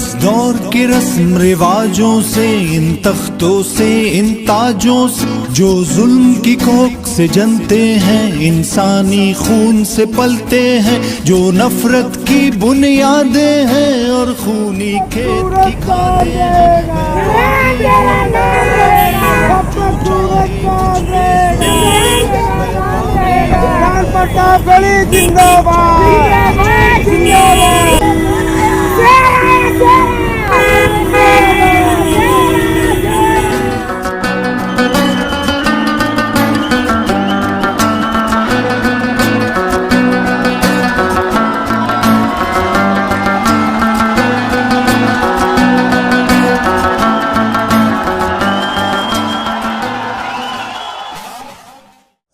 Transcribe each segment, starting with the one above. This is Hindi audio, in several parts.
इस दौर के रस्म रिवाजों से, इन तख्तों से, इन ताजों से जो जुल्म की कोख से जनते हैं, इंसानी खून से पलते हैं, जो नफरत की बुनियादें हैं और खूनी खेत की खादें हैं।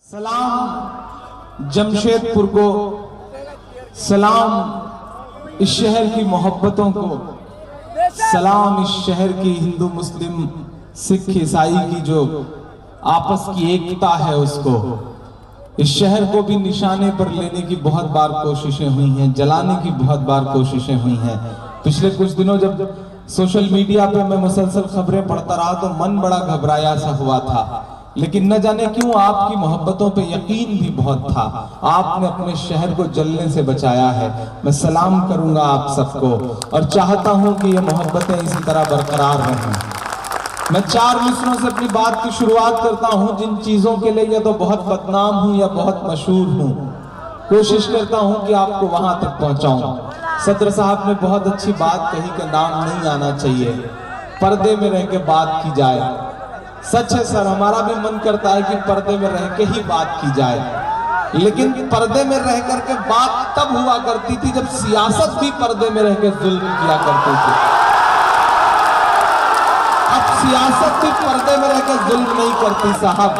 सलाम जमशेदपुर को, सलाम इस शहर की मोहब्बतों को, सलाम इस शहर की हिंदू मुस्लिम सिख ईसाई की जो आपस की एकता है उसको। इस शहर को भी निशाने पर लेने की बहुत बार कोशिशें हुई हैं, जलाने की बहुत बार कोशिशें हुई हैं। पिछले कुछ दिनों जब सोशल मीडिया पे मैं मुसलसल खबरें पढ़ता रहा तो मन बड़ा घबराया सा हुआ था, लेकिन न जाने क्यों आपकी मोहब्बतों पे यकीन भी बहुत था। आपने अपने शहर को जलने से बचाया है। मैं सलाम करूंगा आप सबको और चाहता हूं कि ये मोहब्बतें इसी तरह बरकरार रहें। मैं 4 मिसरों से अपनी बात की शुरुआत करता हूं, जिन चीजों के लिए या तो बहुत बदनाम हूं या बहुत मशहूर हूं, कोशिश करता हूं कि आपको वहां तक पहुंचाऊं। सदर साहब ने बहुत अच्छी बात कही कि नाम नहीं आना चाहिए, पर्दे में रह के बात की जाए। सच है सर, हमारा भी मन करता है कि पर्दे में रह के ही बात की जाए, लेकिन पर्दे में रह करके बात तब हुआ करती थी जब सियासत भी पर्दे में रह के जुल्म किया करती थी। अब सियासत भी पर्दे में रह के जुल्म नहीं करती साहब,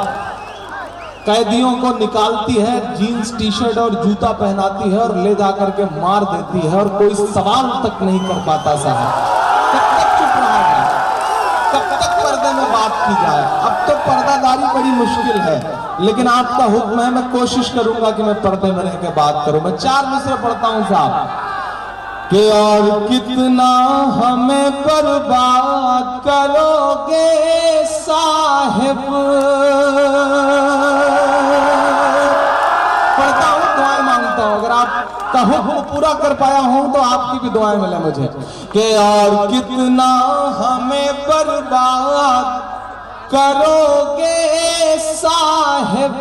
कैदियों को निकालती है, जीन्स टी शर्ट और जूता पहनाती है और ले जाकर के मार देती है और कोई सवाल तक नहीं कर पाता साहब। कब तक चुप रहा है, कब तक पर्दे में बात की जाए। अब तो पर्दादारी बड़ी मुश्किल है, लेकिन आपका हुक्म है, मैं कोशिश करूंगा कि मैं पर्दे में रह के बात करूं। मैं 4 मिसरे पढ़ता हूं साहब कि और कितना हमें बर्बाद करोगे साहिब। पढ़ता हूं, दुआएं मांगता हूं, अगर आपका हुक्म पूरा कर पाया हूं तो आपकी भी दुआएं मिले मुझे। कि और कितना हमें बर्बाद करोगे साहिब,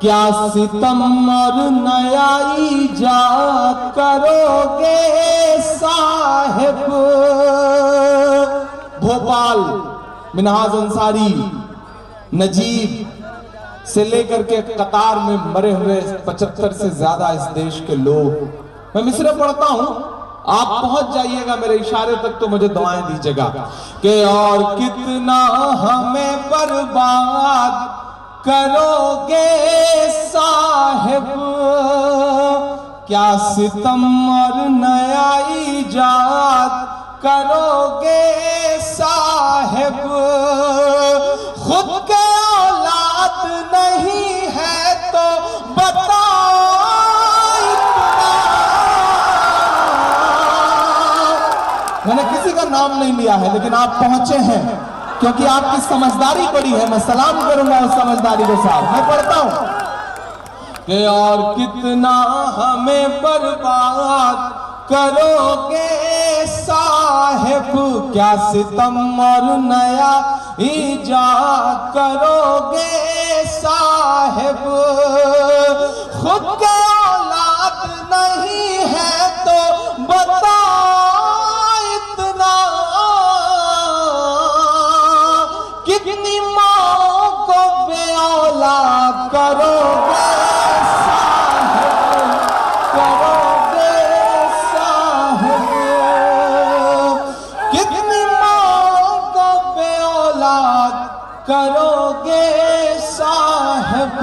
क्या सितम और नया ईजाद करोगे साहिब। भोपाल मिनहाज अंसारी, नजीब से लेकर के कतार में मरे हुए 75 से ज्यादा इस देश के लोग। मैं मिसरे पढ़ता हूं, आप पहुंच जाइएगा मेरे इशारे तक तो मुझे दुआएं दीजिएगा। कि और कितना हमें बर्बाद करोगे साहिब, क्या सितम और नया ईजाद करोगे साहिब। खुद के औलाद नहीं है तो बताओ मैंने किसी का नाम नहीं लिया है, लेकिन आप पहुंचे हैं क्योंकि आपकी समझदारी बड़ी है। मैं सलाम करूंगा उस समझदारी के साथ। मैं पढ़ता हूं कि और कितना हमें बर्बाद करोगे साहिब, क्या सितम और नया ईजाद करोगे साहिब। खुद के औलाद नहीं है तो बताओ इतना, कितनी माँ को बेऔलाद करोगे साहिब, करोगे साहिब। कितनी माँ को बेऔलाद करोगे साहिब,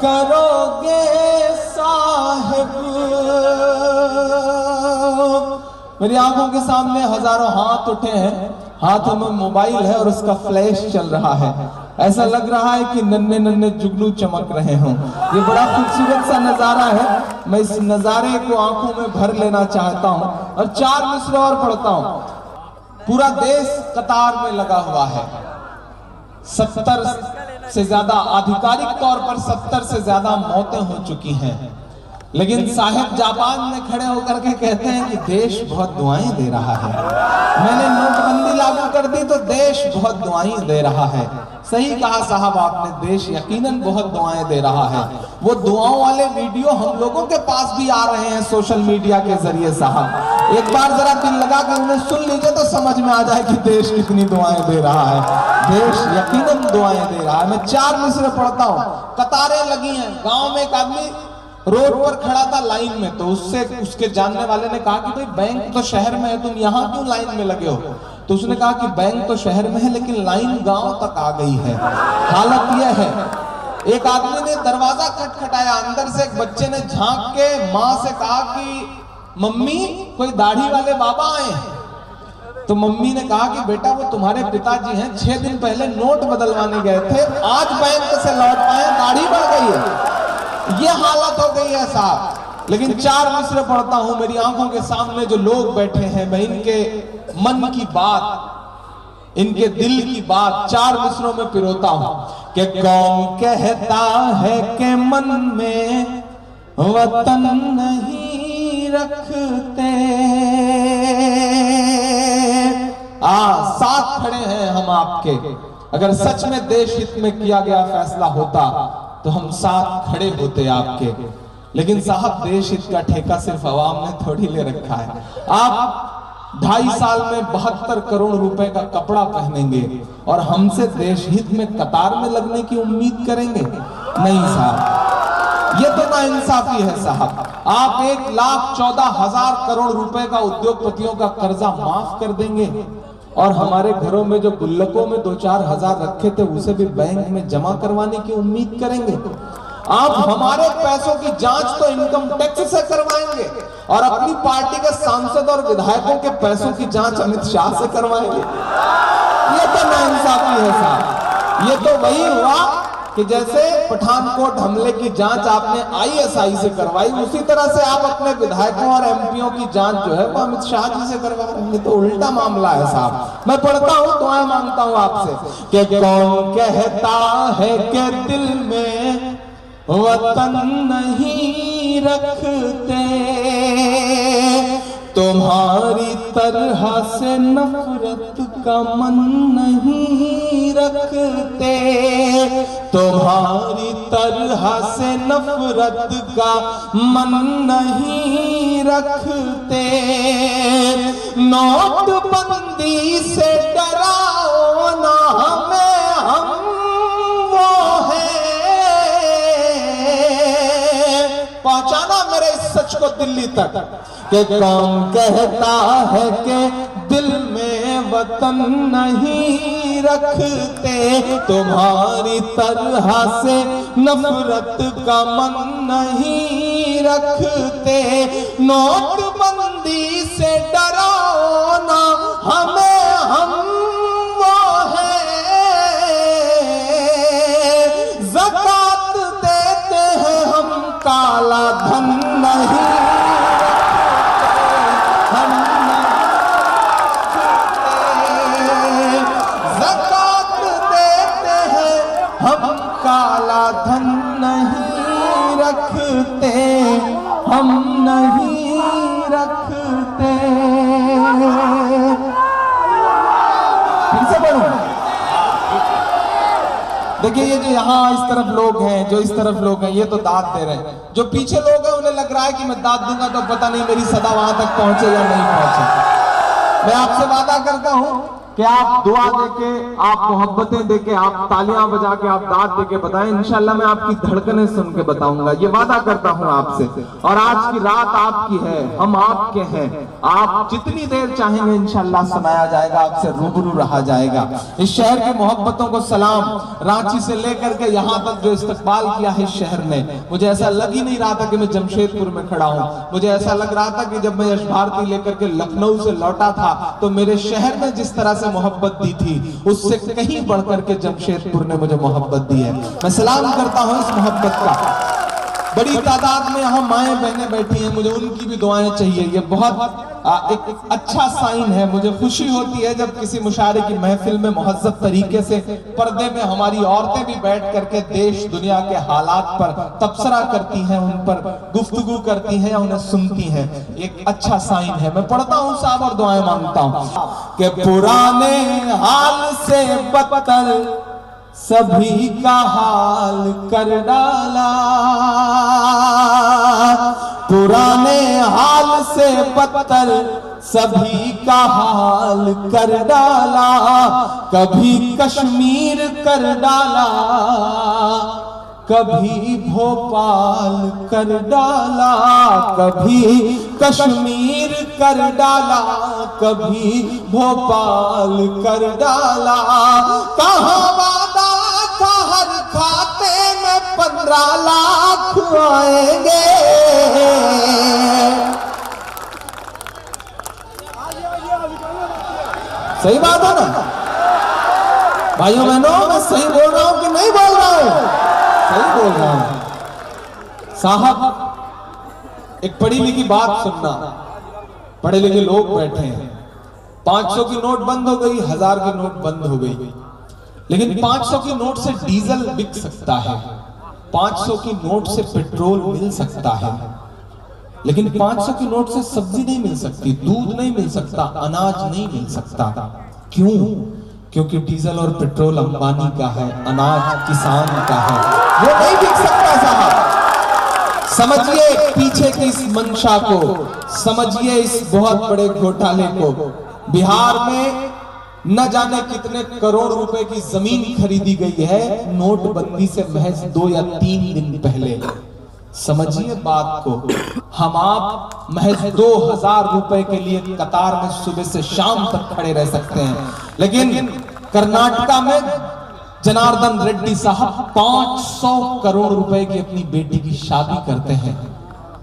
करोगे साहिब। मेरी आंखों के सामने हजारों हाथ उठे हैं, हाथों में मोबाइल है और उसका फ्लैश चल रहा है। ऐसा लग रहा है कि नन्हे नन्हे जुगनू चमक रहे हों। ये बड़ा खूबसूरत सा नजारा है। मैं इस नजारे को आंखों में भर लेना चाहता हूं और 4 मिसरे और पढ़ता हूं। पूरा देश कतार में लगा हुआ है। 70 से ज्यादा, आधिकारिक तौर पर 70 से ज्यादा मौतें हो चुकी हैं, लेकिन साहिब जापान में खड़े होकर के कहते हैं कि देश बहुत दुआएं दे रहा है। मैंने नोटबंदी लागू कर दी तो देश बहुत दुआएं दे रहा है। सही कहा साहब आपने, देश यकीनन बहुत दुआएं दे रहा है। वो दुआओं वाले वीडियो हम लोगों के पास भी आ रहे हैं सोशल मीडिया के जरिए साहब। एक बार जरा दिल लगा कर उन्हें सुन लीजिए तो समझ में आ जाए कि देश कितनी दुआएं दे रहा है। देश यकीनन दुआएं दे रहा है। मैं 4 मिसरे पढ़ता हूँ। कतारें लगी हैं। गांव में एक आदमी रोड पर खड़ा था लाइन में, तो उससे उसके जानने वाले ने कहा कि भाई बैंक तो शहर में है, तुम यहाँ क्यों लाइन में लगे हो? तो उसने कहा कि बैंक तो शहर में है लेकिन लाइन गांव तक आ गई है। हालत यह है। एक आदमी ने दरवाजा खटखटाया, अंदर से एक बच्चे ने झांक के माँ से कहा कि मम्मी कोई दाढ़ी वाले बाबा आए। तो मम्मी ने कहा कि बेटा वो तुम्हारे पिताजी हैं, 6 दिन पहले नोट बदलवाने गए थे, आज बैंक से लौट आए, दाढ़ी बढ़ गई है। ये हालत हो गई है साहब। लेकिन 4 मिसरे पढ़ता हूं। मेरी आंखों के सामने जो लोग बैठे हैं, मैं इनके मन की बात, इनके दिल की बात 4 मिसरों में पिरोता हूं कि कौन कहता है कि मन में वतन नहीं रखते। साथ खड़े हैं हम आपके। अगर सच में देश हित में किया गया फैसला होता तो हम साथ खड़े होते आपके। लेकिन साहब देश हित का ठेका सिर्फ अवाम ने थोड़ी ले रखा है। आप 2.5 साल में 72 करोड़ रुपए का कपड़ा पहनेंगे और हमसे देश हित में कतार में लगने की उम्मीद करेंगे? नहीं साहब, ये तो नाइंसाफी है साहब। आप 1,14,000 करोड़ रुपए का उद्योगपतियों का कर्जा माफ कर देंगे और हमारे घरों में जो गुल्लकों में 2-4 हजार रखे थे उसे भी बैंक में जमा करवाने की उम्मीद करेंगे? आप हमारे पैसों की जांच तो इनकम टैक्स से करवाएंगे और अपनी पार्टी के सांसद और विधायकों के पैसों की जांच अमित शाह से करवाएंगे? ये तो नाइंसाफी है साहब। ये तो वही हुआ कि जैसे पठानकोट हमले की जांच आपने ISI से करवाई, उसी तरह से आप अपने विधायकों और एमपीओ की जांच जो है वो अमित शाह जी से करवा रहे हैं। तो उल्टा मामला है साहब। मैं पढ़ता हूं, दुआएं मांगता हूं आपसे कि कौन कहता है कि दिल में वतन नहीं रखते, तुम्हारी तरह से नफरत का मन नहीं रखते, तुम्हारी तरह से नफरत का मन नहीं रखते। नोटबंदी से डराओ ना हमें, हम वो हैं। पहुंचाना मेरे इस सच को दिल्ली तक कि कौन कहता है कि दिल में वतन नहीं रखते, तुम्हारी तरह से नफरत का मन नहीं रखते। नोटबंदी से डराओ ना हमें, हम वो हैं। ज़कात देते हैं हम, काला धन नहीं काला धन नहीं रखते, हम नहीं रखते। फिर से पढ़ूं? देखिए ये जो यहाँ इस तरफ लोग हैं, जो इस तरफ लोग हैं, ये तो दाद दे रहे हैं। जो पीछे लोग हैं उन्हें लग रहा है कि मैं दाद दूंगा तो पता नहीं मेरी सदा वहां तक पहुंचे या नहीं पहुंचे। मैं आपसे वादा करता हूं कि आप दुआ देके, आप मोहब्बतें देके, आप तालियां बजा के, आप दाद देके बताएं, इंशाल्लाह मैं आपकी धड़कनें सुन के बताऊंगा। ये वादा करता हूं आपसे। और आज की रात आपकी है, हम आपके हैं। आप जितनी देर चाहेंगे इंशाल्लाह सुनाया जाएगा, आपसे रूबरू रहा जाएगा। इस शहर की मोहब्बतों को सलाम। रांची से लेकर के यहाँ तक जो इस्तकबाल किया है इस शहर ने, मुझे ऐसा लग ही नहीं रहा था कि मैं जमशेदपुर में खड़ा हूँ। मुझे ऐसा लग रहा था कि जब मैं यश भारती लेकर के लखनऊ से लौटा था तो मेरे शहर में जिस तरह से से मोहब्बत दी थी, उससे कहीं बढ़कर के जमशेदपुर ने मुझे मोहब्बत दी है। मैं सलाम करता हूं इस मोहब्बत का। बड़ी तादाद में यहाँ माएँ बहनें बैठी हैं, मुझे उनकी भी दुआएं चाहिए। ये बहुत एक अच्छा साइन है। मुझे खुशी होती है जब किसी मुशायरे की महफिल में मुहज़्ज़ब तरीके से पर्दे में हमारी औरतें भी बैठ करके देश दुनिया के हालात पर तबसरा करती हैं, उन पर गुफ्तगू करती हैं या उन्हें सुनती हैं। एक अच्छा साइन है। मैं पढ़ता हूँ साहब और दुआएं मांगता हूँ कि पुराने हाल से बदतर सभी का हाल कर डाला, पुराने हाल से बदतर सभी का हाल कर डाला, कभी कश्मीर कर डाला, कभी भोपाल कर डाला, कभी कश्मीर कर डाला, कभी भोपाल कर डाला। कहाँ वादा था हर खाते में 15 लाख आएंगे, सही बात है ना भाइयों बहनों? मैं सही बोल रहा हूं कि नहीं बोल रहा हूं? सही बोल रहा हूं साहब। एक पढ़ी लिखी बात सुनना, पढ़े लिखे लोग बैठे हैं। 500 की नोट बंद हो गई, 1000 की नोट बंद हो गई, लेकिन 500 की नोट से डीजल बिक सकता है, 500 की नोट से पेट्रोल मिल सकता है, लेकिन 500 की नोट से सब्जी नहीं मिल सकती, दूध नहीं मिल सकता, अनाज नहीं मिल सकता। क्यों? क्योंकि डीजल और पेट्रोल अंबानी का है, अनाज किसान का है, वो नहीं बिक सकता साहब। समझिए पीछे की इस मंशा को, समझिए इस बहुत बड़े घोटाले को। बिहार में न जाने कितने करोड़ रुपए की जमीन खरीदी गई है नोटबंदी से महज 2 या 3 दिन पहले। समझिए बात को। हम आप महज 2000 रुपए के लिए कतार में सुबह से शाम तक खड़े रह सकते हैं, लेकिन कर्नाटका में जनार्दन रेड्डी साहब 500 करोड़ रुपए की अपनी बेटी की शादी करते हैं।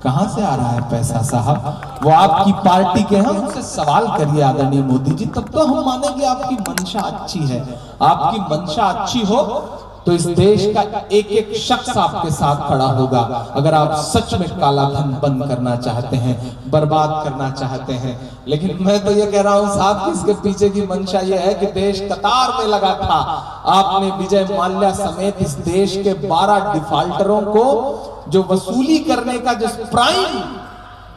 कहां से आ रहा है पैसा साहब? वो आपकी पार्टी के हैं, उनसे सवाल करिए आदरणीय मोदी जी, तब तो हम मानेंगे आपकी मंशा अच्छी है। आपकी मंशा अच्छी हो तो इस देश का एक एक शख्स आपके साथ खड़ा होगा। अगर आप सच में काला धन बंद करना चाहते हैं, बर्बाद करना चाहते हैं। लेकिन मैं तो ये कह रहा हूं साहब कि इसके पीछे की मंशा ये है कि देश कतार में लगा था। आपने विजय माल्या समेत इस देश के 12 डिफाल्टरों को जो वसूली करने का जो प्राइम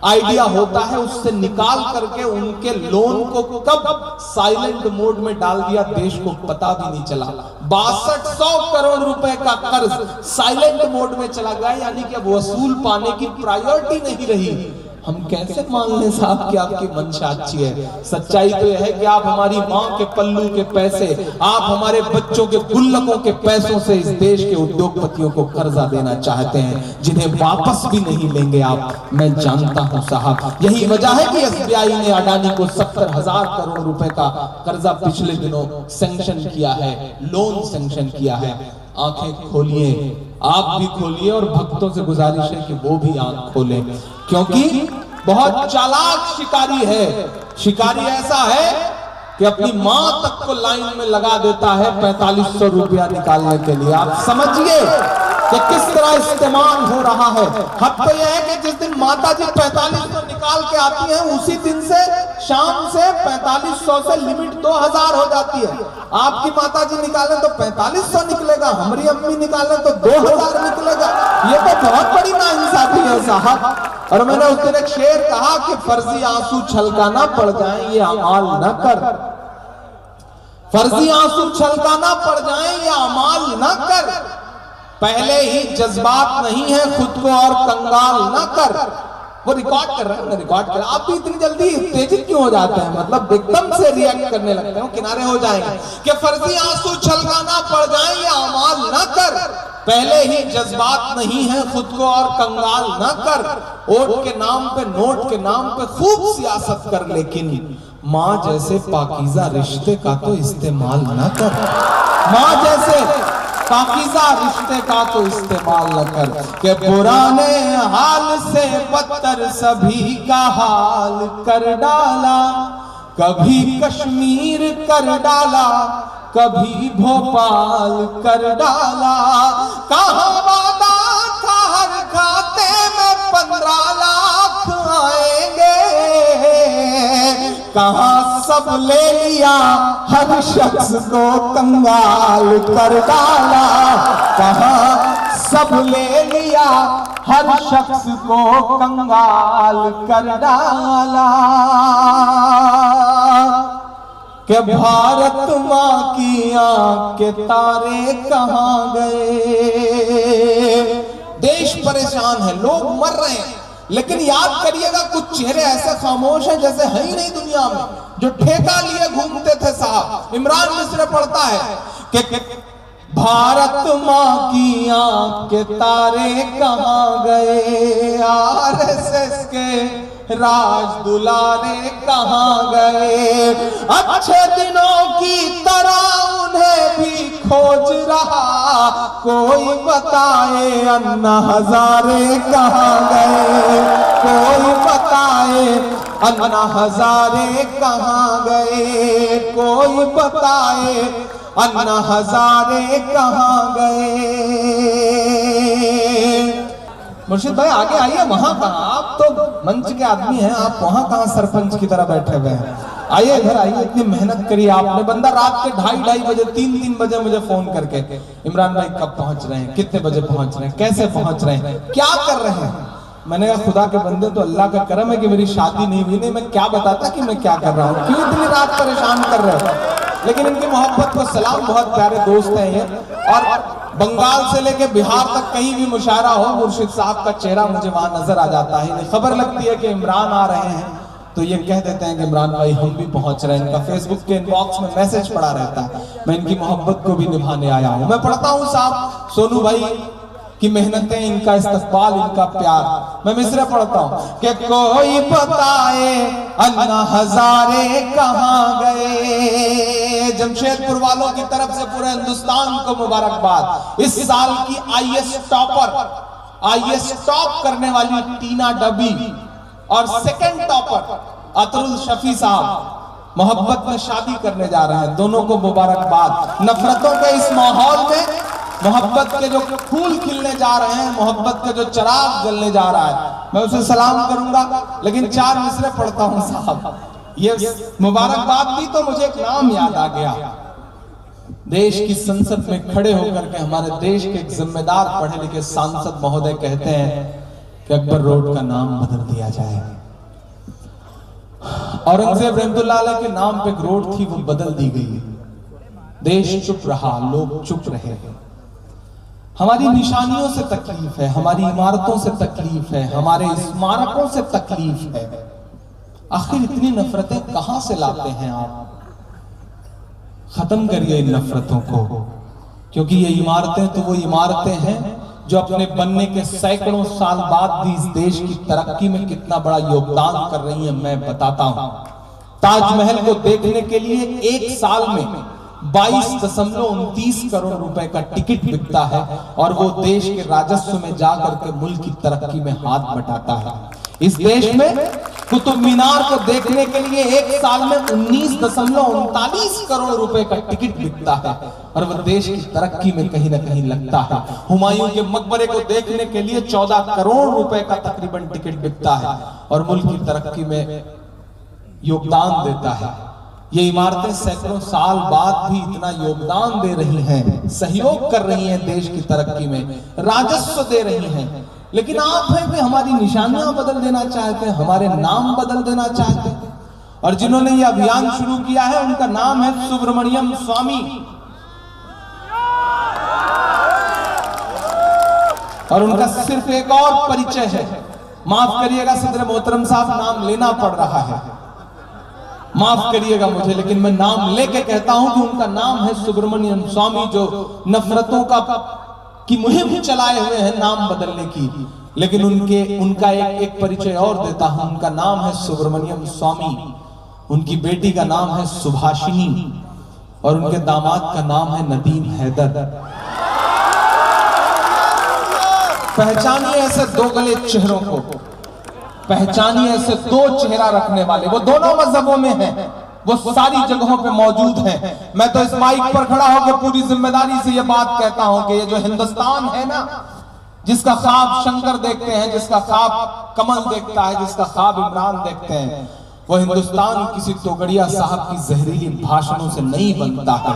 आइडिया होता है उससे निकाल करके उनके लोन को कब साइलेंट मोड में डाल दिया देश को पता भी नहीं चला। 6200 करोड़ रुपए का कर्ज साइलेंट मोड में चला गया, यानी कि अब वसूल पाने की प्रायोरिटी नहीं रही। हम कैसे मान लें साहब कि आपकी मंशा अच्छी है? सच्चाई तो यह है कि आप हमारी मां के पल्लू के पैसे, आप हमारे बच्चों के गुल्लकों के पैसों से इस देश के उद्योगपतियों को कर्जा देना चाहते हैं, जिन्हें वापस भी नहीं लेंगे आप। मैं जानता हूं साहब, यही वजह है कि एसबीआई ने अडानी को 70,000 करोड़ रुपए का कर्जा पिछले दिनों सैंक्शन किया है, लोन सैंक्शन किया है। आंखें खोलिए, आप भी खोलिए, और भक्तों से गुजारिश है कि वो भी आंख खोलें, क्योंकि बहुत चालाक शिकारी है। शिकारी ऐसा है कि अपनी मां तक को लाइन में लगा देता है 4500 रुपया निकालने के लिए। आप समझिए कि किस तरह इस्तेमाल हो रहा है। हद तो यह है कि जिस दिन माता जी 4500 निकाल के आती हैं, उसी दिन से शाम से 4500 से लिमिट 2000 हो जाती है। आपकी माता जी निकालें तो 4500 निकलेगा, हमारी अम्मी निकालें तो 2000 निकलेगा। ये तो बहुत बड़ी नाइंसाफी है साहब। और मैंने उस दिन एक शेर कहा कि फर्जी आंसू छलकाना पड़ जाए ये अमाल न कर, फर्जी आंसू छलकाना पड़ जाए ये अमाल न कर, पहले ही जज्बात नहीं है खुद को और कंगाल न कर। वो रिकॉर्ड कर रहे हैं, रिकॉर्ड कर। आप भी इतनी जल्दी उत्तेजित क्यों हो जाते हैं? मतलब एकदम से रिएक्ट करने लगते हैं, किनारे हो जाएंगे कि फर्जी आंसू छलकाना पड़ जाए ये अमाल न कर, पहले ही जज्बात नहीं है खुद को और कंगाल न कर। वोट के नाम पे, नोट के नाम पे खूब सियासत कर, लेकिन माँ जैसे पाकीज़ा रिश्ते का तो इस्तेमाल न कर। माँ जैसे पाकीज़ा रिश्ते का तो इस्तेमाल न कर। के पुराने हाल से बदतर सभी का हाल कर डाला, कभी कश्मीर कर डाला, कभी भोपाल कर डाला। कहाँ वादा था हर खाते में 15 लाख आएंगे, कहाँ सब ले लिया हर शख्स को कंगाल कर डाला। कहाँ सब ले लिया हर शख्स को कंगाल कर डाला। कि भारत माँ की आँख के तारे कहाँ गए। देश परेशान है, लोग मर रहे हैं, लेकिन याद करिएगा कुछ चेहरे ऐसे खामोश हैं जैसे है ही नहीं दुनिया में, जो ठेका लिए घूमते थे साहब। इमरान मिस्र पढ़ता है कि भारत माँ की आँख के तारे कहाँ गए, आरएसएस के राज दुलारे कहाँ गए। अच्छे दिनों की तरह उन्हें भी खोज रहा, कोई बताए अन्ना हजारे कहाँ गए। कोई बताए अन्ना हजारे कहाँ गए। कोई बताए अन्ना हजारे कहाँ गए। मुर्शिद भाई आगे आइए, वहां कहाँ, आप तो मंच के आदमी हैं, आप वहां कहाँ सरपंच की तरह बैठे हुए हैं। आइए इधर आइए, इतनी मेहनत करी आपने। बंदा रात के 2:30 बजे 3 बजे मुझे फोन करके, इमरान भाई कब पहुंच रहे हैं, कितने बजे पहुंच रहे हैं, कैसे पहुंच रहे हैं, क्या कर रहे हैं। मैंने कहा खुदा के बंदे, तो अल्लाह का करम है कि मेरी शादी नहीं हुई, नहीं मैं क्या बताता कि मैं क्या कर रहा हूँ, क्यों इतनी रात परेशान कर रहे हो। लेकिन इनकी मोहब्बत को सलाम, बहुत प्यारे दोस्त हैं ये। और बंगाल से लेके बिहार तक कहीं भी मुशायरा हो, मुर्शिद साहब का चेहरा मुझे वहां नजर आ जाता है। खबर लगती है कि इमरान आ रहे हैं तो ये कह देते हैं कि इमरान भाई हम भी पहुंच रहे हैं। इनका फेसबुक के इनबॉक्स में मैसेज पड़ा रहता है। मैं इनकी मोहब्बत को भी निभाने आया हूं। मैं पढ़ता हूं साहब सोनू भाई की मेहनतें, इनका इस्तकबाल, इनका प्यार। मैं मिसरे पढ़ता हूं कि कोई बताए अन्ना हजारे कहाँ गए। जमशेदपुर वालों की तरफ से पूरे हिंदुस्तान को मुबारकबाद। इस साल की आईएएस टॉप करने वाली टीना डबी और सेकंड टॉपर अतरुल शफी साहब मोहब्बत में शादी करने जा रहे हैं। दोनों को मुबारकबाद। नफरतों के इस माहौल में मोहब्बत के जो फूल खिलने जा रहे हैं, मोहब्बत के जो चिराग जलने जा रहा है, मैं उसे सलाम करूंगा। लेकिन 4 मिसरे पढ़ता हूं साहब। ये मुबारकबाद भी तो मुझे एक नाम याद आ गया। देश की संसद में खड़े होकर के हमारे देश के एक जिम्मेदार पढ़े लिखे सांसद महोदय कहते हैं कि अकबर रोड का नाम बदल दिया जाए। औरंगजेब रहमतुल्लाह अलैह के नाम पे एक रोड थी, वो बदल दी गई। देश चुप रहा, लोग चुप रहे। हमारी निशानियों से तकलीफ है, हमारी इमारतों से तकलीफ है, हमारे स्मारकों से तकलीफ है। आखिर इतनी नफरतें कहां से लाते हैं आप? खत्म करिए इन नफरतों को, क्योंकि ये इमारतें तो वो इमारतें हैं जो अपने बनने के सैकड़ों साल बाद भी इस देश की तरक्की में कितना बड़ा योगदान कर रही है। मैं बताता हूं, ताजमहल को देखने के लिए एक साल में 22.29 करोड़ रुपए का टिकट बिकता है और वो देश के राजस्व में जाकर के मुल्क की तरक्की में हाथ बटाता है। इस देश में कुतुब मीनार को देखने के लिए एक साल में 19.39 करोड़ रुपए का टिकट बिकता है और वह देश की तरक्की में कहीं ना कहीं लगता है। हुमायूं के मकबरे को देखने के लिए 14 करोड़ रुपए का तकरीबन टिकट बिकता है और मुल्क की तरक्की में योगदान देता है। ये इमारतें सैकड़ों साल बाद भी इतना योगदान दे रही हैं, सहयोग कर रही हैं देश की तरक्की में, राजस्व दे रही हैं। लेकिन आप हैं कि हमारी निशानियां बदल देना चाहते हैं, हमारे नाम बदल देना चाहते हैं। और जिन्होंने ये अभियान शुरू किया है उनका नाम है सुब्रमण्यम स्वामी। और उनका सिर्फ एक और परिचय है, माफ करिएगा सदर मोहतरम साहब, नाम लेना पड़ रहा है, माफ करिएगा मुझे, लेकिन मैं नाम लेके कहता हूं कि उनका नाम है सुब्रमण्यम स्वामी, जो नफरतों की मुहिम चलाए हुए हैं नाम बदलने की। लेकिन उनका एक परिचय और देता हूं, उनका नाम है सुब्रमण्यम स्वामी, उनकी बेटी का नाम है सुभाषिनी और उनके दामाद का नाम है नदीम हैदर। पहचानिए ऐसे दो गले चेहरों को, पहचानिए ऐसे दो चेहरा रखने वाले। वो दोनों मजहबों में हैं, वो सारी जगहों पे मौजूद हैं। मैं तो इस माइक पर खड़ा होकर पूरी जिम्मेदारी से ये बात कहता हूं कि ये जो हिंदुस्तान है ना, जिसका ख्वाब शंकर देखते हैं, जिसका ख्वाब कमल देखता है, जिसका ख्वाब इमरान देखते हैं, वो हिंदुस्तान किसी तोगड़िया साहब की जहरीली भाषणों से नहीं बनता है।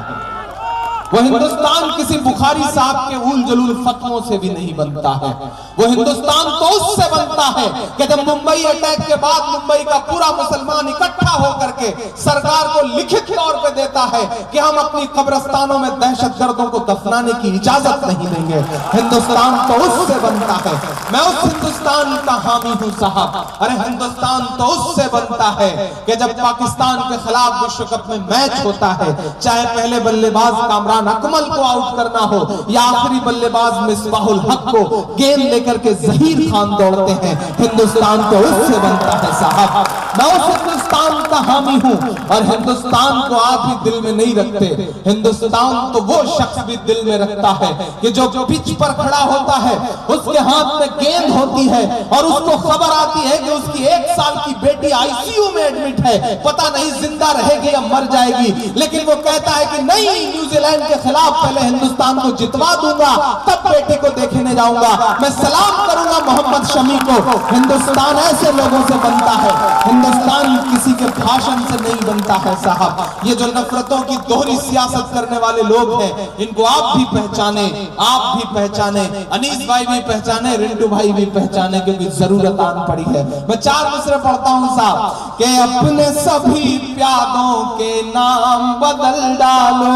वो हिंदुस्तान किसी बुखारी साहब के उल जलूल फतवों से भी नहीं बनता है। वो हिंदुस्तान तो उससे बनता है कि जब मुंबई अटैक के बाद मुंबई का पूरा मुसलमान इकट्ठा होकर के सरकार को लिखित तौर पे देता है कि हम अपनी कब्रिस्तानों में दहशतगर्दों को दफनाने की इजाजत नहीं देंगे। हिंदुस्तान तो उससे बनता है। मैं उस हिंदुस्तान का हामी हूं साहब। अरे हिंदुस्तान तो उससे बनता है कि जब पाकिस्तान के खिलाफ विश्व कप में मैच होता है, चाहे पहले बल्लेबाज कामरान अकमल को आउट करना हो या आखिरी बल्लेबाज मिसबाहुल हक को गेंद लेकर के जहीर खान दौड़ते हैं, हिंदुस्तान तो उससे बनता है साहब। मैं उस हिंदुस्तान का हामी हूं और हिंदुस्तान को आप भी दिल में नहीं रखते। हिंदुस्तान तो वो शख्स भी दिल में रखता है कि जो पिच पर खड़ा होता है, उसके हाथ में गेंद होती है और उसको खबर आती है कि उसकी 1 साल की बेटी आईसीयू में एडमिट है, पता नहीं जिंदा रहेगी या मर जाएगी, लेकिन वो कहता है कि नहीं, न्यूजीलैंड के खिलाफ पहले हिंदुस्तान को जितवा दूंगा, तब बेटे को देखने जाऊंगा। मैं सलाम करूंगा मोहम्मद शमी को। हिंदुस्तान ऐसे लोगों से बनता है, हिंदुस्तान किसी के भाषण से नहीं बनता है साहब। ये जो नफरतों की दोहरी सियासत करने वाले लोग हैं, इनको आप भी पहचाने, आप भी पहचाने, अनीस भाई भी पहचाने, रिंटू भाई भी पहचाने, क्योंकि जरूरत आन पड़ी है। मैं 4 मिसरे पढ़ता हूं साहब कि अपने सभी प्यादों के नाम बदल डालो।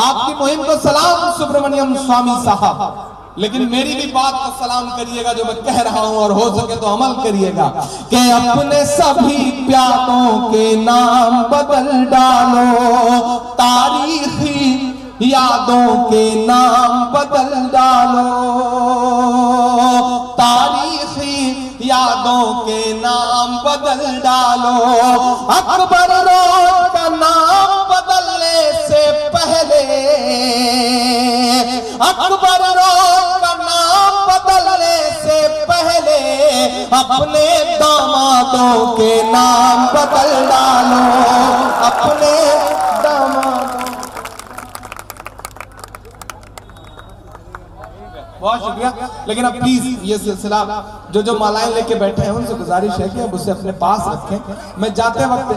आपकी मुहिम को सलाम सुब्रमण्यम स्वामी साहब, लेकिन मेरी भी बात को सलाम करिएगा जो मैं कह रहा हूं, और हो सके तो अमल करिएगा कि अपने सभी प्यादों के नाम बदल डालो, तारीखी यादों के नाम बदल डालो, तारीखी यादों के नाम बदल डालो। अकबर रोड का नाम बदलने से पहले, अकबर रोड का नाम बदलने से पहले अपने दामादों के नाम बदल डालो, अपने दामादों। बहुत शुक्रिया। लेकिन अब प्लीज ये सिलसिला जो मालाएं लेके बैठे हैं उनसे गुजारिश है कि अब उसे अपने पास रखें। मैं जाते वक्त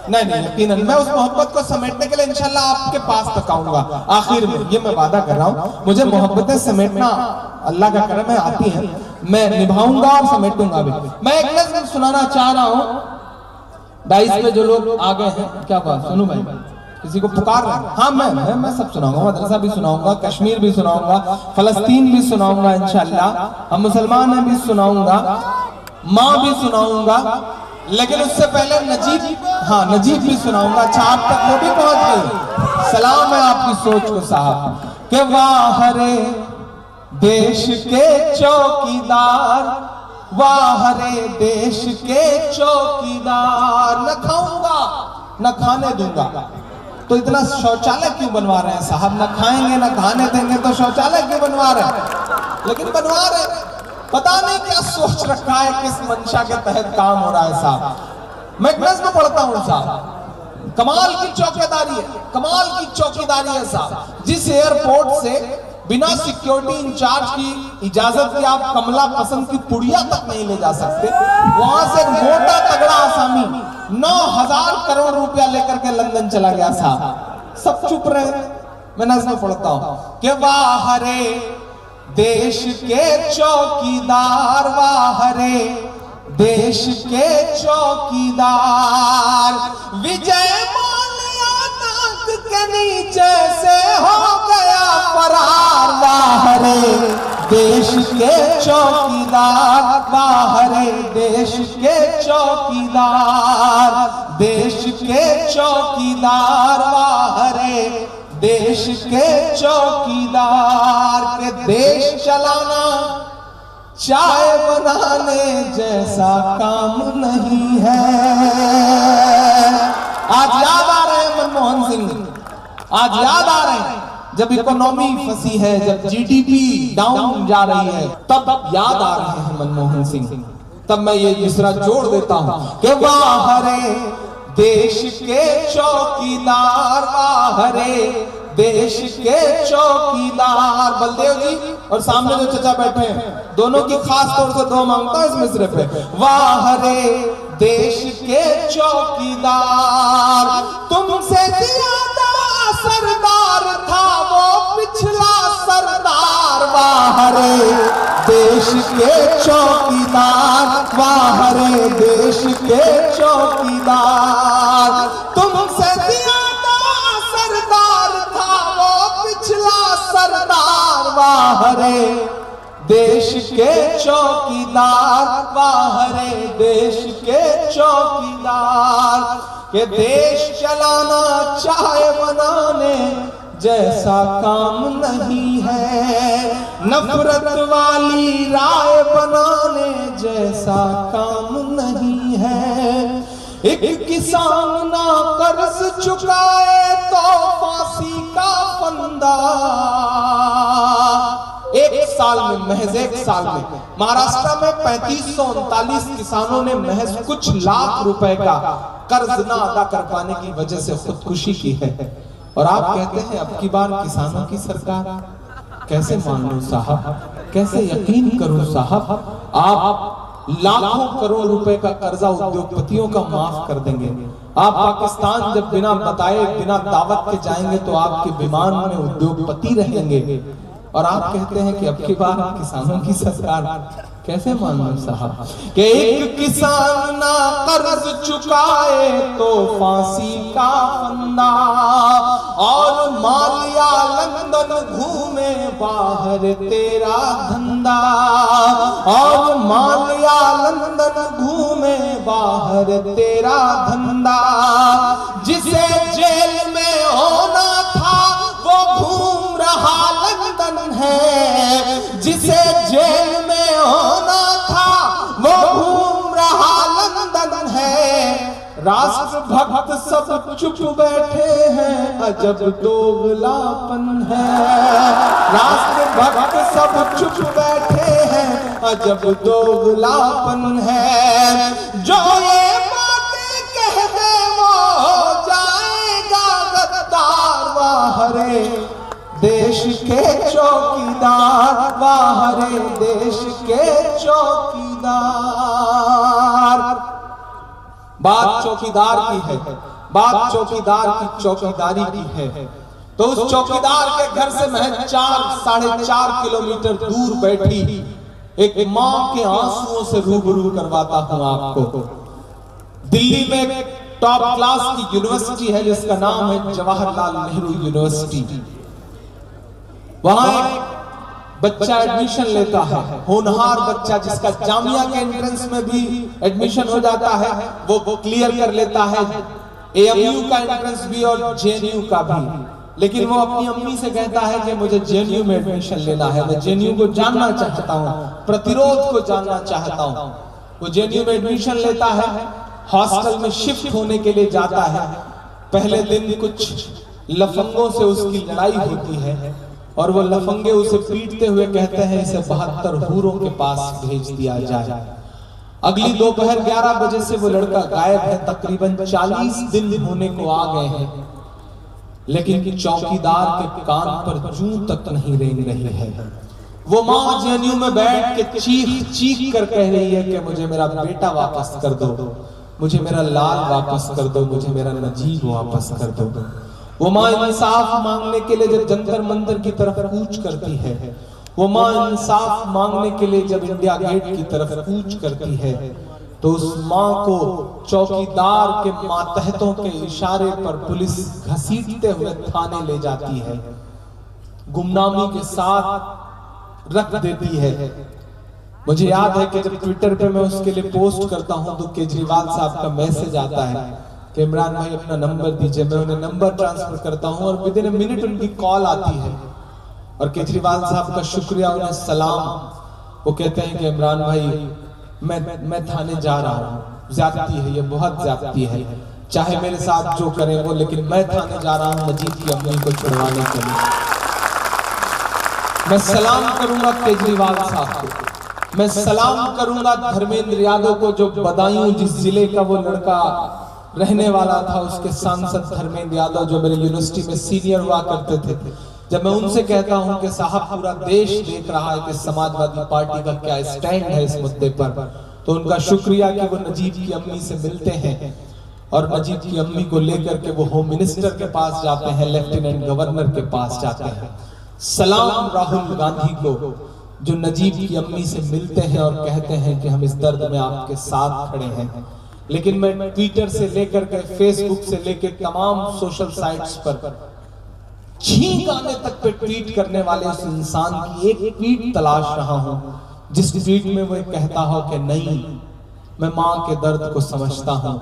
नहीं यकीनन मैं उस मोहब्बत को समेटने के लिए इंशाल्लाह आपके पास तक आऊंगा आखिर में, ये मैं वादा कर रहा हूँ। मुझे मोहब्बतें समेटना अल्लाह का करम है, आती हैं, मैं निभाऊंगा और समेटूंगा भी। मैं एक नज़्म सुनाना चाह रहा हूँ। डाइस में जो लोग आ गए हैं, क्या बात सुनू भाई, किसी को पुकार रहे हैं? हाँ मैं सब सुनाऊंगा, मदरसा भी सुनाऊंगा, कश्मीर भी सुनाऊंगा, फलस्तीन भी सुनाऊंगा इंशाल्लाह, हम मुसलमान भी सुनाऊंगा, माँ भी सुनाऊंगा, लेकिन उससे पहले नजीब भी सुनाऊंगा। अच्छा, आप तक वो भी पहुंच गई। सलाम है आपकी सोच को साहब के वाह रे देश के चौकीदार, वाह रे देश के चौकीदार, न खाऊंगा न खाने दूंगा। तो इतना शौचालय क्यों बनवा रहे हैं साहब? न खाएंगे न खाने देंगे तो शौचालय क्यों बनवा रहे हैं? लेकिन बनवा रहे हैं, पता नहीं क्या सोच रखा है, किस मंशा के तहत काम हो रहा है साहब। मैं नज़्म पढ़ता हूँ साहब, कमाल की चौकीदारी है, कमाल की चौकीदारी है साहब। जिस एयरपोर्ट से बिना सिक्योरिटी इंचार्ज की इजाजत के आप कमला पसंद की पुड़िया तक नहीं ले जा सकते, वहां से मोटा तगड़ा आसामी 9,000 करोड़ रुपया लेकर के लंदन चला गया साहब। सब चुप रहे। मैं नज़्म पढ़ता हूँ कि वाह रे देश के चौकीदार, वाह रे देश के चौकीदार, विजय माल्या नाक के नीचे से हो गया फरार, वाह रे देश के चौकीदार, वाह रे देश के चौकीदार, देश के चौकीदार, वाह रे देश के चौकीदार। के देश चलाना चाय बनाने जैसा काम नहीं है। आज याद आ रहे हैं मनमोहन सिंह, आज याद आ रहे हैं जब इकोनॉमी फंसी है, जब जीडीपी डाउन जा रही है, तब याद आ रहे हैं मनमोहन सिंह, तब मैं ये मिसरा जोड़ देता हूं कि वाह रे देश के चौकीदार, वाह रे देश के चौकीदार। बलदेव जी और सामने जो चचा बैठे हैं, दोनों की खास तौर से दुआ मांगता है इस मिसरे पे। वाह रे देश के चौकीदार, तुमसे ज्यादा सरदार था वो पिछला सरदार। वाह रे देश के चौकीदार, वाह रे देश के चौकीदार, तुमसे ज्यादा सरदार था वो पिछला सरदार। वाह रे देश के चौकीदार, वाह रे देश के चौकीदार, के देश चलाना चाय बनाने जैसा काम नहीं है, नफरत वाली राय बनाने जैसा काम नहीं है। एक किसान ना कर्ज चुकाए तो फांसी का फंदा। एक साल में, महज एक साल में महाराष्ट्र में 3539 किसानों ने महज कुछ लाख रुपए का कर्ज ना अदा कर पाने की वजह से खुदकुशी की है। और आप कहते हैं अब की बार किसानों की सरकार। कैसे मान लूं साहब, कैसे यकीन करूं साहब, आप लाखों करोड़ रुपए का कर्जा उद्योगपतियों का माफ कर देंगे। आप पाकिस्तान जब बिना बताए बिना दावत के जाएंगे तो आपके विमान में उद्योगपति रहेंगे, और आप कहते हैं कि अब की बार किसानों की सरकार। कैसे मालूम साहब कि एक किसान ना कर्ज चुकाए तो फांसी का फंदा, और मालिया लंदन घूमे बाहर तेरा धंधा, और मालिया लंदन घूमे बाहर तेरा धंधा। जिसे जेल में होना था वो घूम रहा लंदन है, जिसे जेल में होना था वो घूम रहा लंदन है। राष्ट्र भक्त सब चुप बैठे हैं, अजब दोगलापन है। राष्ट्र भक्त सब चुप बैठे हैं, अजब दोगलापन है। जो ये बातें कह दे वो हो जाएगा गद्दार। वाह रे देश के चौकीदार, वाह रे देश के चौकीदार। बात चौकीदार की है, बात चौकीदार की चौकीदारी की है। तो उस चौकीदार के घर से महज 4-4.5 किलोमीटर दूर बैठी एक मां के आंसुओं से रूबरू करवाता हूं आपको। दिल्ली में एक टॉप क्लास की यूनिवर्सिटी है जिसका नाम है जवाहरलाल नेहरू यूनिवर्सिटी। वहां एक बच्चा एडमिशन लेता है, होनहार बच्चा जिसका जामिया के एंट्रेंस में भी एडमिशन हो जाता है, वो क्लियर कर लेता है, एएमयू का एंट्रेंस भी और जेएनयू का भी। लेकिन वो अपनी अम्मी से कहता है कि मुझे जेएनयू में एडमिशन लेना है, मैं जेएनयू को जानना चाहता हूँ, प्रतिरोध को जानना चाहता हूँ। वो जेएनयू में एडमिशन लेता है, हॉस्टल में शिफ्ट होने के लिए जाता है। पहले दिन कुछ लफंगों से उसकी लड़ाई होती है और वो लफंगे उसे पीटते हुए कहते हैं इसे 72 हूरों के पास भेज दिया जाए। अगली दोपहर 11 बजे से वो लड़का गायब है। तकरीबन 40 दिन होने को आ गए हैं, लेकिन चौकीदार के कान पर जूं तक नहीं रेंग रही है। वो मां जेएनयू में बैठ के चीख चीख कर कह रही है कि मुझे मेरा बेटा वापस कर दो, मुझे मेरा लाल वापस कर दो, मुझे मेरा नजीब वापस कर दो। वो मां इंसाफ मांगने के लिए जब जंतर मंतर की तरफ कूच करती है, वो मां इंसाफ मांगने के लिए जब इंडिया गेट की तरफ कूच करती है, तो उस मां को चौकीदार के मातहतों के इशारे पर पुलिस घसीटते हुए थाने ले जाती है, गुमनामी के साथ रख देती है। मुझे याद है कि जब ट्विटर पे मैं उसके लिए पोस्ट करता हूं तो केजरीवाल साहब का मैसेज आता है कि इमरान भाई अपना नंबर दीजिए। मैं उन्हें नंबर ट्रांसफर करता हूं और विदिन अ मिनट उनकी कॉल आती है और केजरीवाल साहब का शुक्रिया, उन्हें सलाम। वो कहते हैं कि इमरान भाई मैं थाने जा रहा हूं, ज्यादती है, ये बहुत ज्यादती है, चाहे मेरे साथ जो करें वो, लेकिन मैं थाने जा रहा हूं मजीद की अम्मी को छुड़वाने के लिए। मैं सलाम करूंगा केजरीवाल साहब को, मैं सलाम करूंगा धर्मेंद्र यादव को, जो बदायूं जिस जिले का वो लड़का रहने वाला था, उसके सांसद धर्मेंद्र यादव जो मेरे यूनिवर्सिटी में सीनियर हुआ करते थे। जब मैं उनसे कहता हूं कि साहब पूरा देश देख रहा है कि समाजवादी पार्टी का क्या स्टैंड है इस मुद्दे पर, तो उनका शुक्रिया कि वो नजीब की अम्मी से मिलते हैं और नजीब की अम्मी को लेकर के वो होम मिनिस्टर के पास जाते हैं, लेफ्टिनेंट गवर्नर के पास जाते हैं। सलाम राहुल गांधी को जो नजीब की अम्मी से मिलते हैं और कहते हैं कि हम इस दर्द में आपके साथ खड़े हैं। लेकिन मैं ट्विटर से लेकर के फेसबुक से लेकर तमाम सोशल साइट्स पर छींक आने तक पे ट्वीट करने वाले उस इंसान की एक ट्वीट तलाश रहा हूं जिस ट्वीट में वो कहता हो कि नहीं, मैं मां के दर्द को समझता हूं,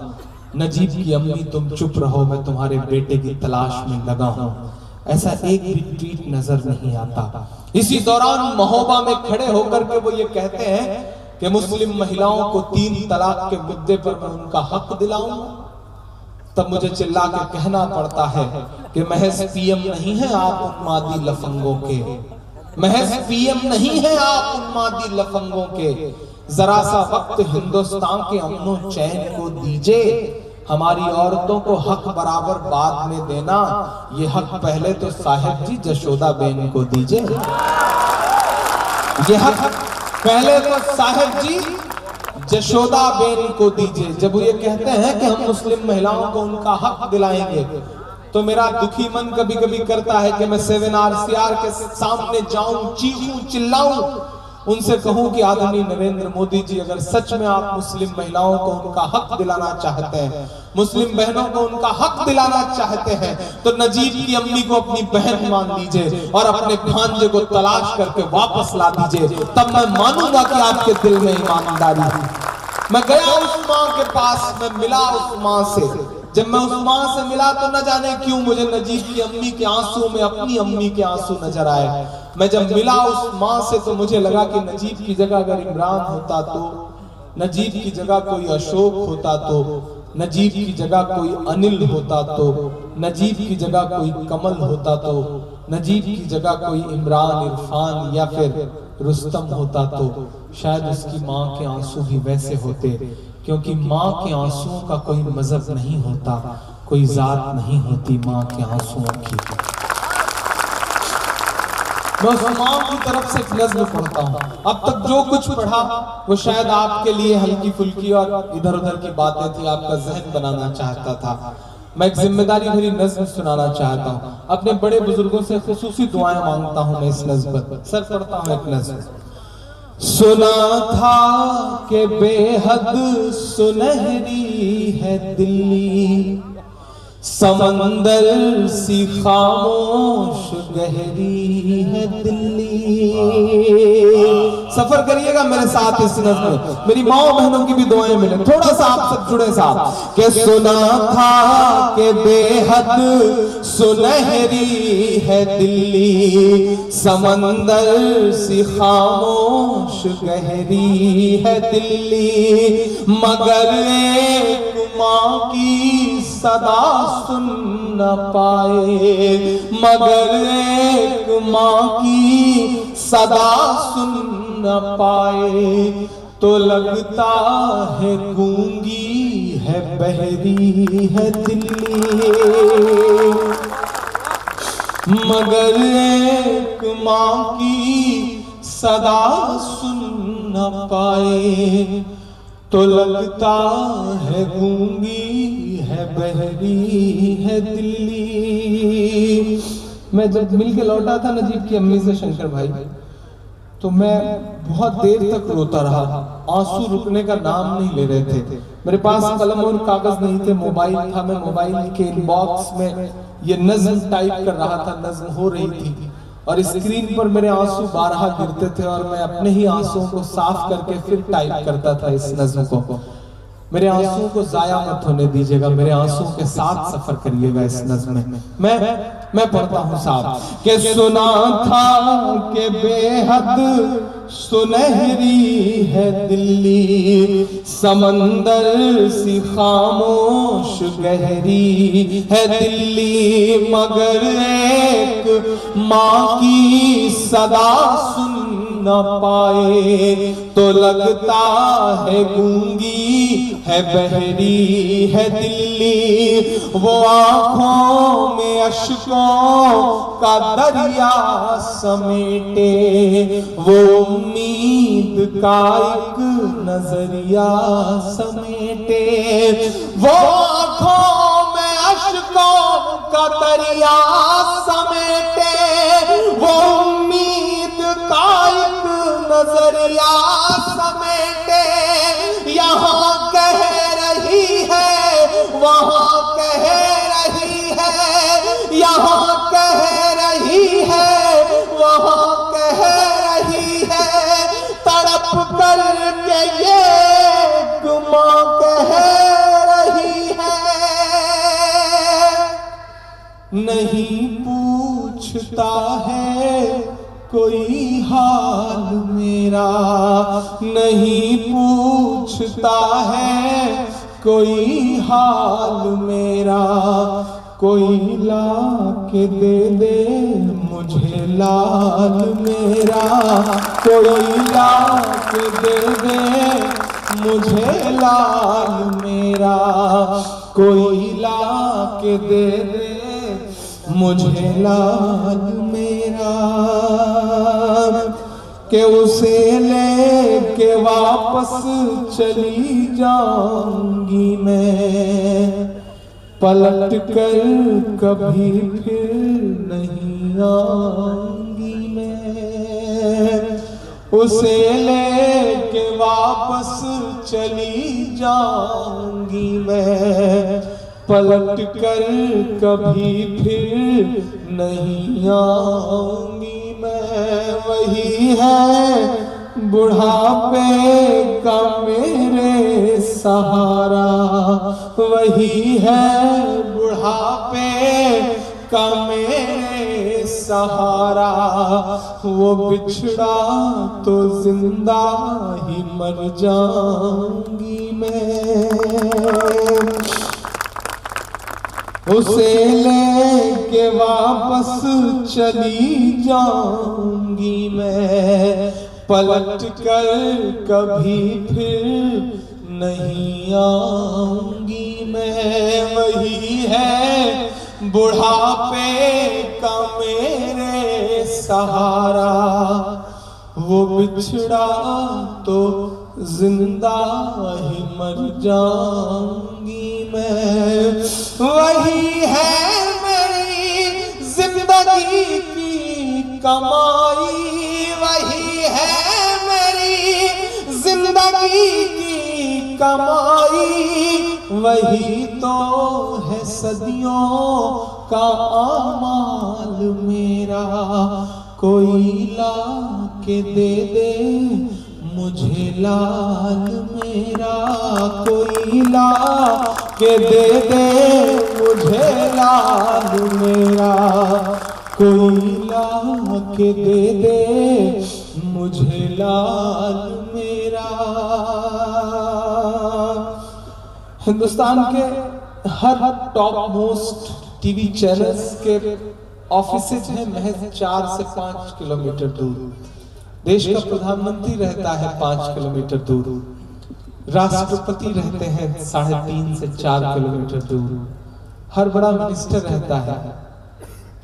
नजीब की अम्मी तुम चुप रहो, मैं तुम्हारे बेटे की तलाश में लगा हूं। ऐसा एक भी ट्वीट नजर नहीं आता। इसी दौरान महोबा में खड़े होकर के वो ये कहते हैं कि मुस्लिम महिलाओं को 3 तलाक के मुद्दे पर मैं उनका हक दिलाऊंगा। तब मुझे चिल्ला के कहना पड़ता है कि महज पीएम नहीं है आप उन्मादी लफंगों के, महज पीएम नहीं है आप उन्मादी लफंगों के, जरा सा वक्त हिंदुस्तान के अमनो चैन को दीजिए, हमारी औरतों को हक बराबर बाद में देना, ये हक पहले तो साहिब जी जशोदा बेन को दीजिए, ये हक पहले तो साहिब जी जशोदा बेन को दीजिए। जब वो ये कहते हैं कि हम मुस्लिम महिलाओं को उनका हक दिलाएंगे, तो मेरा दुखी मन कभी कभी करता है कि मैं 7RCR के सामने जाऊं, चीखूं, चिल्लाऊं, उनसे कहूं कि आदरणीय नरेंद्र मोदी जी, अगर सच में आप मुस्लिम महिलाओं को उनका हक दिलाना चाहते हैं, मुस्लिम बहनों को उनका हक दिलाना चाहते हैं, तो नजीब की अम्मी को अपनी बहन मान लीजिए और अपने भांजे को तलाश करके वापस ला दीजिए, तब मैं मानूंगा कि आपके दिल में ईमानदारी है। मैं गया उस माँ के पास, मैं मिला उस माँ से। जब मैं उस माँ से मिला तो न जाने क्यों मुझे नजीब की अम्मी के आंसू में अपनी अम्मी के आंसू नजर आए। मैं जब मिला उस माँ से तो मुझे लगा कि नजीब की जगह अगर इमरान होता, तो नजीब की जगह कोई अशोक होता, तो नजीब की जगह कोई अनिल होता, तो नजीब की जगह कोई कमल होता, तो नजीब की जगह कोई इमरान, इरफान या फिर रुस्तम होता, तो शायद उसकी माँ के आंसू भी वैसे होते। क्योंकि माँ के आंसुओं का कोई मजहब नहीं होता, कोई जात नहीं होती माँ के आंसुओं की। मैं उस माँ की तरफ से एक नज़्म पढ़ता हूँ। अब तक जो कुछ पढ़ा वो शायद आपके लिए हल्की फुल्की और इधर उधर की बातें थी, आपका जहन बनाना चाहता था। मैं एक जिम्मेदारी भरी नज़्म सुनाना चाहता हूँ। अपने बड़े बुजुर्गों से खुसूसी दुआएं मांगता हूँ मैं इस नज़्म पर। सर पढ़ता हूँ एक नज़्म। सुना था कि बेहद सुनहरी है दिल्ली, समंदर सी खामोश गहरी है दिल्ली। सफर करिएगा मेरे साथ इस नज़्म में, मेरी माँ बहनों की भी दुआएं मिले, थोड़ा सा आप सब जुड़े साथ। के सुना था कि बेहद सुनहरी है दिल्ली, समंदर सी खामोश गहरी है दिल्ली, मगर एक माँ की सदा सुन न पाए, मगर एक माँ की सदा सुन न पाए, तो लगता है गूंगी है बहरी है दिल्ली, मगर एक माँ की सदा सुन न पाए, तो लगता है गूंगी है बहरी है दिल्ली। मैं जब मिल के लौटा था नजीब की अम्मी से शंकर भाई, तो मैं बहुत देर तक रोता रहा, आंसू रुकने का नाम नहीं ले रहे थे। मेरे पास कलम और कागज नहीं थे, मोबाइल था, मैं मोबाइल के इनबॉक्स में ये नज़्म टाइप कर रहा था, नज़्म हो रही थी और स्क्रीन पर मेरे आंसू 12 गिरते थे और मैं अपने ही आंसुओं को साफ करके फिर टाइप करता था इस नज़्म को। मेरे आंसुओं को जाया मत होने दीजिएगा, मेरे आंसुओं के साथ सफर करिएगा इस नज़्म में। मैं पढ़ता हूँ साहब के सुना था कि बेहद सुनहरी है दिल्ली, समंदर सी खामोश गहरी है दिल्ली, मगर एक माँ की सदा सुन न न पाए तो लगता है गूंगी है बहरी है दिल्ली। वो आंखों में अश्कों का दरिया समेटे, वो उम्मीद का एक नजरिया समेटे। वो आंखों में अश्कों का दरिया समेटे, वो उम्मीद का एक नजरिया समेटे। यहाँ कह रही है वहाँ कह रही है, यहाँ कह रही है वहाँ कह रही है। तड़प कर के ये गुमा कह रही है। नहीं पूछता है कोई हाल मेरा, नहीं पूछता है कोई हाल मेरा। कोई ला के दे मुझे लाल मेरा, कोई ला के दे मुझे लाल मेरा। कोई ला के दे मुझे लाल मेरा। कि उसे लेके वापस चली जाऊंगी मैं, पलट कर कभी फिर नहीं आऊंगी मैं। उसे लेके वापस चली जाऊंगी मैं, पलट कर कभी फिर नहीं आऊंगी मैं। वही है बुढ़ापे का मेरे सहारा, वही है बुढ़ापे का मेरे सहारा। वो बिछड़ा तो जिंदा ही मर जाऊंगी मैं। उसे लेके वापस चली जाऊंगी मैं, पलट कर कभी फिर नहीं आऊंगी मैं। वही है बुढ़ापे का मेरे सहारा, वो बिछड़ा तो जिंदा ही मर जाऊंगी मैं। वही है मेरी जिंदगी की कमाई, वही है मेरी जिंदगी की कमाई। वही तो है सदियों का आमाल मेरा। कोई ला के दे मुझे लाल मेरा, कोई ला के दे मुझे लाल मेरा। कोई ला के दे मुझे लाल मेरा। हिंदुस्तान के हर टॉप मोस्ट टीवी चैनल्स के ऑफिसेज हैं महज 4 से 5 किलोमीटर दूर। देश का प्रधानमंत्री रहता है 5 किलोमीटर दूर, राष्ट्रपति रहते हैं 3.5 से 4 किलोमीटर दूर, हर बड़ा मिनिस्टर रहता है।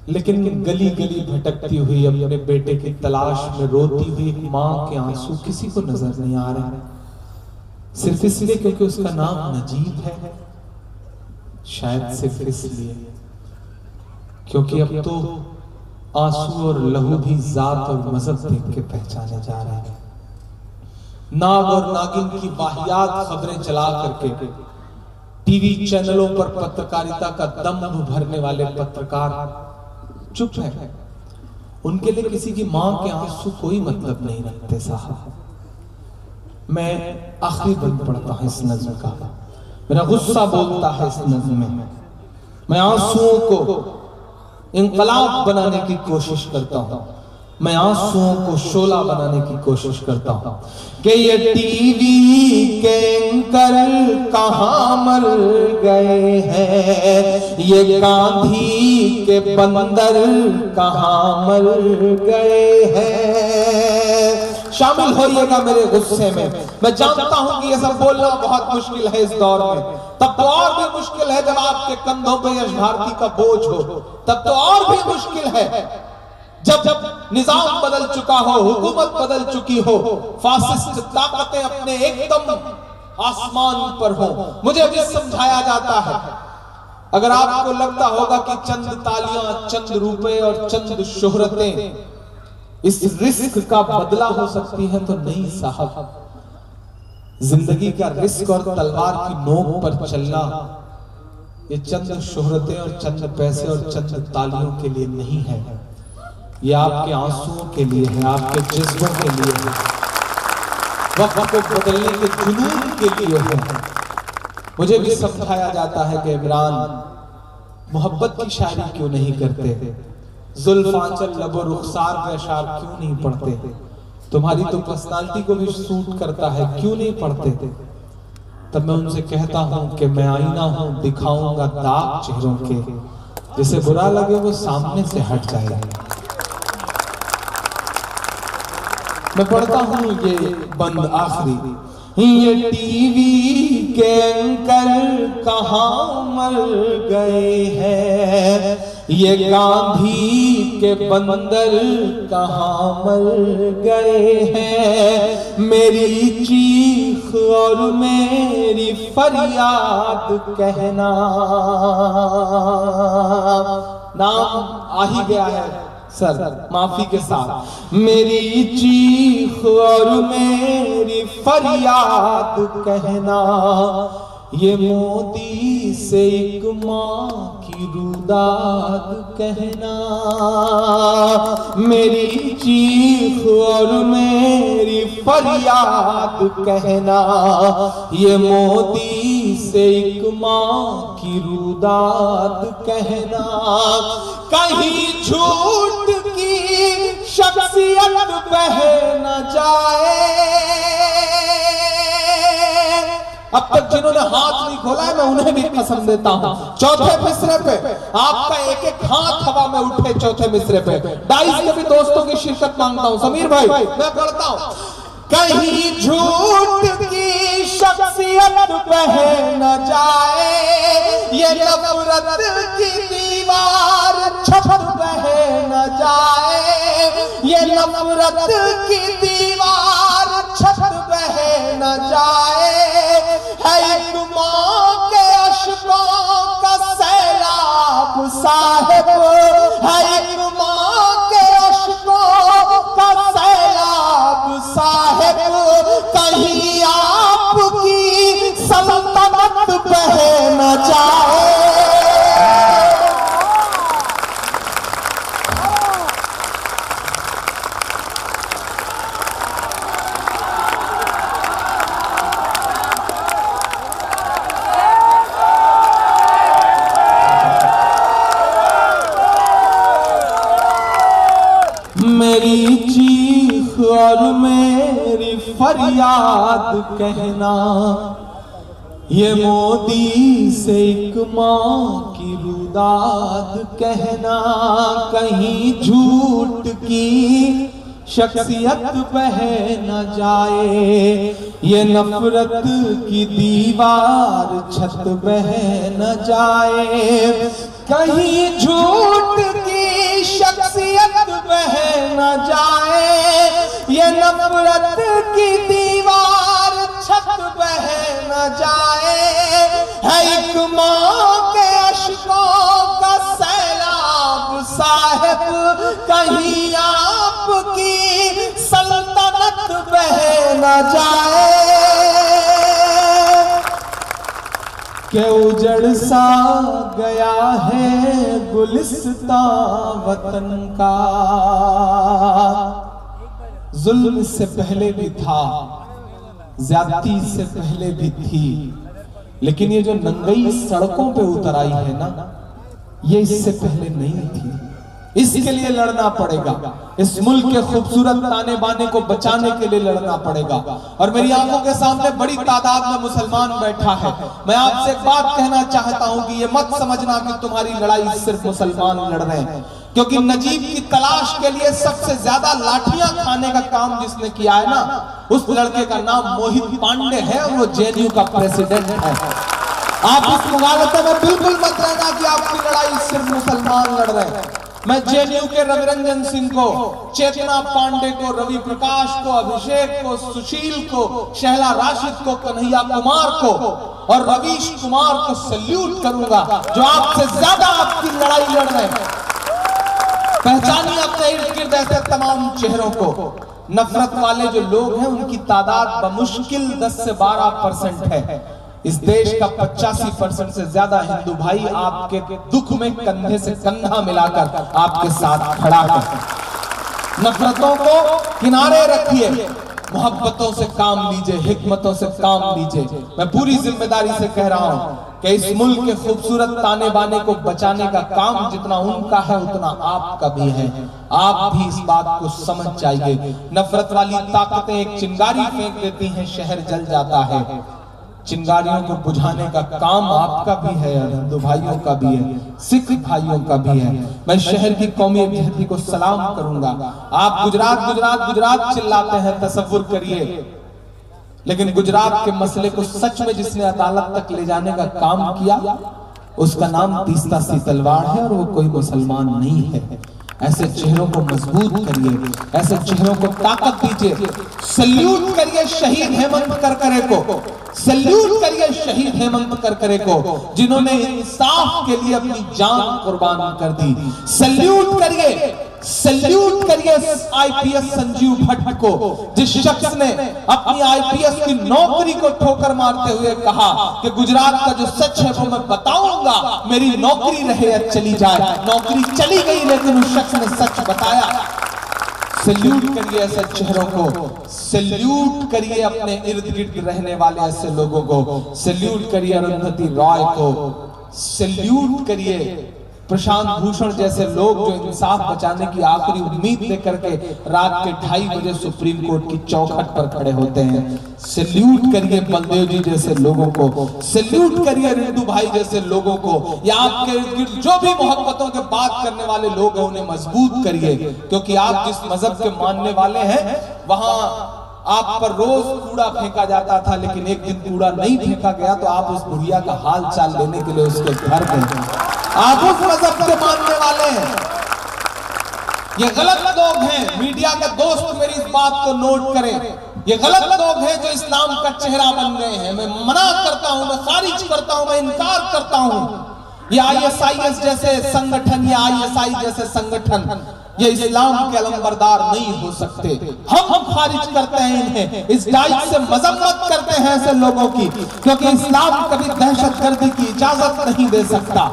लेकिन गली गली भटकती हुई अपने बेटे की तलाश में रोती हुई एक माँ के आंसू किसी को नजर नहीं आ रहे, सिर्फ इसलिए क्योंकि उसका नाम नजीब है। शायद सिर्फ इसलिए क्योंकि अब तो आंसू और लहू भी जात और मजहब देख के पहचाने जा रहे हैं। नाग और नागिन की वाहियात खबरें चला करके टीवी चैनलों पर पत्रकारिता का दम भरने वाले पत्रकार चुप है। उनके लिए किसी की मां के आंसू कोई मतलब नहीं रखते साहब। मैं आखिरी बंद पढ़ता हूं इस नज्म का, मेरा गुस्सा बोलता है इस नज्म में। मैं आंसुओं को इंकलाब बनाने की कोशिश करता हूं, मैं आंसुओं को शोला बनाने की कोशिश करता हूं कि ये टीवी के एंकर कहां मर गए हैं, ये गांधी के बंदर कहां मर गए हैं। शामिल होइएगा मेरे गुस्से में। मैं जानता हूं कि ये सब बोलना बहुत मुश्किल है इस दौर में, तब तो और भी मुश्किल है जब आपके कंधों पे यश भारती का बोझ हो, तब तो और भी मुश्किल है जब निजाम बदल चुका हो, हुकूमत बदल चुकी हो, फासिस्ट ताकतें अपने एकदम आसमान पर हो। मुझे भी समझाया जाता है, अगर आपको लगता होगा कि चंद तालियां, चंद रुपए और चंद शोहरतें इस रिस्क का बदला हो सकती है, तो नहीं साहब, जिंदगी का रिस्क और तलवार की नोक पर चलना ये चंद शोहरतें और चंद पैसे और चंद तालियों के लिए नहीं है, ये आपके आंसुओं के लिए है, आपके जज्बों के लिए है, वक्त को बदलने के जुनून के लिए है। मुझे भी समझाया जाता है कि इमरान मोहब्बत की शायरी क्यों नहीं करते, जुल्फ आंचल लबो रुखसार के अशार क्यों नहीं पढ़ते, तुम्हारी तो पर्सनालिटी को भी सूट करता है, क्यों नहीं पढ़ते। तब मैं उनसे कहता हूं कि मैं आईना हूं, दिखाऊंगा दाग चेहरों के, जिसे बुरा लगे वो सामने से हट जाएगा। मैं पढ़ता हूं ये बंद आखिरी, ये टीवी के एंकर कहाँ मर गए हैं, ये गांधी के बंदर कहाँ मर गए हैं, मेरी चीख और मेरी फरियाद कहना। नाम आ ही गया है सर, माफी के साथ, मेरी चीख और मेरी फरियाद कहना, ये मोदी से एक माँ की रुदाद कहना, मेरी चीख और मेरी फरियाद कहना, ये मोदी से एक माँ की रुदाद कहना, कहीं झूठ की शख्सियत बह न जाए। अब तक जिन्होंने हाथ नहीं खोला है मैं उन्हें भी कसम देता हूं, चौथे मिसरे पे आपका एक एक हाथ हवा में उठे, चौथे मिसरे पे डाइस के भी दोस्तों की शिरकत मांगता हूं। समीर भाई मैं पढ़ता हूं, कहीं झूठ की शख्सियत बह न जाए, ये नफरत की दीवार छत बह न जाए, ये नफरत की दीवार छत बह न जाए, है एक माँ के अश्कों का सैलाब साहिब, है एक माँ के अश्कों का सैलाब साहिब, कहीं आपकी सल्तनत बह न जाए। मेरी चीख और मेरी फरियाद कहना, ये मोदी से एक माँ की रुदाद कहना, कहीं झूठ की शख्सियत बह न जाए, ये नफरत की दीवार छत बह न जाए, कहीं झूठ की शख्सियत बह न जाए, ये नफरत की दीवार छत बह न जाए, है एक माँ के अश्कों का सैलाब साहिब, कहीं आपकी सल्तनत बह न जाए, के उजड़ सा गया है गुलिस्तां वतन का। जुल्म से पहले भी था, ज्यादती से पहले भी थी, लेकिन ये जो नंगई सड़कों पे उतर आई है ना, ये इससे पहले नहीं थी। इसके लिए लड़ना पड़ेगा, इस मुल्क के खूबसूरत ताने बाने को बचाने के लिए लड़ना पड़ेगा। और मेरी आंखों के सामने बड़ी तादाद में मुसलमान बैठा है। मैं आपसे एक बात कहना चाहता हूं कि ये मत समझना कि तुम्हारी लड़ाई सिर्फ मुसलमान लड़ रहे हैं। क्योंकि नजीब की तलाश के लिए सबसे ज्यादा लाठियां खाने का काम जिसने किया है ना, उस लड़के का नाम मोहित पांडे है और वो जेएनयू का प्रेसिडेंट है। आप इस मुगालते में बिल्कुल मत रहना कि आपकी लड़ाई सिर्फ मुसलमान लड़ रहे हैं। मैं जेएनयू के रविरंजन सिंह को, चेतना पांडे को, रवि प्रकाश को, अभिषेक को, सुशील को, शहला राशिद को, कन्हैया कुमार को और रवीश कुमार को सल्यूट करूंगा जो आपसे ज्यादा आपकी लड़ाई लड़ रहे हैं। पहचानिए अपने इर्द गिर्द ऐसे तमाम चेहरों को। नफरत वाले जो लोग हैं उनकी तादाद बमुश्किल 10 से 12% है। इस देश का 85% से ज्यादा हिंदू भाई आपके दुख में कंधे से कंधा मिलाकर आपके साथ खड़ा है। नफरतों को किनारे रखिए, मोहब्बतों से काम लीजिए, हिकमतों से काम लीजिए। मैं पूरी जिम्मेदारी से कह रहा हूं कि इस मुल्क के खूबसूरत ताने बाने को बचाने का काम जितना उनका है उतना आपका भी है। आप भी इस बात को समझ जाइए। नफरत वाली ताकतें एक चिंगारी फेंक देती हैं, शहर जल जाता है। चिंगारियों को बुझाने का काम आपका भी है, हिंदू भाइयों का भी है, सिख भाइयों का भी है। मैं शहर की कौमी यकजहती को सलाम करूंगा। आप गुजरात गुजरात गुजरात चिल्लाते हैं, तसव्वुर करिए, लेकिन गुजरात के मसले को सच में जिसने अदालत तक ले जाने का काम किया उसका नाम तीस्ता सीतलवाड़ है और वो कोई मुसलमान नहीं है। ऐसे चेहरों को मजबूत करिए, ऐसे चेहरों को ताकत दीजिए। सल्यूट करिए शहीद हेमंत करकरे को, सल्यूट करिए शहीद हेमंत करकरे को जिन्होंने इंसाफ के लिए अपनी जान कुर्बान कर दी। सल्यूट करिए आईपीएस संजीव भट्ट को, जिस शख्स ने अपनी आईपीएस की नौकरी को ठोकर मारते हुए कहा कि गुजरात का जो सच है वो मैं बताऊंगा, मेरी नौकरी रहे या चली जाए। नौकरी चली गई लेकिन उस शख्स ने सच बताया। सल्यूट करिए ऐसे चेहरों को, सल्यूट करिए अपने इर्द गिर्द रहने वाले ऐसे लोगों को, सल्यूट करिए अरुंधति रॉय को, सल्यूट करिए प्रशांत भूषण जैसे लोग जो इंसाफ बचाने की आखिरी उम्मीद लेकर के रात के 2:30 बजे सुप्रीम कोर्ट की चौखट पर खड़े होते हैं। सल्यूट करिए बलदेव जी जैसे लोगों को, सल्यूट करिए रिंटू भाई जैसे लोगों को। या आपके इर्द गिर्द जो भी मोहब्बतों के बात करने वाले लोग हैं उन्हें मजबूत करिए, क्योंकि आप जिस मजहब के मानने वाले हैं वहां आप पर रोज कूड़ा फेंका जाता था, लेकिन एक दिन कूड़ा नहीं फेंका गया तो आप उस बुढ़िया का हाल चाल लेने के लिए उसके घर गए। आप उस मजहब के मानने वाले हैं। ये गलत लोग हैं, मीडिया के दोस्त मेरी इस बात को नोट करें। ये गलत लोग हैं जो इस्लाम का चेहरा बन गए हैं। मैं मना करता हूं, मैं खारिज करता हूं, मैं इनकार करता हूं। ये आईएसआईएस जैसे संगठन या आईएसआई जैसे संगठन ये इस्लाम के अलंबरदार नहीं हो सकते। हम खारिज करते हैं इन्हें, इस डाइट से मजम्मत करते हैं ऐसे लोगों की, क्योंकि इस्लाम कभी दहशतगर्दी की इजाजत नहीं दे सकता।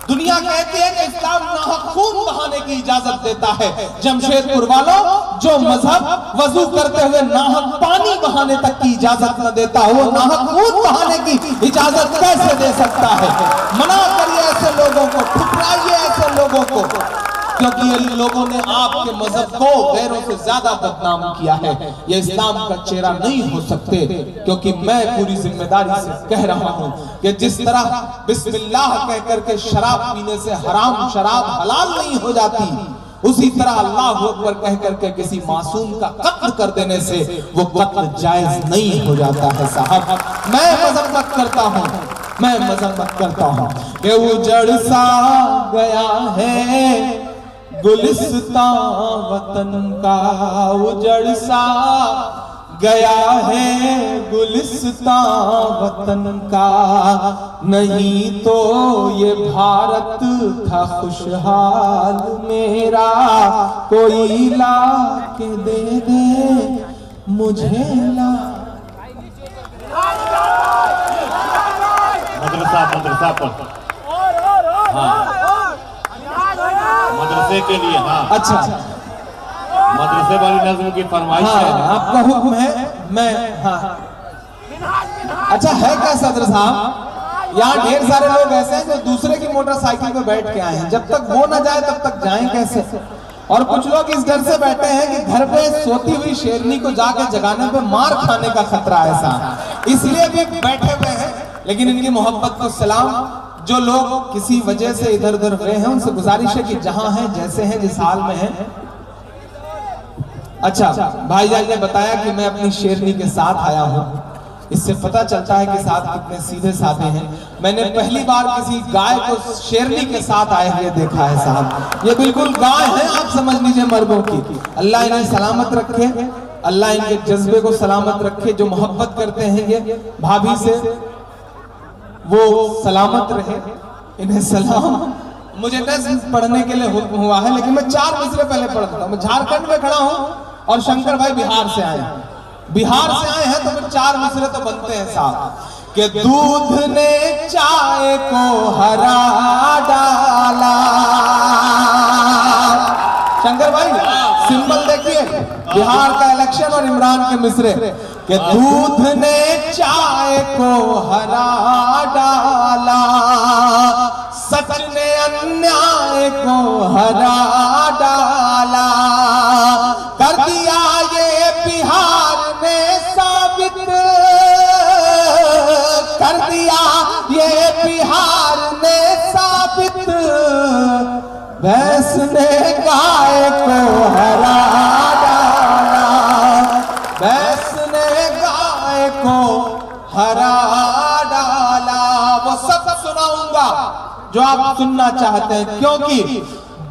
दुनिया कहती है कि इस्लाम नाहक खून बहाने की इजाजत देता है। जमशेदपुर वालों, जो मजहब वजू करते हुए नाहक पानी बहाने तक की इजाजत न देता, वो नाहक खून बहाने की इजाजत कैसे दे सकता है? मना करिए ऐसे लोगों को, ठुकराइए ऐसे लोगों को, क्योंकि ये लोगों ने आपके मजहब को गैरों से ज्यादा बदनाम किया है। ये इस्लाम का चेहरा नहीं हो सकते, क्योंकि मैं पूरी जिम्मेदारी से कह रहा हूं कि जिस तरह बिस्मिल्लाह कह करके शराब पीने से हराम शराब हलाल नहीं हो जाती, उसी तरह अल्लाह अकबर कह करके किसी मासूम का कत्ल कर देने से वो कत्ल जायज नहीं हो जाता है। साहब, मैं मजम्मत करता हूं, मैं मजम्मत करता हूं कि उजड़ सा गया है गुलिस्तां वतन का, उजड़ सा गया है गुलिस्तां वतन का, नहीं तो ये भारत था खुशहाल मेरा, कोई ला के दे दे मुझे ला। मदरसा पर मदरसे के लिए, हाँ अच्छा, मदरसे वाली नज़्म की फरमाइश है। आपका हुक्म है, मैं हाँ अच्छा है क्या सदर साहब? यहाँ ढेर सारे लोग ऐसे हैं जो दूसरे की मोटरसाइकिल पे बैठ के आए हैं, जब तक वो ना जाए तब तक जाएं कैसे? और कुछ लोग इस डर से बैठे हैं कि घर पे सोती हुई शेरनी को जाके जगाने पे मार खाने का खतरा है, ऐसा इसलिए भी बैठे हुए हैं। लेकिन इनकी मोहब्बत को सलाम, जो लोग किसी वजह से इधर उधर गए हैं उनसे गुजारिश है कि जहां हैं, जैसे हैं, जिस हाल में हैं। अच्छा, भाईजान ने बताया कि मैं अपनी शेरनी के साथ आया हूं, इससे पता चलता है कि साथ कितने सीधे साधे हैं। मैंने पहली बार किसी गाय को शेरनी के साथ आए हुए देखा है साहब। ये बिल्कुल गाय है, आप समझ लीजिए मर्दों की। अल्लाह इन्हें सलामत रखे, अल्लाह इनके जज्बे को सलामत रखे। जो मोहब्बत करते हैं ये भाभी से, वो सलामत रहे, इन्हें सलाम। मुझे नज़्म पढ़ने के लिए हुक्म हुआ है, लेकिन मैं 4 मिसरे पहले पढ़ता हूँ। मैं झारखंड में खड़ा हूँ और शंकर भाई बिहार से आए हैं। बिहार से आए हैं तो फिर 4 मिसरे तो बनते हैं साहब। कि दूध ने चाय को हरा डाला। शंकर भाई सिंबल देखिए, बिहार का इलेक्शन और इमरान के मिसरे। कि दूध ने चाय को हरा डाला, सच ने अन्याय को हरा डाला, कर दिया ये बिहार ने साबित, कर दिया ये बिहार ने साबित, भैंस ने गाय को हरा डाला, भैंस ने गाय को हरा डाला। वो सब सुनाऊंगा जो आप सुनना चाहते हैं, क्योंकि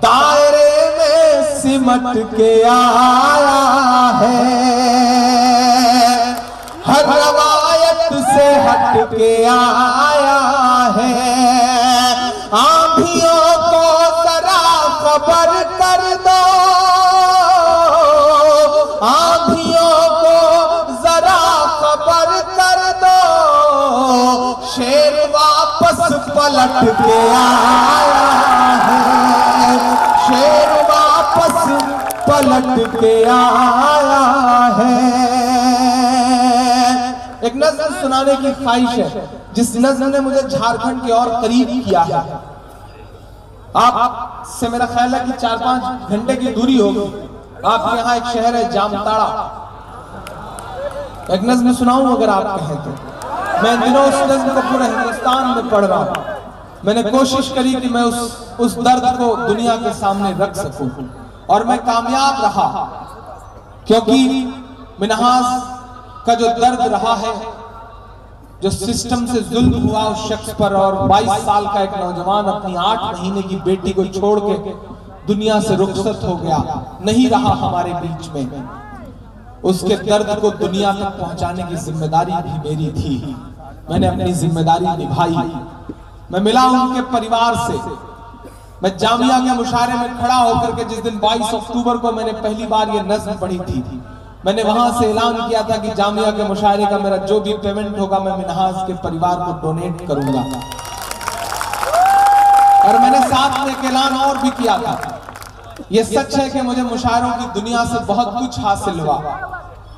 दायरे में सिमट के आया है, हर रवायत से हट के आया है। आंधियों को जरा खबर कर दो, आंधियों को जरा खबर कर दो, शेर वापस पलट के आया है, शेर वापस पलट के आया है। एक नज़्म सुनाने की ख्वाहिश है, जिस नज़्म ने मुझे झारखंड के और करीब किया है। आप से मेरा ख्याल है कि 4-5 घंटे की दूरी होगी। आपके यहाँ एक शहर है जामताड़ा, एक नज़्म सुनाऊं अगर आप कहें तो। मैं दिनों उस नज़्म को पूरे हिंदुस्तान में पढ़ रहा हूं। मैंने कोशिश करी कि मैं उस दर्द को दुनिया के सामने रख सकूं, और मैं कामयाब रहा, क्योंकि मिन्हाज का जो दर्द रहा है, जो सिस्टम से जुल्म हुआ उस शख्स पर, और 22 साल का एक नौजवान अपनी 8 महीने की बेटी को छोड़ के दुनिया से रुखसत हो गया, नहीं रहा हमारे बीच में। उसके दर्द को दुनिया तक पहुंचाने की जिम्मेदारी भी मेरी थी। मैंने अपनी जिम्मेदारी निभाई। मैं मिला उनके परिवार से। मैं जामिया के मुशायरे में खड़ा होकर के जिस दिन 22 अक्टूबर को मैंने पहली बार ये नज़्म पढ़ी थी, मैंने वहां से ऐलान किया था कि जामिया के मुशायरे का मेरा जो भी पेमेंट होगा मैं मिन्हाज के परिवार को डोनेट करूंगा। और मैंने साथ में एक ऐलान और भी किया था। ये सच है कि मुझे मुशायरों की दुनिया से बहुत कुछ हासिल हुआ,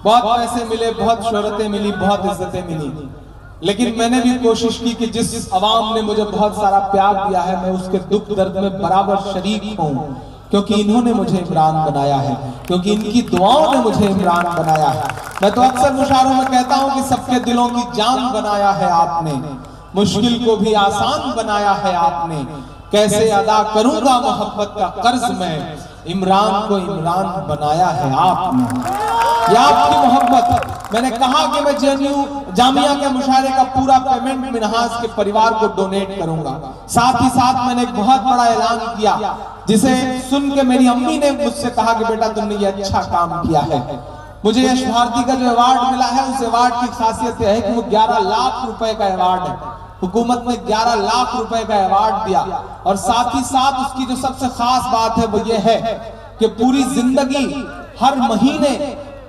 बहुत पैसे मिले, बहुत शोहरतें मिली, बहुत इज्जतें मिली, लेकिन मैंने भी कोशिश की कि जिस अवाम ने मुझे बहुत सारा प्यार दिया है, मैं उसके दुख दर्द में बराबर शरीक हूं, क्योंकि इन्होंने मुझे इमरान बनाया है, क्योंकि इनकी दुआओं ने मुझे इमरान बनाया है। मैं तो अक्सर मुशायरों में कहता हूं कि सबके दिलों की जान बनाया है आपने, मुश्किल को भी आसान बनाया है आपने, कैसे अदा करूंगा मोहब्बत का कर्ज मैं, इमरान को इमरान बनाया है आपने। ये आपकी मोहब्बत। मैंने कहा कि मैं जामिया के मुशायरे का पूरा पेमेंट मिन्हाज के परिवार को डोनेट करूंगा। साथ ही साथ मैंने एक बहुत बड़ा ऐलान किया, जिसे सुन के मेरी अम्मी ने मुझसे कहा कि बेटा तुमने ये अच्छा काम किया है। मुझे यश भारती का जो अवार्ड मिला है, उस अवार्ड की खासियत है कि वो 11 लाख रुपए का अवार्ड है। हुकूमत ने 11 लाख रुपए का अवार्ड दिया, और साथ ही साथ उसकी जो सबसे खास बात है वो ये है कि पूरी जिंदगी हर महीने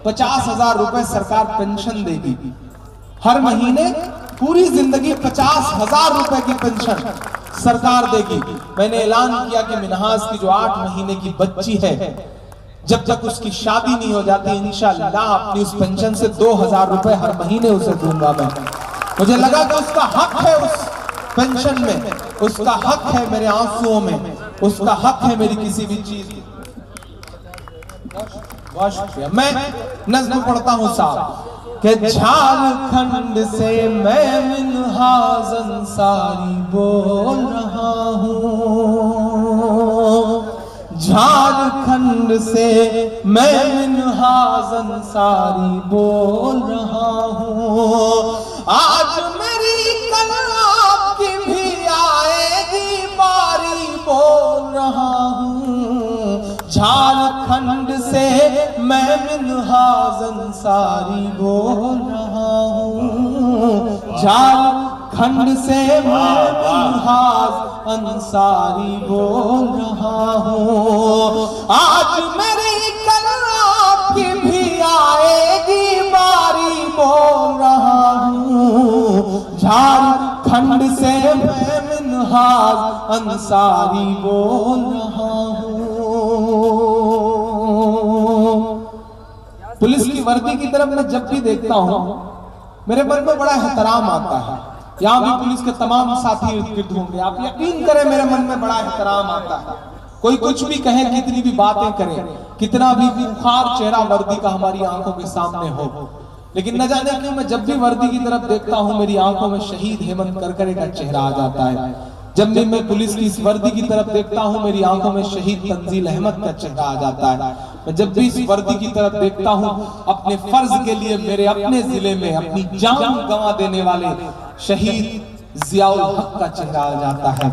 50,000 रुपए सरकार पेंशन देगी। हर महीने पूरी जिंदगी 50,000 रुपए की पेंशन सरकार देगी। मैंने ऐलान किया कि मिन्हाज की जो 8 महीने की बच्ची है, जब तक उसकी शादी नहीं हो जाती, इंशाअल्लाह अपनी उस पेंशन से 2,000 रुपए हर महीने उसे दूंगा मैं। मुझे लगा कि उसका हक है उस पेंशन में, उसका हक है मेरे आंसुओं में, उसका हक है मेरी किसी भी चीज। बहुत शुक्रिया। मैं नज़्म पढ़ता हूं साहब। कि झारखंड से मैं मिन्हाज अंसारी बोल रहा हूँ, झारखंड से मैं मिन्हाज अंसारी बोल रहा हूँ। आज मेरी कल आपकी भी आएगी बारी बोल रहा हूँ, झारखंड से मैं मिन्हाज अंसारी बोल रहा हूँ, झारखंड से मैं मिन्हाज अंसारी बोल रहा हूँ। आज मेरी कल आपकी भी आएगी बारी बोल रहा हूँ, झारखंड से मैं मिन्हाज अंसारी बोल रहा हूँ। पुलिस की वर्दी की तरफ मैं जब भी देखता हूँ मेरे मन में बड़ा एहतराम आता है। यहाँ भी पुलिस के तमाम साथी इर्द गिर्द होंगे, आप यकीन करें मेरे मन में बड़ा एहतराम आता है। कोई कुछ भी कहे, कितनी भी बातें करे, कितना भी खूंखार चेहरा वर्दी का हमारी आंखों के सामने हो, लेकिन न जाने क्यों मैं जब भी वर्दी की तरफ देखता हूँ मेरी आंखों में शहीद हेमंत करकरे का चेहरा आ जाता है। जब भी मैं पुलिस की इस वर्दी की तरफ देखता हूँ मेरी आंखों में शहीद तंजील अहमद का चेहरा आ जाता है। मैं जब भी इस वर्दी की तरफ देखता हूँ अपने फर्ज के लिए मेरे अपने जिले में अपनी जान गंवा देने वाले शहीद जियाउल हक का चेहरा आ जाता है।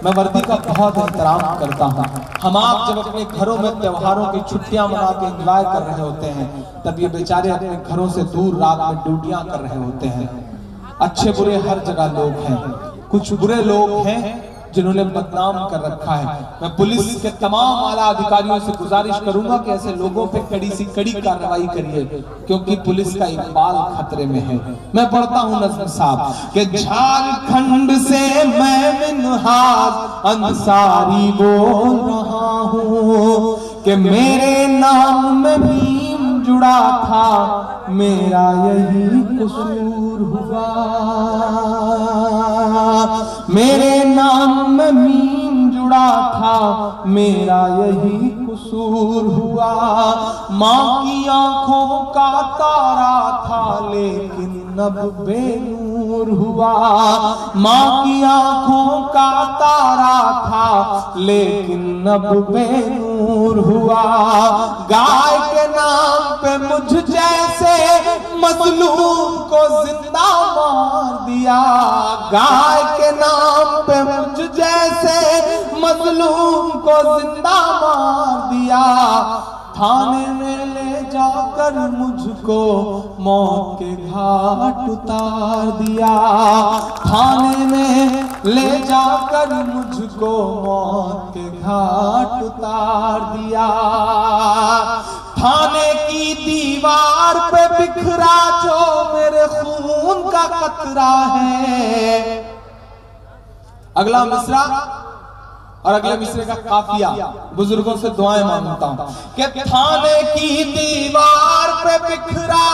मैं वर्दी का बहुत एहतराम करता हूँ। हम आप जब अपने घरों में त्योहारों की छुट्टियां मना के एंजॉय कर रहे होते हैं तब ये बेचारे अपने घरों से दूर रात में ड्यूटियां कर रहे होते हैं। अच्छे बुरे हर जगह लोग हैं, कुछ बुरे लोग हैं जिन्होंने बदनाम कर रखा है। मैं पुलिस के तमाम आला अधिकारियों से गुजारिश करूंगा कि ऐसे लोगों पे कड़ी से कड़ी कार्रवाई करिए, क्योंकि पुलिस का इकबाल खतरे में है। मैं पढ़ता हूं नज़्म साहब कि झारखंड से मैं मिन्हाज अंसारी बोल रहा हूं, कि मेरे नाम में मीम जुड़ा था मेरा यही कसूर हुआ, मेरे नाम में मीम जुड़ा था मेरा यही कसूर हुआ। माँ की आंखों का तारा था लेकिन अब बेनूर हुआ, माँ की आंखों का तारा था लेकिन अब बेनूर हुआ। गाय के नाम पे मुझ जैसे मजलूम को जिंदा मार दिया, गाय के नाम पे मुझ जैसे मजलूम को जिंदा मार दिया। थाने में ले जाकर मुझको मौत के घाट उतार दिया, थाने में ले जाकर मुझको मौत के घाट उतार दिया। थाने की दीवार पे बिखरा जो मेरे खून का कतरा है। अगला मिसरा और अगले मिसरे का काफिया बुजुर्गों से दुआएं मांगता हूं कि थाने की दीवार पे बिखरा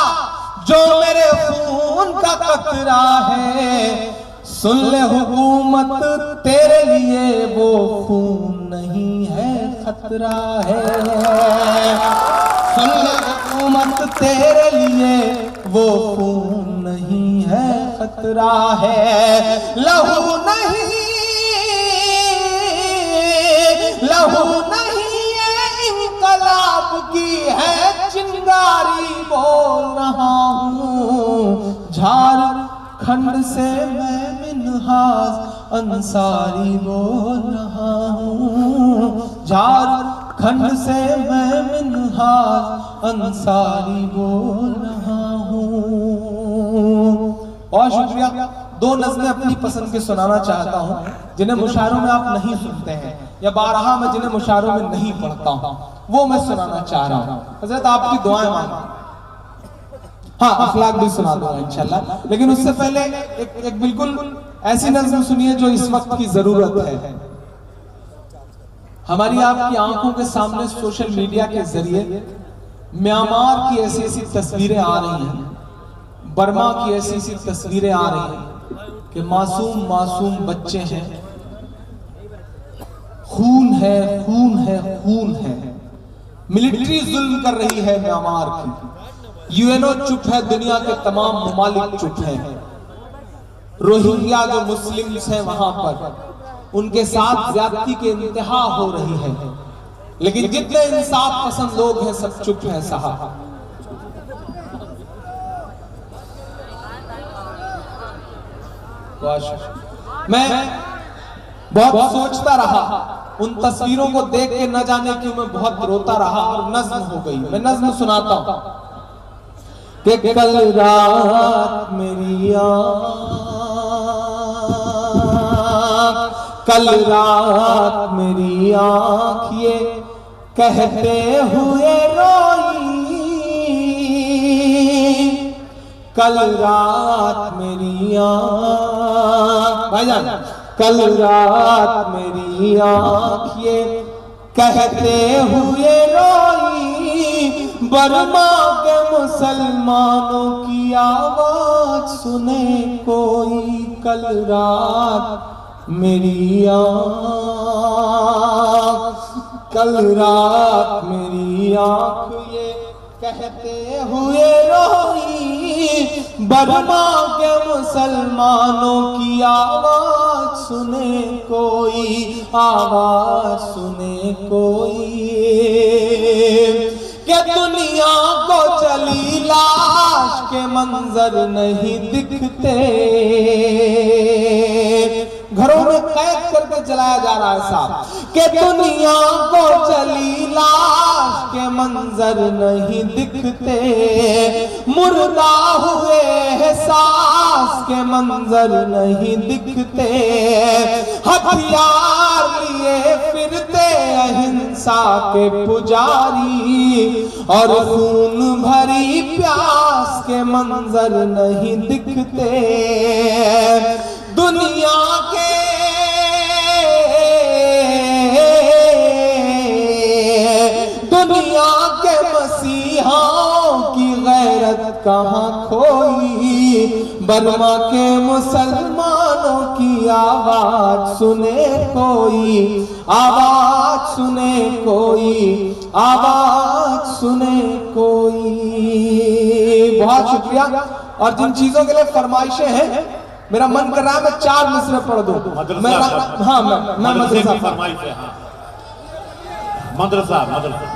जो मेरे खून का कतरा है, सुन ले हुकूमत तेरे लिए वो खून नहीं है खतरा है, सुन ले हुकूमत तेरे लिए वो खून नहीं है खतरा है। लहू नहीं, लहू नहीं ये इंकलाब की है चिंगारी बोल रहा हूँ, झारखंड से मैं मिन्हाज अंसारी बोल रहा हूँ, झारखंड से मैं मिन्हाज अंसारी बोल रहा हूँ। बहुत शुक्रिया। दो नज़में अपनी पसंद के सुनाना चाहता हूँ जिन्हें मुशायरों में आप नहीं सुनते हैं, या बारहा में जिन्हें मुशायरों में नहीं पढ़ता हूँ, वो मैं सुनाना चाह रहा हूँ। हज़रत आपकी दुआएं मांगता, हाँ अखलाक भी सुना दूंगा इंशाल्लाह, लेकिन उससे पहले एक बिल्कुल ऐसी नज़्म सुनिए जो इस वक्त की जरूरत है। हमारी आपकी आंखों के सामने सोशल मीडिया के जरिए म्यांमार की ऐसी ऐसी तस्वीरें आ रही हैं, बर्मा की ऐसी ऐसी तस्वीरें आ रही हैं कि मासूम मासूम बच्चे हैं, खून है खून है खून है। मिलिट्री जुल्म कर रही है म्यांमार की, यूएनओ चुप है, दुनिया के तमाम ममालिक चुप हैं। रोहिंग्या जो मुस्लिम्स हैं वहां पर उनके साथ ज्यादती की इंतहा हो रही है, लेकिन जितने इंसाफ पसंद लोग हैं सब चुप हैं साहब। मैं बहुत सोचता रहा, उन तस्वीरों को देख के न जाने क्यों मैं बहुत रोता रहा और नज्म हो गई। मैं नज्म सुनाता हूं कि कल रात मेरी कल रात मेरी आँख ये कहते हुए रोई, कल रात मेरी आँख भाईजान, कल रात मेरी आँख ये कहते हुए रोई, बर्मा के मुसलमानों की आवाज सुने कोई, कल रात मेरी आँख, कल रात मेरी आँख ये कहते हुए रोई, बर्मा के मुसलमानों की आवाज सुने कोई, आवाज सुने कोई, कि दुनिया को चली लाश के मंजर नहीं दिखते, घरों में कैद करके जलाया जा रहा है साहब, कि दुनिया को चली लाश के मंजर नहीं दिखते, मुर्दा हुए एहसास के मंजर नहीं दिखते, हथियार लिए फिरते अहिंसा के पुजारी, और खून भरी प्यास के मंजर नहीं दिखते, दुनिया के मसीहाओं की गैरत कहाँ खोई, बर्मा के मुसलमानों की आवाज सुने कोई, आवाज सुने कोई, आवाज सुने कोई। बहुत शुक्रिया। और जिन चीजों के लिए फरमाइशें हैं, मेरा मन कर रहा है मैं 4 मिसरे पढ़ दूं। मैं मदरसा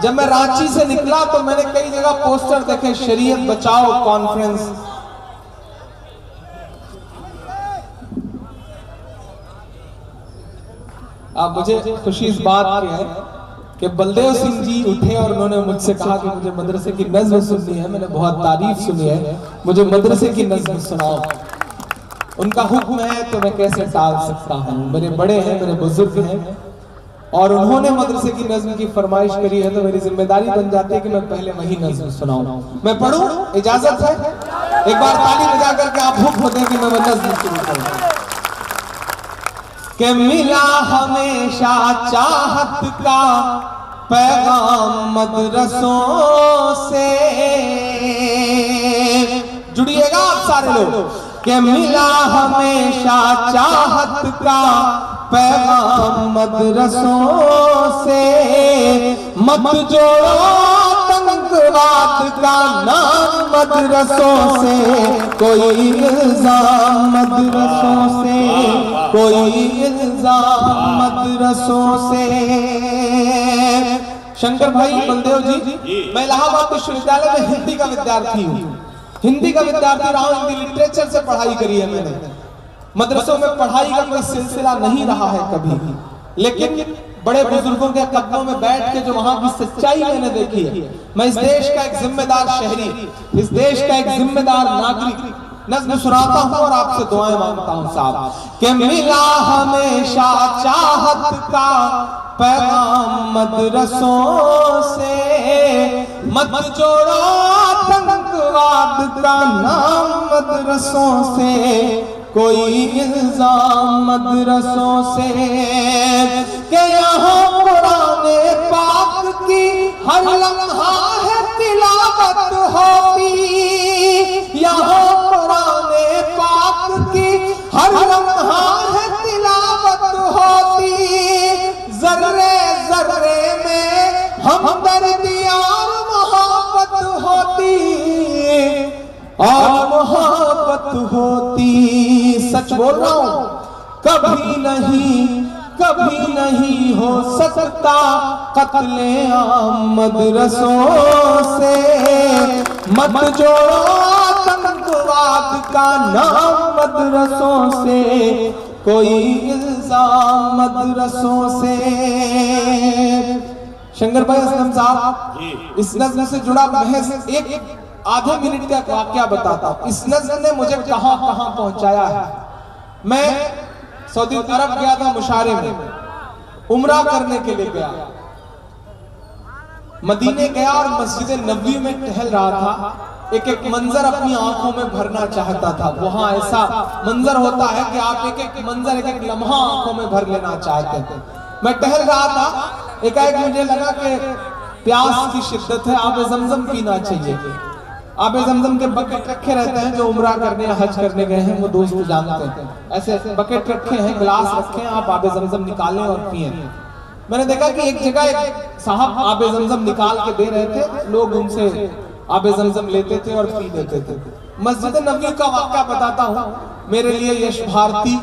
जब मैं रांची से निकला तो मैंने कई जगह पोस्टर देखे, शरीयत बचाओ कॉन्फ्रेंस। अब मुझे खुशी इस बात की है कि बलदेव सिंह जी उठे और उन्होंने मुझसे कहा कि मुझे मदरसे की नज़्म सुननी है। मैंने बहुत तारीफ सुनी है, मुझे मदरसे की नज़्म सुनाओ। उनका हुक्म है तो मैं कैसे टाल सकता हूँ। मेरे बड़े हैं, मेरे बुजुर्ग हैं, और उन्होंने मदरसे की नज़्म की फरमाइश करी है तो मेरी जिम्मेदारी बन जाती है कि मैं पहले वही नज़्म सुनाऊं। मैं पढ़ूं? इजाजत है? एक बार ताली बजा करके आप हुक्म दें कि मैं नज़्म शुरू करूं। कि मिला हमेशा चाहत का पैगाम मदरसों से, जुड़िएगा आप सारे लोग। कि मिला हमेशा चाहत का पैगाम मदरसों से, मत जोड़ो आतंकवाद का नाम मदरसों से, कोई इल्जाम मदरसों से, कोई इल्जाम मदरसों से। शंकर भाई बलदेव जी, मैं इलाहाबाद विश्वविद्यालय में हिंदी का विद्यार्थी हूँ, हिंदी का विद्यार्थी रहा हूँ, हिंदी लिटरेचर से पढ़ाई करी है मैंने। मदरसों में पढ़ाई का कोई सिलसिला नहीं रहा है कभी, लेकिन बड़े बुजुर्गों के कदमों में बैठ के जो वहां की सच्चाई मैंने देखी है, मैं इस देश का एक जिम्मेदार शहरी, इस देश का एक जिम्मेदार नागरिक नज़्म सुनाता हूँ और आपसे दुआएं मांगता हूँ साहब। कि मिला हमेशा चाहत का पैगाम मदरसों से, मत जोड़ो आतंकवाद का नाम मदरसों से, कोई इल्जाम मदरसों से। कि यहाँ कुराने पाक की हर लम्हा है तिलावत होती, यहाँ कुराने पाक की हर लम्हा है तिलावत होती, जर्रे जर्रे में हमदर्दी और मोहब्बत होती, सच बोल रहा हूं, कभी नहीं हो सकता कत्ले आम मदरसों से। मत जोड़ो आतंकवाद का नाम मदरसों से, कोई इल्जाम मदरसों से। शंकर भाई असलम साहब, इस नज़्म से जुड़ा महज एक आधे मिनट का वाकया बताता हूं। इस नज़्म ने मुझे कहां कहां पहुंचाया है। मैं सऊदी अरब गया था, मुशारे में उम्रा करने के लिए गया, मदीने गया और मस्जिद नबवी में टहल रहा था। एक एक मंजर अपनी आंखों में भरना चाहता था। वहां ऐसा मंजर होता है कि आप एक एक मंजर, एक एक लम्हा आंखों में भर लेना चाहते थे। मैं टहल रहा था, एकाएक मुझे लगा कि प्यास की शिद्दत है, आब जमजम पीना चाहिए। आब जमजम के बकेट रखे रहते हैं, जो उम्रा करने या हज करने गए हैं वो दोस्त जानते हैं। ऐसे बकेट रखे हैं, गिलास रखे हैं, आप आब जमजम निकालें और पिए। मैंने देखा कि एक जगह एक साहब आब जमजम निकाल के दे रहे थे, लोग उनसे आब जमजम लेते थे और पी लेते थे। मस्जिद नबवी का वाक़या बताता हूँ। मेरे लिए यश भारती,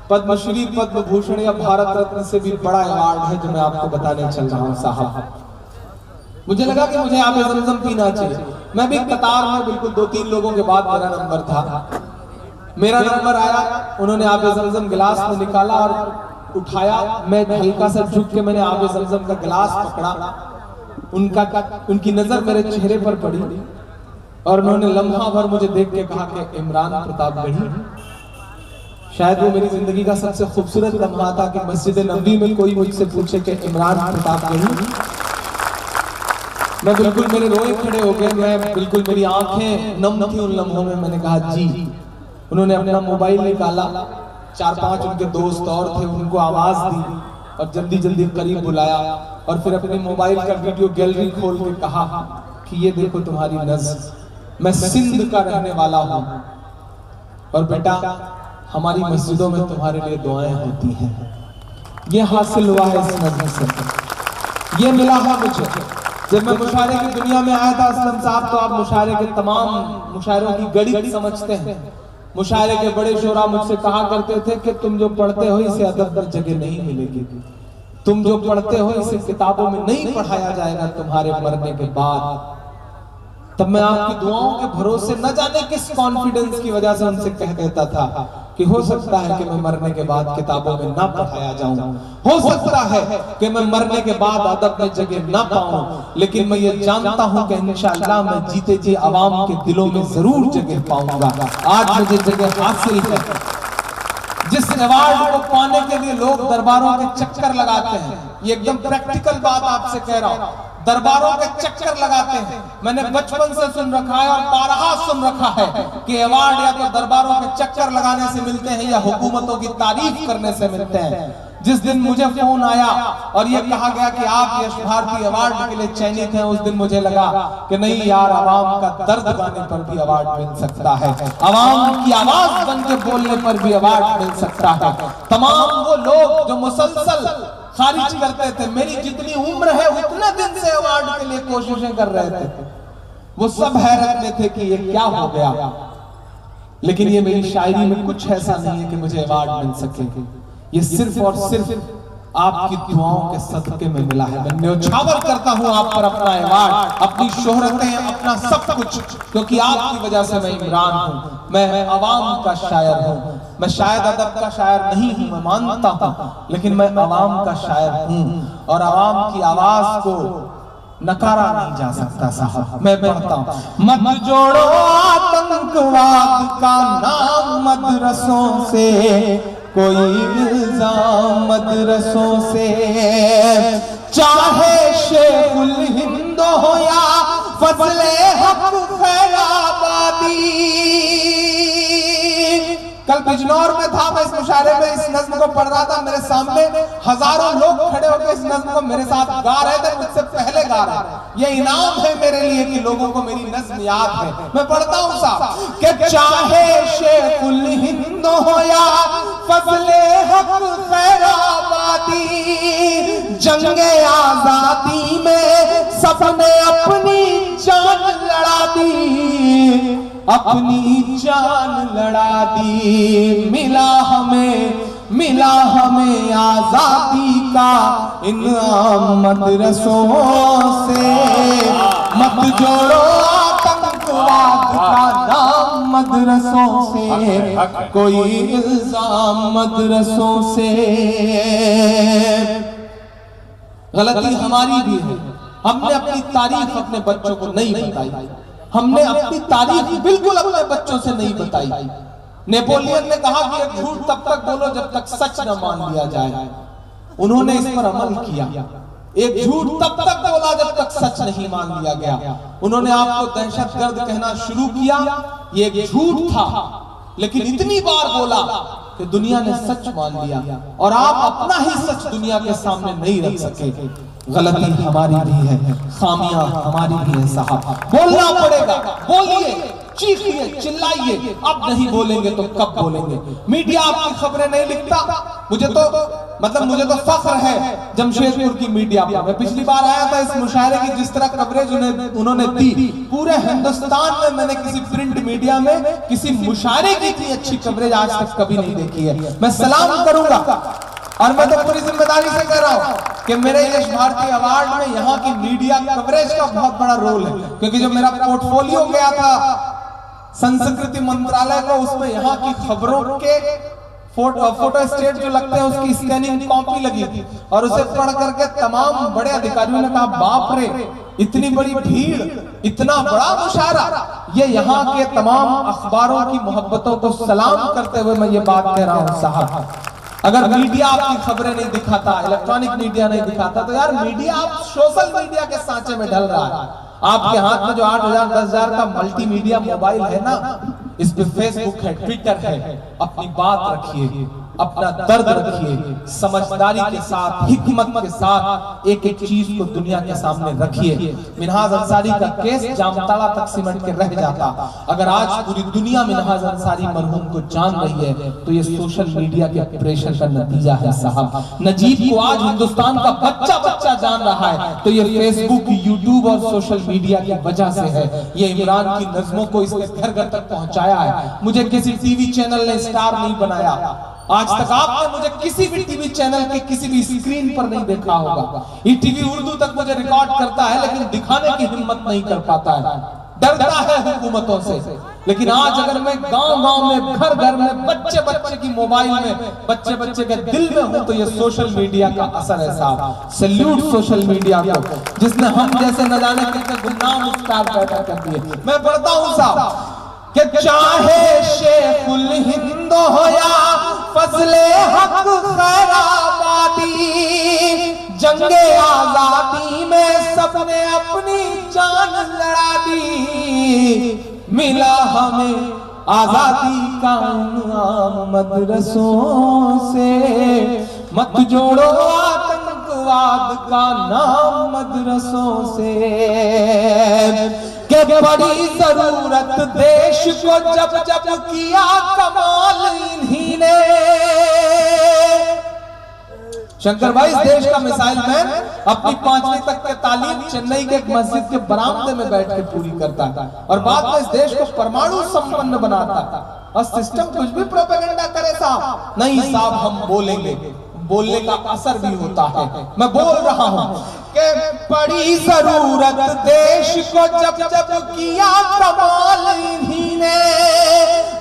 पद्मश्री, पद्म भूषण या भारत रत्न से भी बड़ा अवार्ड है जो मैं आपको बताने चल रहा हूँ साहब। मुझे लगा कि मुझे आब जमजम पीना चाहिए। मैं भी कतार में बिल्कुल 2-3 लोगों के बाद मेरा नंबर था। मेरा नंबर आया, उन्होंने आब जमजम गिलास में निकाला और उठाया। मैं हल्का सा झुक के मैंने आब जमजम का गिलास पकड़ा। उनकी नजर मेरे चेहरे पर पड़ी और उन्होंने लम्हा भर मुझे देख के कहा कि इमरान प्रतापगढ़ी। शायद वो मेरी जिंदगी का सबसे खूबसूरत लम्हा था कि मस्जिद नबवी में कोई मुझसे पूछे कि इमरान प्रतापगढ़ी। मैं बिल्कुल, मेरे रोए खड़े हो गए, मैं बिल्कुल, मेरी आंखें नम थी उन लम्हों में। मैंने कहा जी। उन्होंने अपना मोबाइल निकाला, 4-5 उनके दोस्त और थे, उनको आवाज दी और जल्दी जल्दी करीब बुलाया और फिर अपने मोबाइल का वीडियो गैलरी खोल के कहा कि ये देखो तुम्हारी नज़्म, मैं सिंध का रहने वाला हूं और बेटा हमारी मस्जिदों में तुम्हारे लिए दुआएं होती हैं। ये हासिल हुआ है इस नज़्म से, ये मिला है मुझे। जब मैं मुशायरे की दुनिया में आया था असलम साहब, तो आप मुशायरे के तमाम मुशायरों की गणित समझते हैं। मुशायरे के बड़े शोरा मुझसे कहा करते थे कि तुम जो पढ़ते हो इसे अदब पर जगह नहीं मिलेगी, तुम जो पढ़ते हो इसे किताबों में नहीं पढ़ाया जाएगा तुम्हारे मरने के बाद। तब मैं आपकी दुआओं के भरोसे न जाने किस कॉन्फिडेंस की वजह से उनसे कह देता था कि हो सकता है कि मैं मरने के बाद किताबों में ना पढ़ाया जाऊं, हो सकता है कि मैं मरने के बाद अदब में जगह ना पाऊं, लेकिन मैं ये जानता हूं कि इंशाअल्लाह मैं जीते जी आवाम के दिलों में जरूर जगह पाऊंगा। आज मुझे जगह हासिल है। जिस अवार्ड को पाने के लिए लोग दरबारों के चक्कर लगाते हैं, ये एकदम प्रैक्टिकल बात आपसे कह रहा हूं, दरबारों के चक्कर लगाते हैं। मैंने बचपन से सुन रखा है और बारहा सुन रखा है कि अवार्ड या तो दरबारों के चक्कर लगाने से मिलते हैं या हुकूमतों की तारीफ करने से मिलते हैं। जिस दिन मुझे फोन आया और ये कहा गया कि आप यश भारती अवार्ड के लिए चयनित हैं, उस दिन मुझे लगा कि नहीं यार, आवाम का दर्द गाने पर भी अवार्ड मिल सकता है, आवाम की आवाज बन के बोलने पर भी अवार्ड मिल सकता है। तमाम वो लोग जो मुसलसल खारिज करते थे, मेरी जितनी उम्र है उतने दिन से अवार्ड के लिए कोशिशें कर रहे थे, वो सब हैरत में थे कि ये क्या हो गया। लेकिन ये मेरी शायरी में कुछ ऐसा नहीं है कि मुझे अवार्ड मिल सके, ये सिर्फ और सिर्फ आपकी दुआओं के सदके में मिला है। मैं न्यौछावर करता हूं आप पर अपना अवार्ड, अपनी शोहरतें, अपना सब कुछ, क्योंकि आपकी वजह से मैं इमरान हूं, मैं अवाम का शायर हूं। मैं शायद अदब का शायर नहीं हूं, मैं मानता हूं, लेकिन मैं अवाम का शायर हूं और अवाम की आवाज को नकारा नहीं जा सकता साहब। मैं पढ़ता हूं, मत जोड़ो आतंकवाद का नाम मदरसों से, कोई इल्जाम मदरसों से, चाहे शेखुल हिंद हो या फजले हक खैराबादी। कल बिजनौर में था, मैं इस मुशायरे में इस नज्म को पढ़ रहा था, मेरे सामने हजारों लोग खड़े होकर इस नज्म को मेरे साथ गा रहे थे, मुझसे पहले गा रहे हैं। ये इनाम है मेरे लिए कि लोगों को मेरी नज्म याद है। मैं पढ़ता हूँ साहब कि चाहे शेखुल हिंद हो या फजले हक खैराबादी, जंगे आजादी में सबने अपनी जान लड़ा दी, अपनी जान लड़ा दी। मिला हमें आजादी का इनाम मदरसों से, मत जोड़ो आतंकवाद का नाम मदरसों से, कोई इल्जाम मदरसों से। गलती हमारी भी है, हमने अपनी तारीख अपने बच्चों को नहीं बताई, हमने अपनी तारीख बिल्कुल अपने बच्चों से नहीं बताई। नेपोलियन ने कहा कि एक झूठ तब तक बोलो जब तक सच न मान लिया जाए, उन्होंने इस पर अमल किया। एक झूठ तब तक बोला जब तक सच नहीं मान लिया गया। उन्होंने आपको दहशतगर्द कहना शुरू किया, ये एक झूठ था, लेकिन इतनी बार बोला कि दुनिया ने सच मान लिया, और आप अपना ही सच दुनिया के सामने नहीं रख सके। गलती हमारी भी है, खामियां हमारी भी है साहब। बोलना पड़ेगा, बोलिए, चीखिए, चिल्लाइए। अब नहीं बोलेंगे तो कब बोलेंगे? मीडिया आपकी खबरें नहीं लिखता। मुझे तो फख्र है जमशेदपुर की मीडिया पर। मैं पिछली बार आया था इस मुशायरे की जिस तरह कवरेज उन्होंने दी, पूरे हिंदुस्तान में मैंने किसी प्रिंट मीडिया में किसी मुशायरे की इतनी अच्छी कवरेज आज तक कभी नहीं देखी है। मैं सलाम करूंगा, और मैं तो पूरी जिम्मेदारी से कह रहा हूं कि मेरे यश भारती अवार्ड में यहाँ की मीडिया कवरेज का बहुत बड़ा रोल है, क्योंकि जो मेरा पोर्टफोलियो गया था संस्कृति मंत्रालय को, उसमें यहाँ की खबरों के फोटो स्टेट जो लगते हैं उसकी स्कैनिंग कॉपी लगी थी, और उसे पढ़ करके तमाम बड़े अधिकारियों ने कहा बाप रे, इतनी बड़ी भीड़, इतना बड़ा मुशायरा। ये यहाँ के तमाम अखबारों की मोहब्बतों को सलाम करते हुए मैं ये बात कह रहा हूँ साहब। अगर मीडिया आपकी खबरें नहीं दिखाता, इलेक्ट्रॉनिक मीडिया नहीं दिखाता, तो यार मीडिया आप सोशल मीडिया के सांचे में ढल रहा है। आपके हाथ में जो 8,000 10,000 का मल्टीमीडिया मोबाइल है ना, इस पे फेसबुक है, ट्विटर है, अपनी बात रखिए, अपना दर्द रखिए, समझदारी के साथ, हिकमत के साथ एक एक चीज को दुनिया के सामने रखिए। मिनहाज अंसारी का केस जामताड़ा तक सिमट के रह जाता। अगर आज पूरी दुनिया मिनहाज अंसारी मरहूम को जान रही है तो ये सोशल मीडिया के प्रेशर का नतीजा है साहब। नजीब को आज हिंदुस्तान का बच्चा बच्चा जान रहा है तो ये फेसबुक, यूट्यूब और सोशल मीडिया की वजह से है। ये इमरान की नज़्मों को इसके घर घर तक पहुंचाया है। मुझे किसी टीवी चैनल ने स्टार नहीं बनाया। आज तक आपने मुझे किसी भी टीवी चैनल के किसी भी स्क्रीन पर नहीं देखा होगा। ये टीवी उर्दू तक मुझे रिकॉर्ड करता है लेकिन दिखाने की हिम्मत नहीं कर पाता है, डरता है हुकूमतों से। लेकिन आज अगर मैं गांव-गांव में, घर घर में, बच्चे बच्चे की मोबाइल में, बच्चे बच्चे के दिल में हूं तो ये सोशल मीडिया का असर है साहब। सैल्यूट सोशल मीडिया को, जिसने हम जैसे न जाने कितने गुमनाम स्टार पैदा कर दिए। मैं पढ़ता हूं साहब कि चाहे शेखुल हिंद हो या फजले हक खैराबादी, जंगे आजादी में सबने अपनी जान लड़ा दी। मिला हमें आजादी का इनाम मदरसों से, मत जोड़ो आतंकवाद का नाम मदरसों से। के बड़ी जरूरत देश को जब जब किया कमाल इन्हीं ने। शंकर भाई इस देश का मिसाइल मैन अपनी 5वीं तक के तालीम चेन्नई के एक मस्जिद के बरामदे में बैठ के पूरी करता था और बाद में इस देश को परमाणु संपन्न बनाता था। और सिस्टम कुछ भी प्रोपेगेंडा करे साहब, नहीं साहब हम बोलेंगे, बोलने का असर भी होता है। मैं बोल रहा हूं कि बड़ी जरूरत देश को जब जब किया कमाल इन्हीं ने,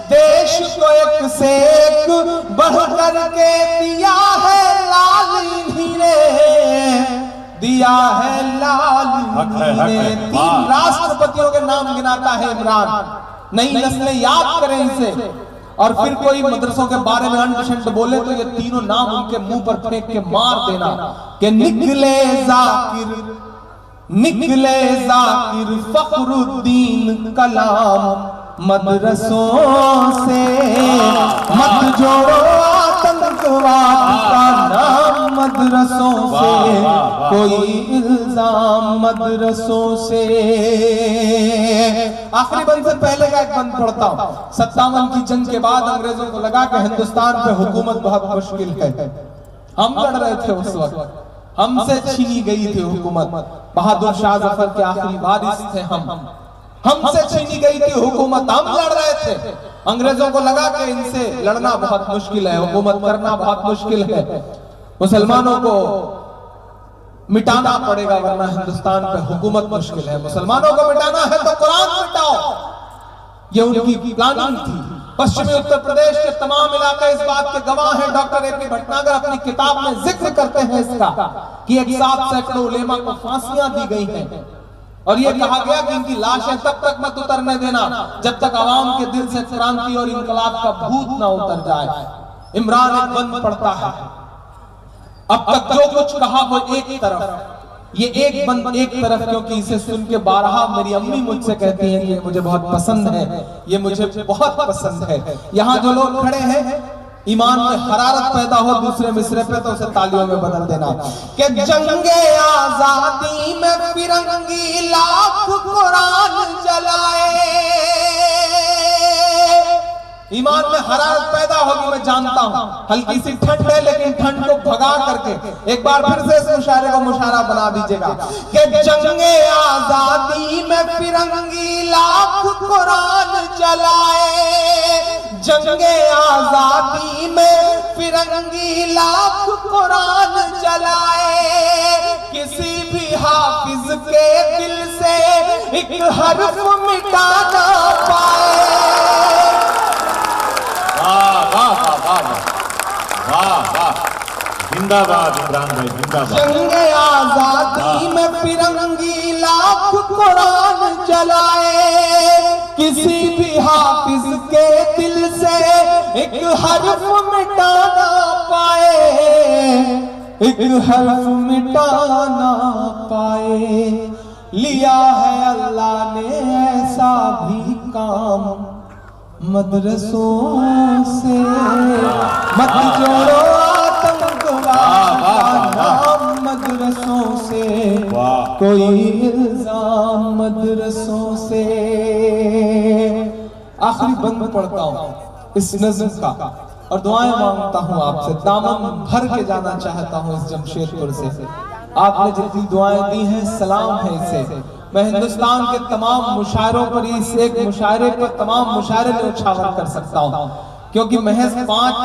देश को एक से एक बढ़ करके दिया है लाल इन्हीं ने, दिया है लाल इन्हीं ने। 3 राष्ट्रपतियों के नाम गिनाता है इमरान। नई नस्लें याद करें इसे, और फिर कोई मदरसों के बारे में अंट बोले तो ये तीनों नाम उनके मुंह पर फेंक के मार देना कि निकले जाकिर फखरुद्दीन कलाम मदरसों से, मत जोड़ो आतंकवाद का नाम मदरसों से, कोई इल्जाम मदरसों से। आखिरी बंद से पहले का एक बंद पढ़ता हूं। 57 की जंग के बाद अंग्रेजों को लगा कि हिंदुस्तान पे हुकूमत बहुत मुश्किल है। हम लड़ रहे थे उस वक्त, हमसे छीनी गई थी हुकूमत। बहादुर शाह जफर के आखिरी वारिस थे हम। हमसे छीनी गई थी हुकूमत, हम लड़ रहे थे। अंग्रेजों को लगा कि इनसे लड़ना बहुत मुश्किल है, हुकूमत करना बहुत मुश्किल है, मुसलमानों को मिटाना पड़ेगा वरना हिंदुस्तान पे हुकूमत मुश्किल है। मुसलमानों को मिटाना है तो कुरान मिटाओ, ये उनकी प्लानिंग थी। पश्चिमी उत्तर प्रदेश के तमाम इलाके इस बात के गवाह हैं। Doctor AP. भटनागर अपनी किताब में जिक्र करते हैं इसका कि 1,700 सैकड़ों उलेमा को फांसियां दी गई हैं और ये कहा गया कि इनकी लाशें तब तक मत उतरने देना जब तक आवाम के दिल से क्रांति और इनकलाब का भूत ना उतर जाए। इमरान एक बंद पड़ता है। अब तक जो कुछ कहा वो एक तरफ, ये एक बंद एक तरफ, क्योंकि इसे सुन के बारहा मेरी अम्मी मुझसे कहती हैं कि ये मुझे बहुत पसंद है, ये मुझे बहुत पसंद है। यहाँ जो लोग खड़े हैं, ईमान में हरारत पैदा हो दूसरे मिसरे पे तो उसे तालियों में बदल देना कि जंगे आजादी में फिरंगी लाख कुरान जलाए। ईमान में हरारत पैदा होगी, मैं जानता हूं। हल्की सी ठंड है लेकिन ठंड को भगा करके एक बार फिर से इस मुशायरे को मुशायरा बना दीजिएगा कि जंगे आजादी में फिरंगी लाख कुरान जलाए, जंगे आजादी में फिरंगी लाख कुरान जलाए, किसी भी हाफिज के दिल से एक हर्फ मिटा ना पाए। वाह वाह वाह वाह वाह, जिंदाबाद इमरान भाई, जिंदाबाद। जंगे आजादी में फिरंगी लाख कुरान जलाए, किसी भी हाफिज के दिल से एक हर्फ मिटा ना पाए, एक हर्फ मिटा ना पाए। लिया है अल्लाह ने ऐसा भी काम मदरसों से, मत जोड़ो आतंकवाद का नाम मदरसों से, कोई इल्जाम मदरसों से। आखिरी बंद पढ़ता हूं इस नज़्म का और दुआएं मांगता हूं आपसे, दामन भर के जाना चाहता हूं इस जमशेदपुर से। आपने जितनी दुआएं दी हैं सलाम है इसे। मैं हिंदुस्तान के तमाम मुशायरों पर, इस एक मुशायरे पर तमाम मुशायरे में उछावर कर सकता हूं, क्योंकि महज 5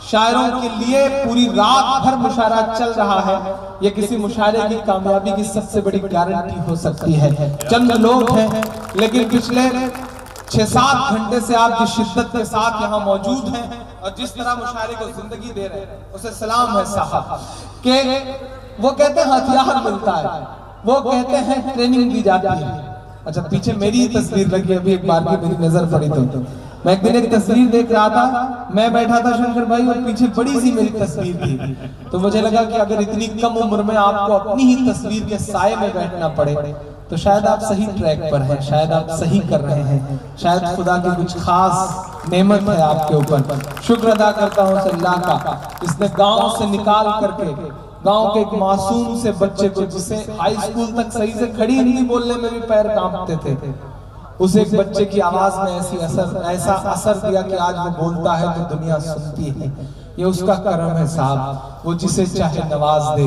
शायरों के लिए पूरी रात भर मुशायरा चल रहा है। ये किसी मुशायरे की कामयाबी की सबसे बड़ी गारंटी हो सकती है। चंद लोग हैं लेकिन पिछले 6-7 घंटे से आप जिस शिद्दत के साथ यहाँ मौजूद हैं और जिस तरह मुशायरे को जिंदगी दे रहे हैं उसे सलाम है साहब। के वो कहते हैं हथियार मिलता है, वो कहते हैं ट्रेनिंग दी जाती है। अच्छा, पीछे मेरी तस्वीर लगी, अभी एक बार की मेरी नजर पड़ी तो मैं एक दिन एक तस्वीर देख रहा था, मैं बैठा था शंकर भाई और पीछे बड़ी सी मेरी तस्वीर थी, तो मुझे लगा कि अगर इतनी कम उम्र में आपको अपनी ही तस्वीर के साए में बैठना पड़े तो शायद आप सही ट्रैक पर हैं, शायद आप सही कर रहे हैं, शायद खुदा की कुछ खास नेमत है आपके ऊपर। शुक्र अदा करता हूँ अल्लाह का, इसने गाँव से निकाल करके गांव के एक मासूम से बच्चे को, जिसे हाई स्कूल तक सही से खड़ी हिंदी बोलने में भी पैर कांपते थे, उस एक बच्चे की आवाज में ऐसा असर दिया कि आज वो बोलता है तो दुनिया सुनती है। ये उसका करम है साहब। वो जिसे चाहे नवाज दे,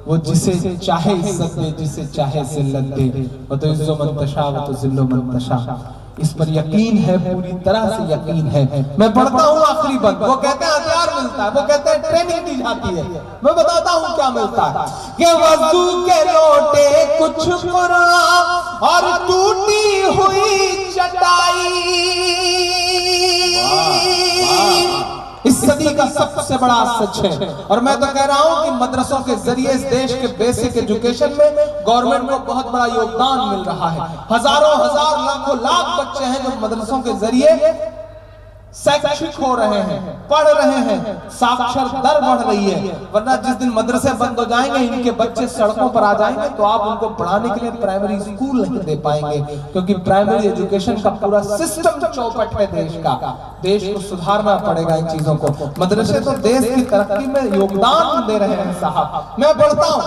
वो जिसे चाहे इज्जत दे, जिसे चाहे जिल्लत दे। वो तो इज्जो मंतशा, वो तो जिल्लो मंतशा। इस पर यकीन है, पूरी तरह से यकीन है। मैं पढ़ता हूँ आखिरी बंद। वो कहते हैं हथियार मिलता है, वो कहते हैं ट्रेनिंग दी जाती है। मैं बताता हूँ क्या मिलता है कि वज़ू के लोटे कुछ कुरान और टूटी हुई चटाई। इस सदी का सबसे बड़ा सच है। और मैं तो कह रहा हूं कि मदरसों के जरिए इस देश के बेसिक एजुकेशन में गवर्नमेंट को बहुत बड़ा योगदान मिल रहा है। हजारों हजार लाखों लाख बच्चे हैं जो मदरसों के जरिए शैक्षिक हो रहे हैं, पढ़ रहे हैं, साक्षर दर बढ़ रही है। वरना जिस दिन मदरसे बंद हो जाएंगे, इनके बच्चे सड़कों पर आ जाएंगे, तो आप उनको पढ़ाने के लिए प्राइमरी स्कूल नहीं दे पाएंगे, क्योंकि प्राइमरी एजुकेशन का पूरा सिस्टम चौपट है देश का। देश को सुधारना पड़ेगा इन चीजों को। मदरसे तो देश की तरक्की में योगदान दे रहे हैं साहब। मैं पढ़ता हूँ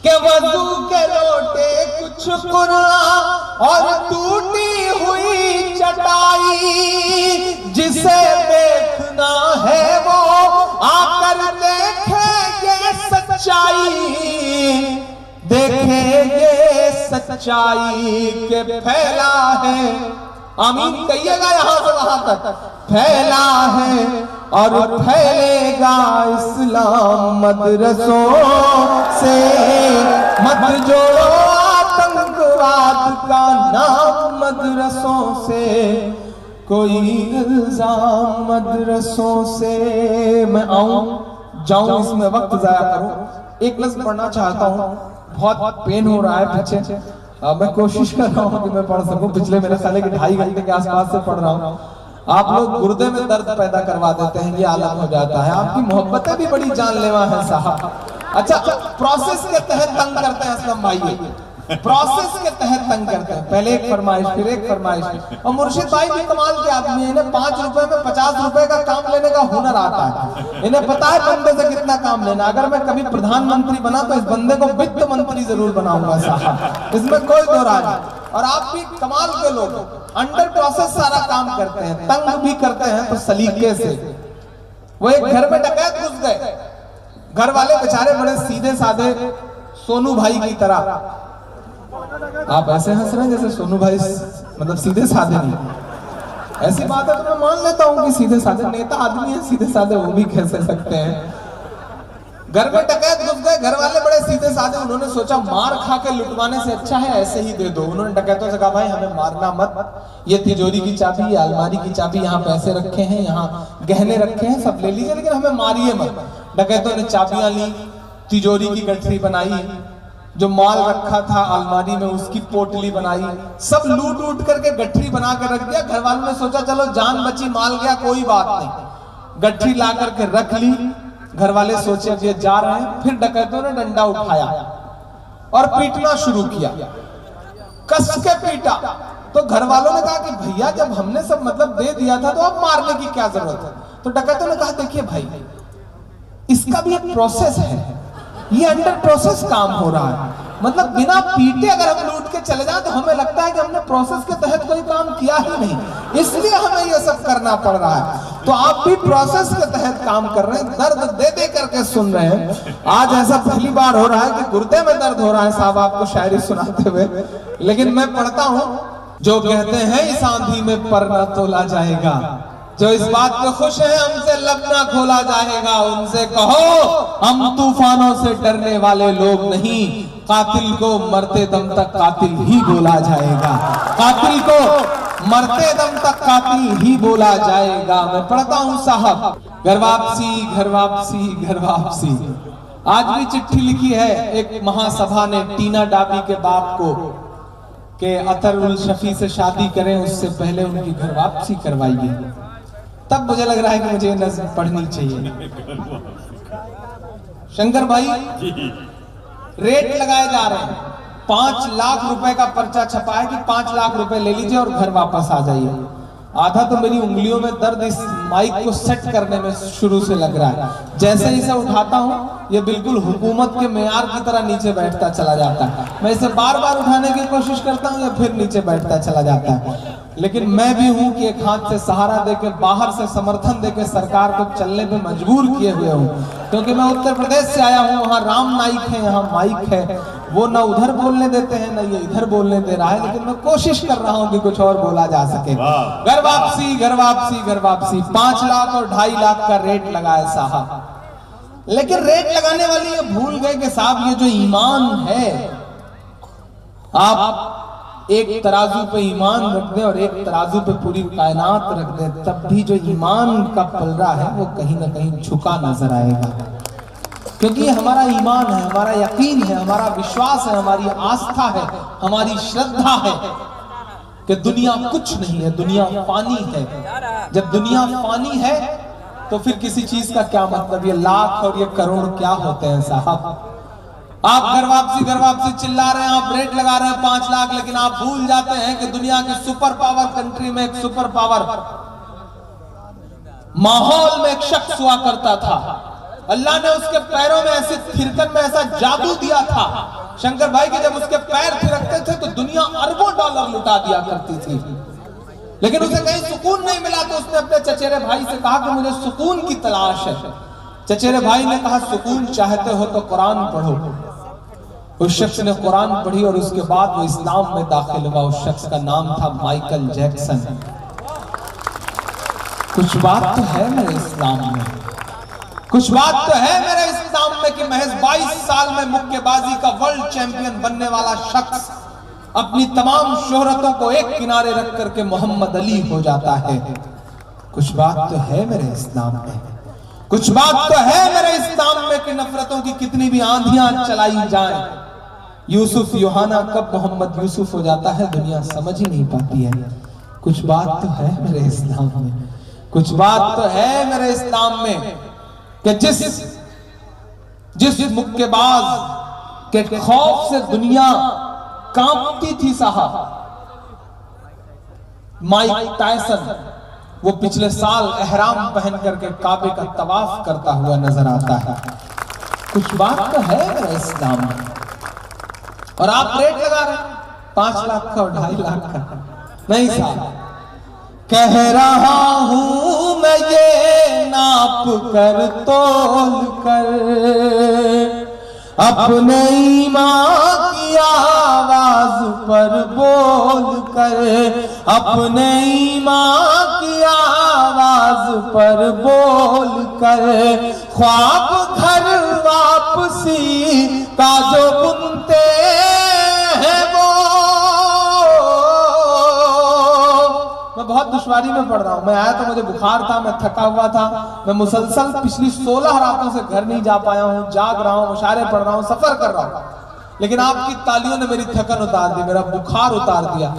कि वज़ू के लोटे कुछ कुरान और टूटी हुई चटाई, जिसे देखना है वो आकर देखे ये सच्चाई, देखे ये सच्चाई के फैला है, आमीन कहिएगा यहां से वहां तक, फैला है और फैलेगा इस्लाम मदरसों से। मत जोड़ो आतंकवाद का नाम मदरसों से, कोई इल्जाम मदरसों से। मैं आऊं जाऊं इसमें वक्त जाया करूं, एक लफ्ज पढ़ना चाहता हूं, बहुत पेन हो रहा है पीछे, मैं कोशिश कर रहा हूं कि मैं पढ़ सकूं। पिछले मेरे साले के 2.5 घंटे के आसपास से पढ़ रहा हूं। आप लोग गुर्दे में दर्द पैदा करवा देते हैं, ये आलम हो जाता है। आपकी मोहब्बतें भी बड़ी जानलेवा हैं साहब। अच्छा, प्रोसेस के तहत तंग करते हैं असलम भाई, प्रोसेस के तहत तंग करते हैं। पहले एक फरमाइश, फिर एक फरमाइश। और मुर्शिद भाई भी कमाल के आदमी है, इन्हें 5 रुपए में 50 रुपए का काम लेने का हुनर आता है। इन्हें पता है बंदे से कितना काम लेना। अगर मैं कभी प्रधानमंत्री बना तो इस बंदे को वित्त मंत्री जरूर बनाऊंगा साहब, इसमें कोई दो राय नहीं। और आप भी कमाल के लोग, अंडर प्रोसेस सारा काम करते हैं, तंग भी करते हैं तो सलीके से। वो एक घर में डकैत घुस गए, घर वाले बेचारे बड़े सीधे साधे सोनू भाई की तरह। आप ऐसे हंस रहे हैं जैसे सोनू भाई मतलब सीधे साधे नहीं। ऐसी बात है तो मैं मान लेता हूं कि सीधे साधे नेता आदमी है, सीधे साधे वो भी कह सकते हैं। घर में डकैत घुस गए, घर वाले बड़े सीधे साधे, उन्होंने सोचा मार खा के लुटवाने से अच्छा है ऐसे ही दे दो। उन्होंने डकैतों से कहा भाई हमें मारना मत, ये तिजोरी की चाबी, ये अलमारी की चाबी, यहाँ पैसे रखे हैं, यहाँ गहने रखे हैं, सब ले लीजिए लेकिन हमें मारिए मत। डकैतों ने चाबियां ली, तिजोरी की गठरी बनाई, जो माल रखा था अलमारी में उसकी पोटली बनाई, सब लूट उट करके गठरी बना के रख दिया। घर वालों ने सोचा चलो जान बची, माल गया कोई बात नहीं, गठरी ला करके रख ली। घर वाले सोचे अब ये जा रहे हैं। फिर डकैतों ने डंडा उठाया और पीटना शुरू किया, कस के पीटा। तो घर वालों ने कहा कि भैया जब हमने सब मतलब दे दिया था तो अब मारने की क्या जरूरत है। तो डकैतों ने कहा देखिए भाई इसका भी एक प्रोसेस है, ये अंडर प्रोसेस काम हो रहा है। मतलब बिना पीटे अगर हम लूट के चले जाएं तो हमें लगता है कि हमने प्रोसेस के तहत कोई काम किया ही नहीं, इसलिए हमें ये सब करना पड़ रहा है। तो आप भी प्रोसेस के तहत काम कर रहे हैं, दर्द दे दे करके सुन रहे हैं। आज ऐसा पहली बार हो रहा है कि गुर्दे में दर्द हो रहा है साहब आपको शायरी सुनाते हुए। लेकिन मैं पढ़ता हूं, जो कहते हैं इस आंधी में पर न तोला जाएगा, जो इस बात पे खुश है हमसे लब ना खोला जाएगा, उनसे कहो हम तूफानों से डरने वाले लोग नहीं, कातिल को मरते दम तक कातिल ही बोला जाएगा, कातिल को मरते दम तक कातिल ही बोला जाएगा। मैं पढ़ता हूं साहब, घर वापसी घर वापसी घर वापसी। आज भी चिट्ठी लिखी है एक महासभा ने टीना डाबी के बाप को कि अतरुल शफी से शादी करें उससे पहले उनकी घर वापसी करवाइए। तब मुझे लग रहा है कि मुझे नज़्म पढ़नी चाहिए। शंकर भाई रेट लगाए जा रहे हैं, 5 लाख रुपए का पर्चा छपा है कि 5 लाख रुपए ले लीजिए और घर वापस आ जाइए। आधा तो मेरी उंगलियों में दर्द इस माइक को सेट करने में शुरू से लग रहा है। जैसे ही इसे उठाता हूं ये बिल्कुल हुकूमत के मेयार की तरह नीचे बैठता चला जाता है। मैं इसे बार बार उठाने की कोशिश करता हूं, या फिर नीचे बैठता चला जाता है। लेकिन मैं भी हूं कि एक हाथ से सहारा देकर, बाहर से समर्थन देकर सरकार को चलने पे मजबूर किए हुए हूं, क्योंकि मैं उत्तर प्रदेश से आया हूं, वहां राम नाइक है, यहाँ माइक है, वो ना उधर बोलने देते हैं ना ये इधर बोलने दे रहा है। लेकिन मैं कोशिश कर रहा हूं कि कुछ और बोला जा सके। घर वापसी घर वापसी घर वापसी, 5 लाख और 2.5 लाख का रेट लगाया साहब। लेकिन रेट लगाने वाले ये भूल गए कि साहब ये जो ईमान है, आप एक तराजू पे ईमान रख दे और एक तराजू पे पूरी कायनात रख दे, तब भी जो ईमान का पलड़ा है वो कहीं ना कहीं झुका नजर आएगा। क्योंकि ये हमारा ईमान है, हमारा यकीन है, हमारा विश्वास है, हमारी आस्था है, हमारी श्रद्धा है कि दुनिया कुछ नहीं है, दुनिया फानी है। जब दुनिया फानी है तो फिर किसी चीज का क्या मतलब, ये लाख और ये करोड़ क्या होते हैं साहब। आप घर वापसी चिल्ला रहे हैं, आप रेट लगा रहे हैं 5 लाख, लेकिन आप भूल जाते हैं कि दुनिया के सुपर पावर कंट्री में एक सुपर पावर माहौल में एक शख्स हुआ करता था। अल्लाह ने उसके पैरों में ऐसे थिरकन में ऐसा जादू दिया था शंकर भाई कि जब उसके पैर थिरकते थे तो दुनिया अरबों डॉलर लुटा दिया करती थी। लेकिन उसे कहीं सुकून नहीं मिला तो उसने अपने चचेरे भाई से कहा कि मुझे सुकून की तलाश है। चचेरे भाई ने कहा सुकून चाहते हो तो कुरान पढ़ो। उस शख्स ने कुरान पढ़ी और उसके बाद वो इस्लाम में दाखिल हुआ। उस शख्स का नाम था माइकल जैक्सन। कुछ बात तो है मेरे इस्लाम में, कुछ बात तो है मेरे इस्लाम में कि महज 22 साल में मुक्केबाजी का वर्ल्ड चैंपियन बनने वाला शख्स अपनी तमाम शोहरतों को एक किनारे रख करके मोहम्मद अली हो जाता है। कुछ बात तो है मेरे इस्लाम में, कुछ बात तो है मेरे इस्लाम में कि नफरतों की कितनी भी आंधियां चलाई जाएं, यूसुफ यूहाना कब मोहम्मद यूसुफ हो जाता है दुनिया समझ ही नहीं पाती है। कुछ बात तो है मेरे इस्लाम में, कुछ बात तो है मेरे इस्लाम में कि जिस मुक्केबाज के खौफ से दुनिया कांपती थी साहब, माइक टायसन, वो पिछले साल एहराम पहन करके काबे का तवाफ करता हुआ नजर आता है। कुछ बात तो है मेरे इस्लाम में। और आप रेट लगा रहे हैं 5 लाख का और 2.5 लाख का। नहीं साहब, कह रहा हूं मैं ये नाप कर तोल कर, अपने ईमान की आवाज पर बोल कर, अपने ईमान की आवाज पर बोल कर, ख्वाब घर वापसी का जो बुनते हैं वो। मैं बहुत दुश्वारी में पढ़ रहा हूं। मैं आया तो मुझे बुखार था, मैं थका हुआ था, मैं मुसलसल पिछली 16 रातों से घर नहीं जा पाया हूं, जाग रहा हूं, मुशायरे पढ़ रहा हूं, सफर कर रहा हूं, लेकिन आपकी तालियों ने मेरी थकन उतार दी, मेरा बुखार उतार दिया।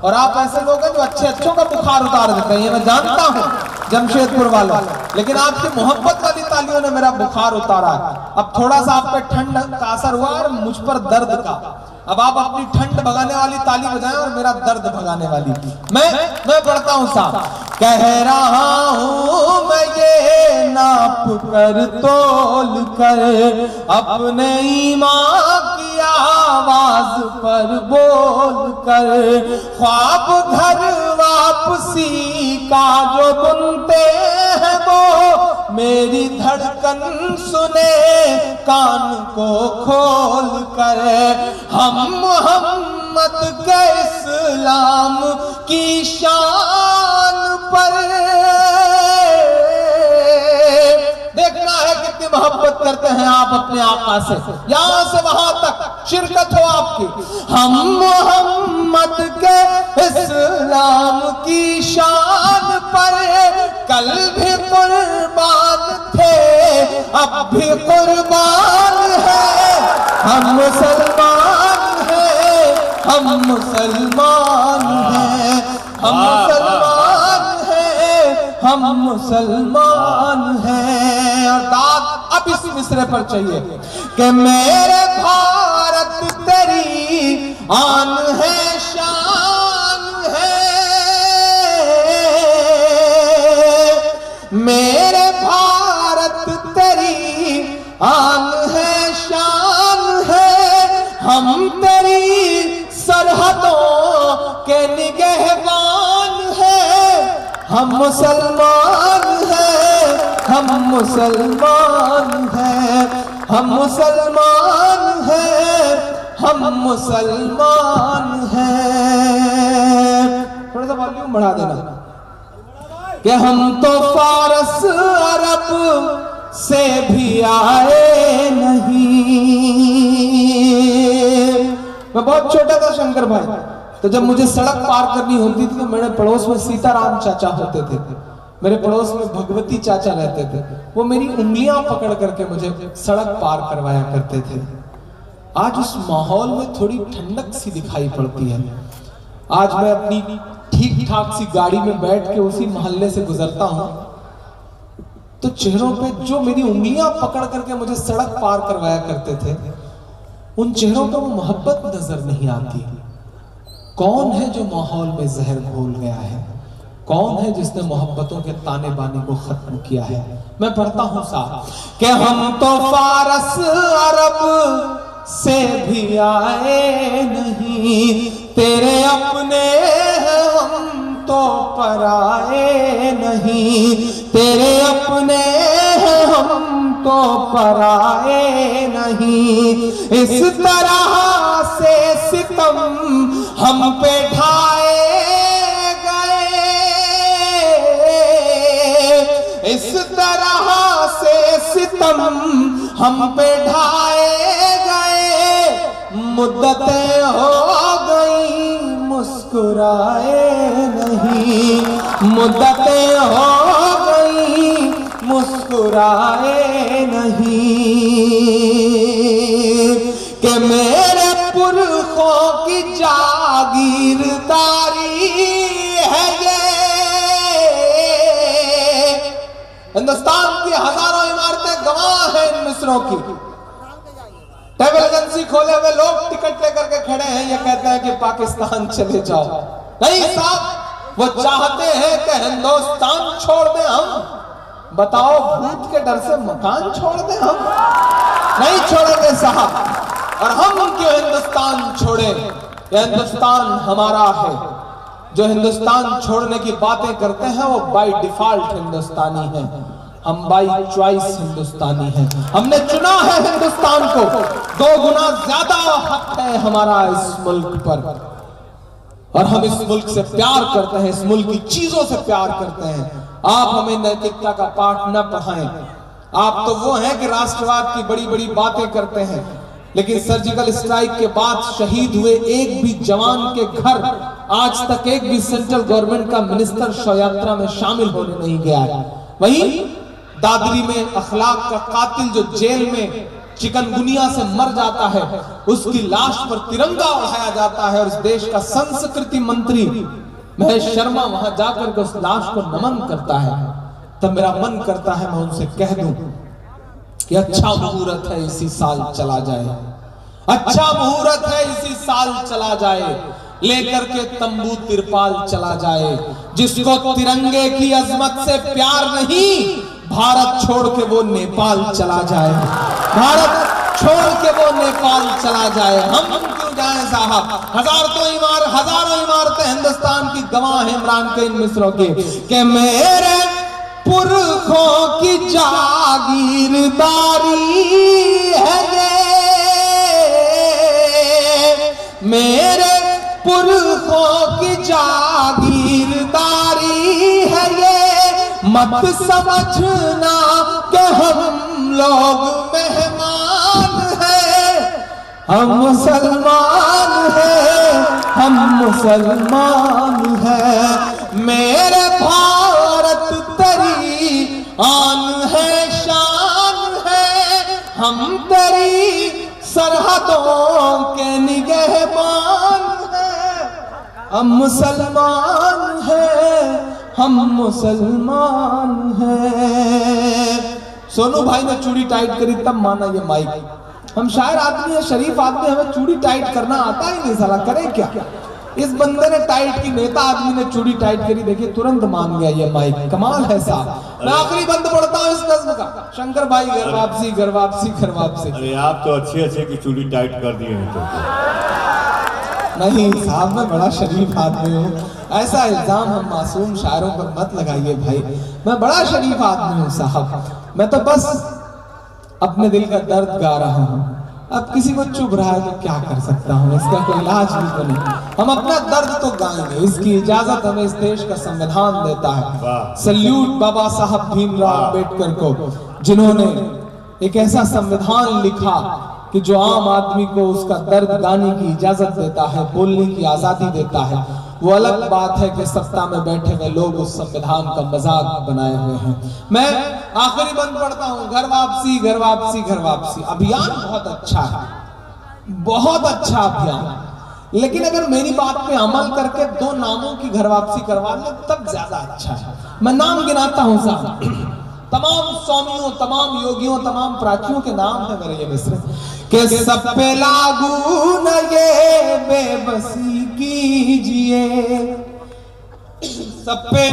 और आप ऐसे लोग हैं जो अच्छे अच्छों का बुखार उतार देते हैं, ये मैं जानता हूं जमशेदपुर वालों, लेकिन आपकी मोहब्बत वाली तालियों ने मेरा बुखार उतारा है। अब थोड़ा सा आप पे ठंड का असर हुआ और मुझ पर दर्द का। अब आप अपनी ठंड भगाने वाली ताली बजाएं और मेरा दर्द भगाने वाली। मैं पढ़ता हूं साहब, कह रहा हूं मैं ये नाप कर तोल कर, अपने ईमान की आवाज पर बोल कर, ख्वाब घर वापसी का जो बुनते हैं वो, मेरी धड़कन सुने कान को खोल कर, हम मोहम्मद के इस्लाम की शान पर। देखना है कितनी मोहब्बत करते हैं आप अपने आका से, यहां से वहां तक शिरकत हो आपकी। हम मोहम्मद के इस्लाम की शान पर कल भी कुर्बान थे, अब भी कुर्बान है। हम मुसलमान हैं, हम मुसलमान हैं, हम मुसलमान हैं, हम मुसलमान हैं। और दाद अब इस मिसरे पर चाहिए कि मेरे भारत तेरी आन है, शान है, मेरे भारत तेरी आन है, शान है, हम तेरी सरहदों के निगहबान हैं। हम मुसलमान हैं, हम मुसलमान हैं, हम मुसलमान हैं, हम मुसलमान हैं। थोड़ा सा वॉल्यूम बढ़ा देना कि हम तो फारस अरब से भी आए नहीं। मैं बहुत छोटा था शंकर भाई, तो जब मुझे सड़क पार करनी होती थी तो मेरे पड़ोस में सीताराम चाचा होते थे, मेरे पड़ोस में भगवती चाचा रहते थे, वो मेरी उंगलियां पकड़ करके मुझे सड़क पार करवाया करते थे। आज उस माहौल में थोड़ी ठंडक सी दिखाई पड़ती है। आज मैं अपनी ठीक ठाक सी गाड़ी में बैठ के उसी मोहल्ले से गुजरता हूं तो चेहरों पे जो मेरी उंगलियां पकड़ करके मुझे सड़क पार करवाया करते थे, उन चेहरों पे वो मोहब्बत नजर नहीं आती। कौन है जो माहौल में जहर घोल गया है? कौन है जिसने मोहब्बतों के ताने बाने को खत्म किया है? मैं पढ़ता हूं साहब कि हम तो फारस अरब से भी आए नहीं, तेरे अपने हैं हम तो पराए नहीं, तेरे अपने हैं हम तो पराए नहीं। इस तरह से सितम हम पे ढाए गए, इस तरह से सितम हम पे ढाए गए। मुद्दतें हो गई मुस्कुराए नहीं, मुद्दतें हो गई मुस्कुराए नहीं। कि मेरे पुरखों की जागीरदारी है ये। हिंदुस्तान की हजारों इमारतें गवाह हैं इन मिस्रों की। ट्रैवल एजेंसी खोले हुए लोग टिकट लेकर के खड़े हैं, ये कहते हैं कि पाकिस्तान चले जाओ। नहीं साहब, वो चाहते हैं कि हिंदुस्तान छोड़ दें हम। बताओ, भूत के डर से मकान छोड़ दें हम? नहीं छोड़ेंगे साहब। और हम क्यों हिंदुस्तान छोड़े? ये हिंदुस्तान हमारा है। जो हिंदुस्तान छोड़ने की बातें करते हैं वो बाय डिफॉल्ट हिंदुस्तानी है। हम बाय चॉइस हिंदुस्तानी हैं। हमने चुना है हिंदुस्तान को। 2 गुना ज्यादा हक है हमारा इस मुल्क पर, और हम इस मुल्क से प्यार करते हैं, इस मुल्क की चीजों से प्यार करते हैं। आप हमें नैतिकता का पाठ न पढ़ाएं। आप तो वो हैं कि राष्ट्रवाद की बड़ी बड़ी बातें करते हैं, लेकिन सर्जिकल स्ट्राइक के बाद शहीद हुए एक भी जवान के घर आज तक एक भी सेंट्रल गवर्नमेंट का मिनिस्टर शव यात्रा में शामिल होने नहीं गया है। वहीं दादरी में अखलाक का कातिल जो जेल में चिकनगुनिया से मर जाता है, उसकी लाश पर तिरंगा उड़ाया जाता है, और इस देश का संस्कृति मंत्री महेश शर्मा वहां जाकर के उस लाश को नमन करता है। तब मेरा मन करता है मैं उनसे कह दूं कि अच्छा मुहूर्त है इसी साल चला जाए, अच्छा मुहूर्त है इसी साल चला जाए, लेकर के तंबू तिरपाल चला जाए। जिसको तिरंगे की अजमत से प्यार नहीं, भारत छोड़ के वो नेपाल चला जाए, भारत छोड़ के वो नेपाल चला जाए। हम क्यों जाएं साहब? हजारों इमारतें हिंदुस्तान की गवाह है इमरान के इन मिस्रों की कि मेरे पुरखों की जागीरदारी है ये, मेरे पुरखों की जागीरदारी है ये। मत समझना कि हम लोग मेहमान हैं, हम मुसलमान हैं, हम मुसलमान हैं। मेरे भारत तेरी आन है, शान है, हम तेरी सरहदों के निगहबान हैं। हम मुसलमान हैं, हम मुसलमान हैं। सोनू भाई ने चूड़ी टाइट करी तब माना ये माइक। हम शायर आदमी है, शरीफ आदमी, हमें चूड़ी टाइट करना आता ही नहीं, साला करें क्या? इस बंदे ने टाइट की, नेता आदमी ने चूड़ी टाइट करी, देखिए तुरंत मान गया ये माइक। कमाल है साहब। मैं आखिरी बंद पढ़ता हूँ इस नज्म का। शंकर भाई घर वापसी, घर वापसी, घर वापसी। अरे आप तो अच्छे की चूड़ी टाइट कर दिए हैं तो। नहीं साहब, मैं बड़ा शरीफ आदमी हूँ। ऐसा इल्जाम हम मासूम शायरों पर मत लगाइए भाई। मैं बड़ा शरीफ आदमी हूँ साहब। मैं तो बस अपने दिल का दर्द गा रहा हूँ। अब किसी को चुभ रहा है तो क्या कर सकता हूँ, इसका कोई इलाज भी तो नहीं। हम अपना दर्द तो गाएंगे, इसकी इजाजत हमें इस देश का संविधान देता है। सल्यूट बाबा साहब भीमराव अम्बेडकर को, जिन्होंने एक ऐसा संविधान लिखा कि जो आम आदमी को उसका दर्द गाने की इजाजत देता है, बोलने की आजादी देता है। वो अलग बात है कि सत्ता में बैठे हुए लोग उस संविधान का मजाक बनाए हुए हैं। मैं आखिरी बंद पढ़ता हूँ। घर वापसी, घर वापसी, घर वापसी। अभियान बहुत अच्छा है, बहुत अच्छा अभियान, लेकिन अगर मेरी बात पे अमल करके 2 नामों की घर वापसी करवा ले तब ज्यादा अच्छा है। मैं नाम गिनाता हूँ साहब। तमाम स्वामियों, तमाम योगियों, तमाम प्राचियों के नाम है मेरे ये मिस्र के। सब पे लागू न ये बेबसी कीजिए, सब पे।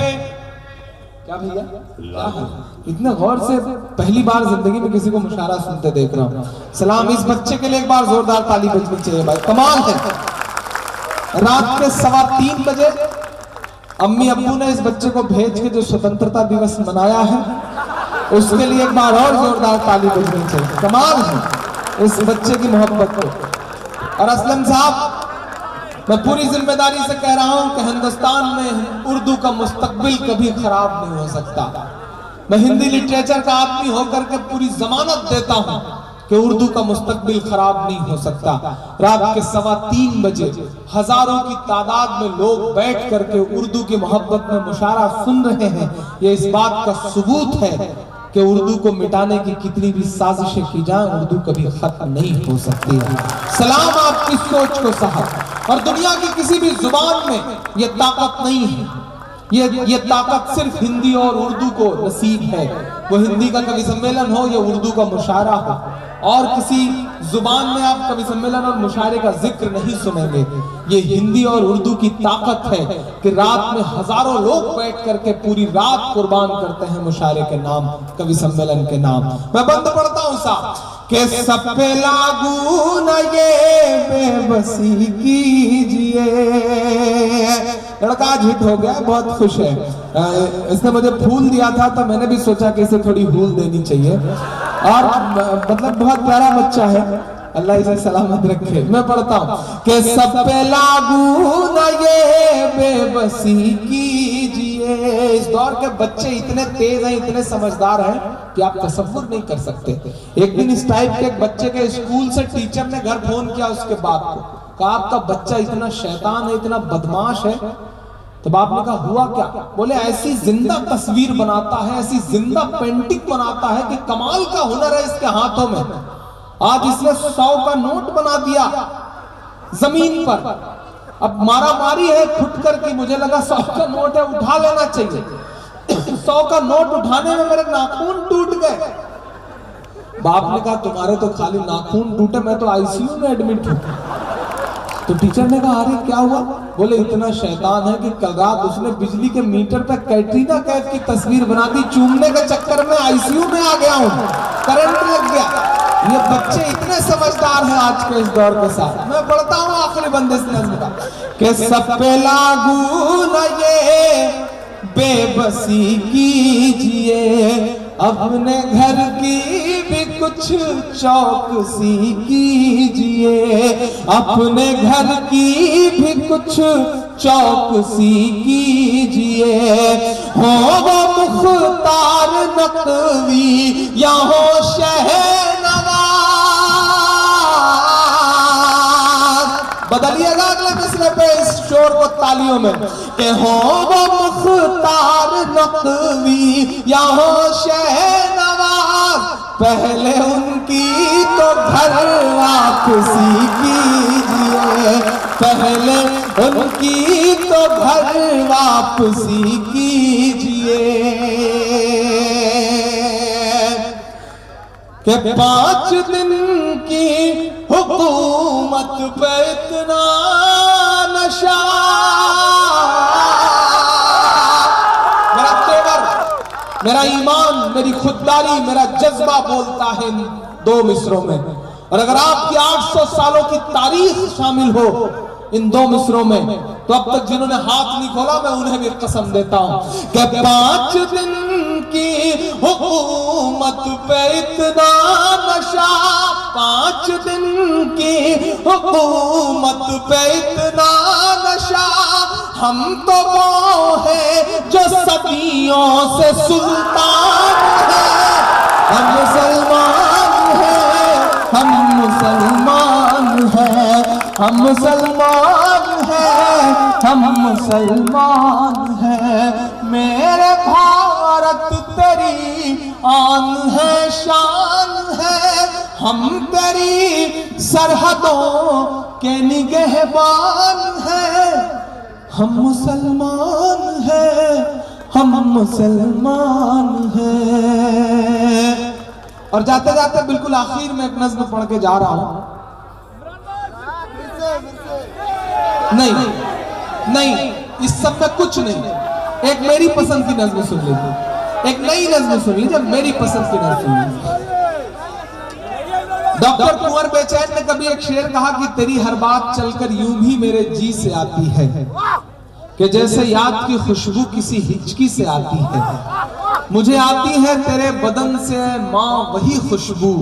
क्या भैया, क्या है? इतने गौर से पहली बार जिंदगी में किसी को मुशायरा सुनते देख रहा हूँ। सलाम। इस बच्चे के लिए एक बार जोरदार ताली बजनी चाहिए भाई, कमाल है। रात के 3:15 बजे अम्मी अब्बू ने इस बच्चे को भेज के जो स्वतंत्रता दिवस मनाया है, उसके लिए एक बार और जोरदार ताली बजनी चाहिए। कमाल है इस बच्चे की मोहब्बत को। और असलम साहब, मैं पूरी जिम्मेदारी से कह रहा हूं कि हिंदुस्तान में उर्दू का मुस्तकबिल कभी खराब नहीं हो सकता। मैं हिंदी लिटरेचर का आदमी होकर के पूरी जमानत देता हूं कि उर्दू का मुस्तकबिल खराब नहीं हो सकता। रात के 3:15 बजे हजारों की तादाद में लोग बैठ करके उर्दू की मोहब्बत में मुशारा सुन रहे हैं। ये इस बात का सबूत है कि उर्दू को मिटाने की कितनी भी साजिशें की जाएं, उर्दू कभी खत्म नहीं हो सकती है। सलाम आपकी सोच को साहब। और दुनिया की किसी भी जुबान में ये ताकत नहीं है। ये ताकत सिर्फ हिंदी और उर्दू को नसीब है। वो हिंदी का कवि सम्मेलन हो या उर्दू का मुशायरा हो, और किसी जुबान में आप कवि सम्मेलन और मुशायरे का जिक्र नहीं सुनेंगे। ये हिंदी और उर्दू की ताकत है कि रात में हजारों लोग बैठ करके पूरी रात कुर्बान करते हैं मुशायरे के नाम, कवि सम्मेलन के नाम। मैं बंद पढ़ता हूं साहब कि सब पे लागू न ये बेबसी कीजिए। लड़का आज हिट हो गया, बहुत खुश है। इसने मुझे फूल दिया था तो मैंने भी सोचा कि इसे थोड़ी फूल देनी चाहिए। और मतलब बहुत प्यारा बच्चा है, अल्लाह इसे सलामत रखे। मैं पढ़ता हूँ कि सब पे लागू न ये बेबसी कीजिए। इस दौर के बच्चे इतने तेज हैं, इतने समझदार हैं कि आप तसव्वुर नहीं कर सकते। एक दिन इस टाइप के एक बच्चे के स्कूल से टीचर ने घर फोन किया उसके बाप को, कहा आपका बच्चा इतना शैतान है, इतना बदमाश है। तो बाप ने कहा हुआ क्या? बोले ऐसी जिंदा तस्वीर बनाता है, ऐसी जिंदा पेंटिंग बनाता है कि कमाल का हुनर है इसके हाथों में। आज इसने 100 का नोट बना दिया जमीन पर। अब मारा मारी है फुटकर की, मुझे लगा 100 का नोट है उठा लेना चाहिए। 100 का नोट उठाने में मेरे नाखून टूट गए। बाप ने कहा तुम्हारे तो खाली नाखून टूटे, मैं तो आईसीयू में एडमिट हूं। तो टीचर ने कहा अरे क्या हुआ? बोले इतना शैतान है कि कल रात उसने बिजली के मीटर पे कैटरीना कैफ की तस्वीर बना दी, चूमने के चक्कर में आईसीयू में आ गया हूं, करंट लग गया। ये बच्चे इतने समझदार हैं आज के इस दौर के साथ। मैं पढ़ता हूं आखिरी बंदिश नज़्म का कि सब पे लागू न ये बेबसी कीजिए, अपने घर की भी कुछ चौकसी कीजिए, अपने घर की भी कुछ चौकसी कीजिए। हो वो मुख्तार नकवी या हो शहनवाज। बदलिएगा अगले मिसरे पे इस शोर को तालियों में कि हो वो मुख्तार नकवी या हो शहनवाज, पहले उनकी तो घर वापसी कीजिए, पहले उनकी तो घर वापसी कीजिए। कि 5 दिन की हुकूमत पे इतना नशा। मेरा तेवर, मेरा ईमान, मेरी खुददारी, मेरा जज्बा बोलता है इन 2 मिसरों में। और अगर आपकी 800 सालों की तारीख शामिल हो इन 2 मिसरों में, तो अब तक जिन्होंने हाथ नहीं खोला मैं उन्हें भी कसम देता हूं कि 5 दिन की हुकूमत पे इतना नशा, 5 दिन की हुकूमत पे इतना नशा। हम तो वो है जो सदियों से सुल्तान है, हम मुसलमान हैं, हम मुसलमान हैं, हम मुसलमान हैं, हम मुसलमान हैं। मेरे भारत तेरी आन है, शान है, हम तेरी सरहदों के निगहबान हैं। हम मुसलमान हैं, हम मुसलमान हैं। और जाते जाते बिल्कुल आखिर में एक नज्म पढ़ के जा रहा हूं। नहीं, इस सब में कुछ नहीं। एक मेरी पसंद की नज्म सुन लीजिए, एक नई नज्म सुन लीजिए, मेरी पसंद की नज्म सुन लीजिए। डॉक्टर कुंवर बेचैन ने कभी एक शेर कहा कि तेरी हर बात चलकर यूं भी मेरे जी से आती है कि जैसे याद की खुशबू किसी हिचकी से आती है। मुझे आती है तेरे बदन से माँ वही खुशबू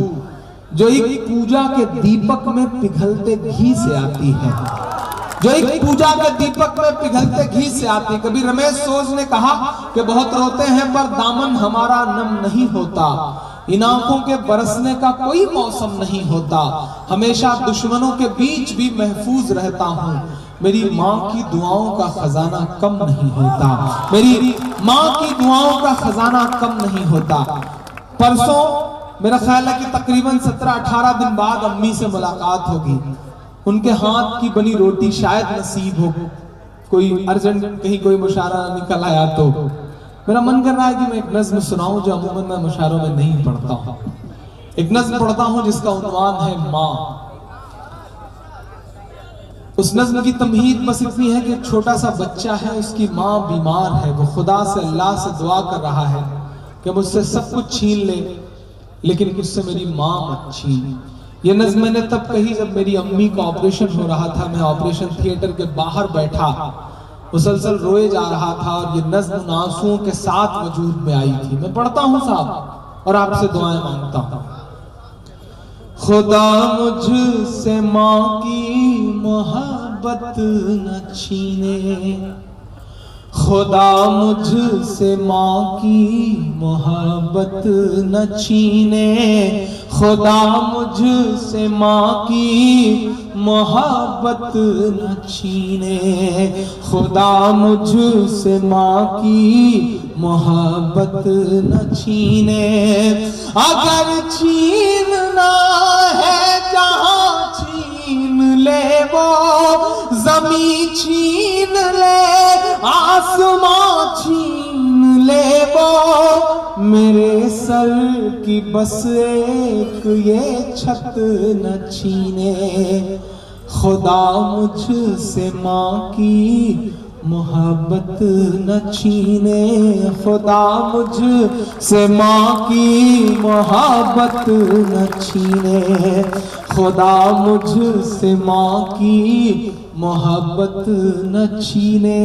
जो एक पूजा के दीपक में पिघलते घी से आती है, जो एक पूजा के दीपक में पिघलते घी से आती है। कभी रमेश सोज ने कहा कि बहुत रोते हैं पर दामन हमारा नम नहीं होता, इन आंखों के बरसने का कोई मौसम नहीं होता, हमेशा दुश्मनों के बीच भी महफूज रहता हूँ, मेरी माँ की दुआओं का खजाना कम नहीं होता, मेरी माँ की दुआओं का खजाना कम नहीं होता। परसों मेरा ख्याल है कि तकरीबन 17-18 दिन बाद अम्मी से मुलाकात होगी, उनके हाथ की बनी रोटी शायद नसीब हो, कोई अर्जेंट कहीं कोई मुशायरा निकल आया तो मेरा मन कर रहा है कि मैं एक नज्म सुनाऊं जो अमूमन मैं मुशायरों में नहीं पढ़ता हूं। एक नज्म पढ़ता हूं जिसका उन्वान है माँ। उस नज्म की तमहीद बस इतनी है कि एक छोटा सा बच्चा है, उसकी माँ बीमार है, वो खुदा से अल्लाह से दुआ कर रहा है कि मुझसे सब कुछ छीन ले लेकिन मुझसे मेरी माँ मत छीन। ये नज्म मैंने तब कही जब मेरी अम्मी का ऑपरेशन हो रहा था, मैं ऑपरेशन थिएटर के बाहर बैठा मुसलसल रोए जा रहा था और ये नज्म आंसुओं के साथ वजूद में आई थी। मैं पढ़ता हूँ साहब और आपसे दुआएं मांगता हूँ। खुदा मुझसे माँ की मोहब्बत न छीने, खुदा मुझसे माँ की मोहब्बत न छीने, खुदा मुझसे माँ की मोहब्बत न छीने, खुदा मुझसे माँ की मोहब्बत न छीने। अगर छीनना है जहाँ छीन ले वो, जमी छीन ले आसमां छीन ले वो, मेरे सर की बस एक ये छत न छीने, खुदा मुझसे माँ की मोहब्बत न छीने, खुदा मुझसे माँ की मोहब्बत न छीने, खुदा मुझसे माँ की मोहब्बत न छीने।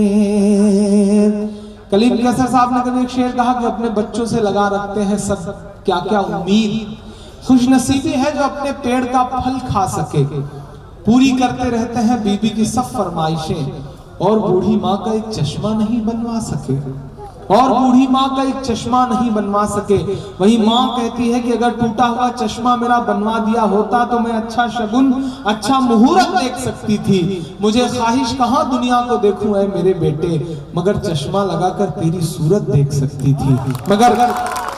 कलीम कैसर साहब ने कभी एक शेर कहा कि अपने बच्चों से लगा रखते हैं सब क्या क्या उम्मीद, खुशनसीबी है जो अपने पेड़ का फल खा सके, पूरी करते रहते हैं बीबी की सब फरमाइशें और बूढ़ी माँ का एक चश्मा नहीं बनवा सके, और बूढ़ी माँ का एक चश्मा नहीं बनवा सके। वही माँ कहती है कि अगर टूटा हुआ चश्मा मेरा बनवा दिया होता तो मैं अच्छा शगुन अच्छा मुहूर्त देख सकती थी, मुझे ख्वाहिश कहाँ दुनिया को देखूं ऐ मेरे बेटे, मगर चश्मा लगाकर तेरी सूरत देख सकती थी, मगर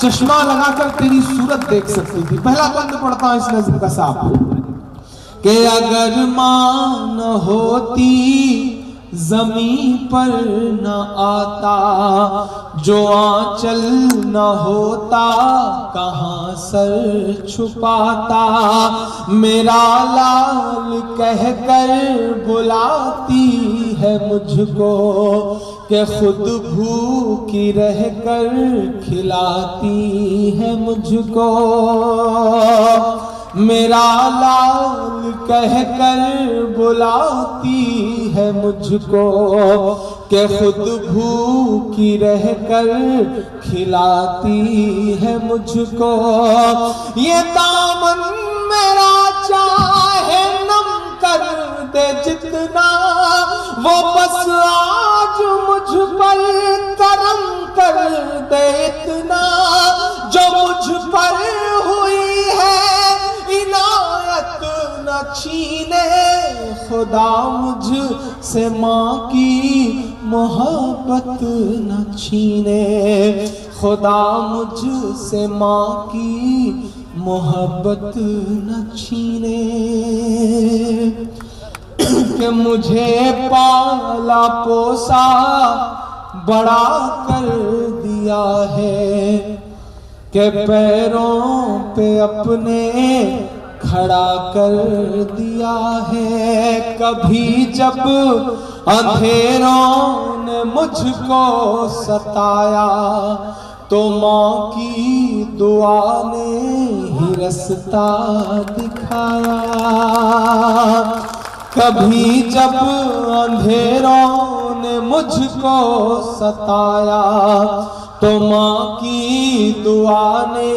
चश्मा लगाकर तेरी सूरत देख सकती थी। पहला बंद पढ़ता हूं इस नज़्म का साहब कि अगर माँ न होती जमीन पर न आता, जो आंचल न होता कहाँ सर छुपाता, मेरा लाल कहकर बुलाती है मुझको कि खुद भूखी रहकर खिलाती है मुझको, मेरा लाल कहकर बुलाती है मुझको कि खुद भूखी रहकर खिलाती है मुझको, ये दामन मेरा चाहे नम कर दे जितना, वो बस आज मुझ पर करम कर दे इतना, जो मुझ पर हुई है इनायत न छीने, खुदा मुझसे माँ की मोहब्बत न छीने, खुदा मुझसे माँ की मोहब्बत न छीने। कि मुझे पाला पोसा बड़ा कर दिया है, के पैरों पे अपने खड़ा कर दिया है, कभी जब अंधेरों ने मुझको सताया तो माँ की दुआ ने ही रास्ता दिखाया, कभी जब अंधेरों ने मुझको सताया, तो माँ की दुआ ने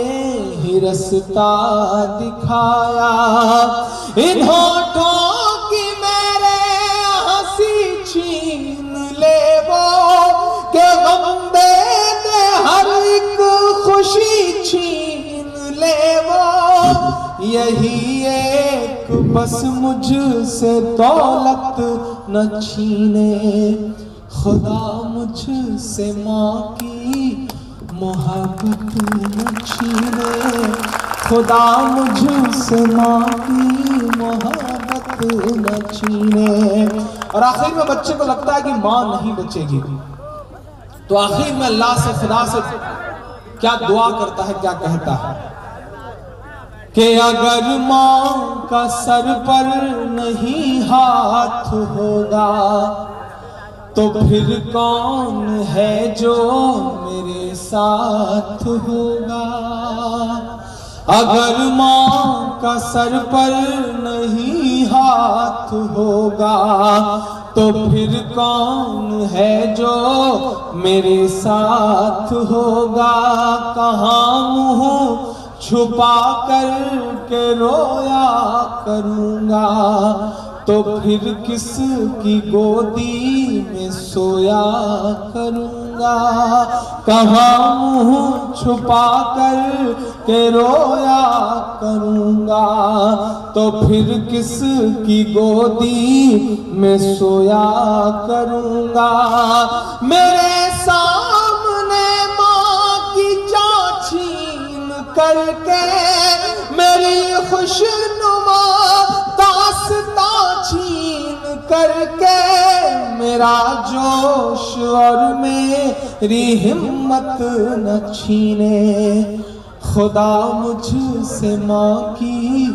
ही रास्ता दिखाया। इन होठों की मेरे हंसी छीन ले वो, के गम दे दे हर एक खुशी छीन ले वो। यही एक बस मुझसे दौलत न छीने, खुदा मुझसे माँ की मोहब्बत न छीने, खुदा मुझसे माँ की मोहब्बत न छीने। और आखिर में बच्चे को लगता है कि माँ नहीं बचेगी, तो आखिर में अल्लाह से, खुदा से क्या दुआ करता है, क्या कहता है कि अगर माँ का सर पर नहीं हाथ होगा, तो फिर कौन है जो मेरे साथ होगा। अगर माँ का सर पर नहीं हाथ होगा, तो फिर कौन है जो मेरे साथ होगा। कहाँ मुँह छुपा कर के रोया करूँगा, तो फिर किसकी गोदी में सोया करूँगा। कहाँ मुँह छुपा कर के रोया करूँगा, तो फिर किसकी गोदी में सोया करूँगा। मेरे सामने माँ की छीन करके मेरी खुशनुमा दास्तां छीन करके, मेरा जोश और मेरी हिम्मत न छीने, खुदा मुझसे माँ की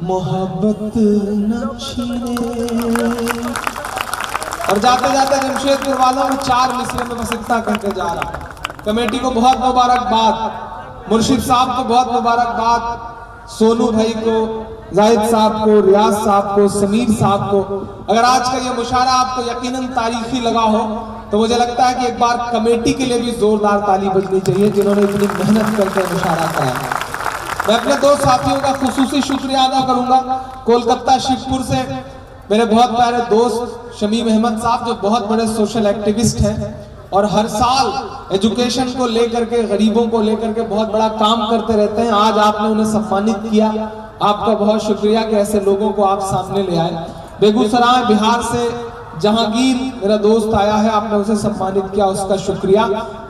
मोहब्बत न छीने। और जाते जाते जमशेदपुर वालों में 4 मिसरे में बस इतना करके जा रहा। कमेटी को बहुत मुबारकबाद, मुर्शिद साहब को बहुत मुबारकबाद, सोनू भाई को, जाहिद साहब को, रियाज साहब को, समीर साहब को। अगर आज का ये मुशायरा आपको यकीनन तारीखी लगा हो, तो मुझे लगता है कि एक बार कमेटी के लिए भी जोरदार ताली बजनी चाहिए, जिन्होंने इतनी मेहनत करके मुशायरा कराया। मैं अपने 2 साथियों का खुसूसी शुक्रिया अदा करूंगा। कोलकाता शिवपुर से मेरे बहुत प्यारे दोस्त शमीम अहमद साहब, जो बहुत बड़े सोशल एक्टिविस्ट हैं और हर साल एजुकेशन को लेकर के, गरीबों को लेकर के बहुत बड़ा काम करते रहते हैं। आज आपने उन्हें सम्मानित किया, आपका बहुत शुक्रिया कि ऐसे लोगों को आप सामने ले आए। बेगूसराय बिहार से जहांगीर मेरा दोस्त आया है, आपने उसे सम्मानित किया, उसका शुक्रिया।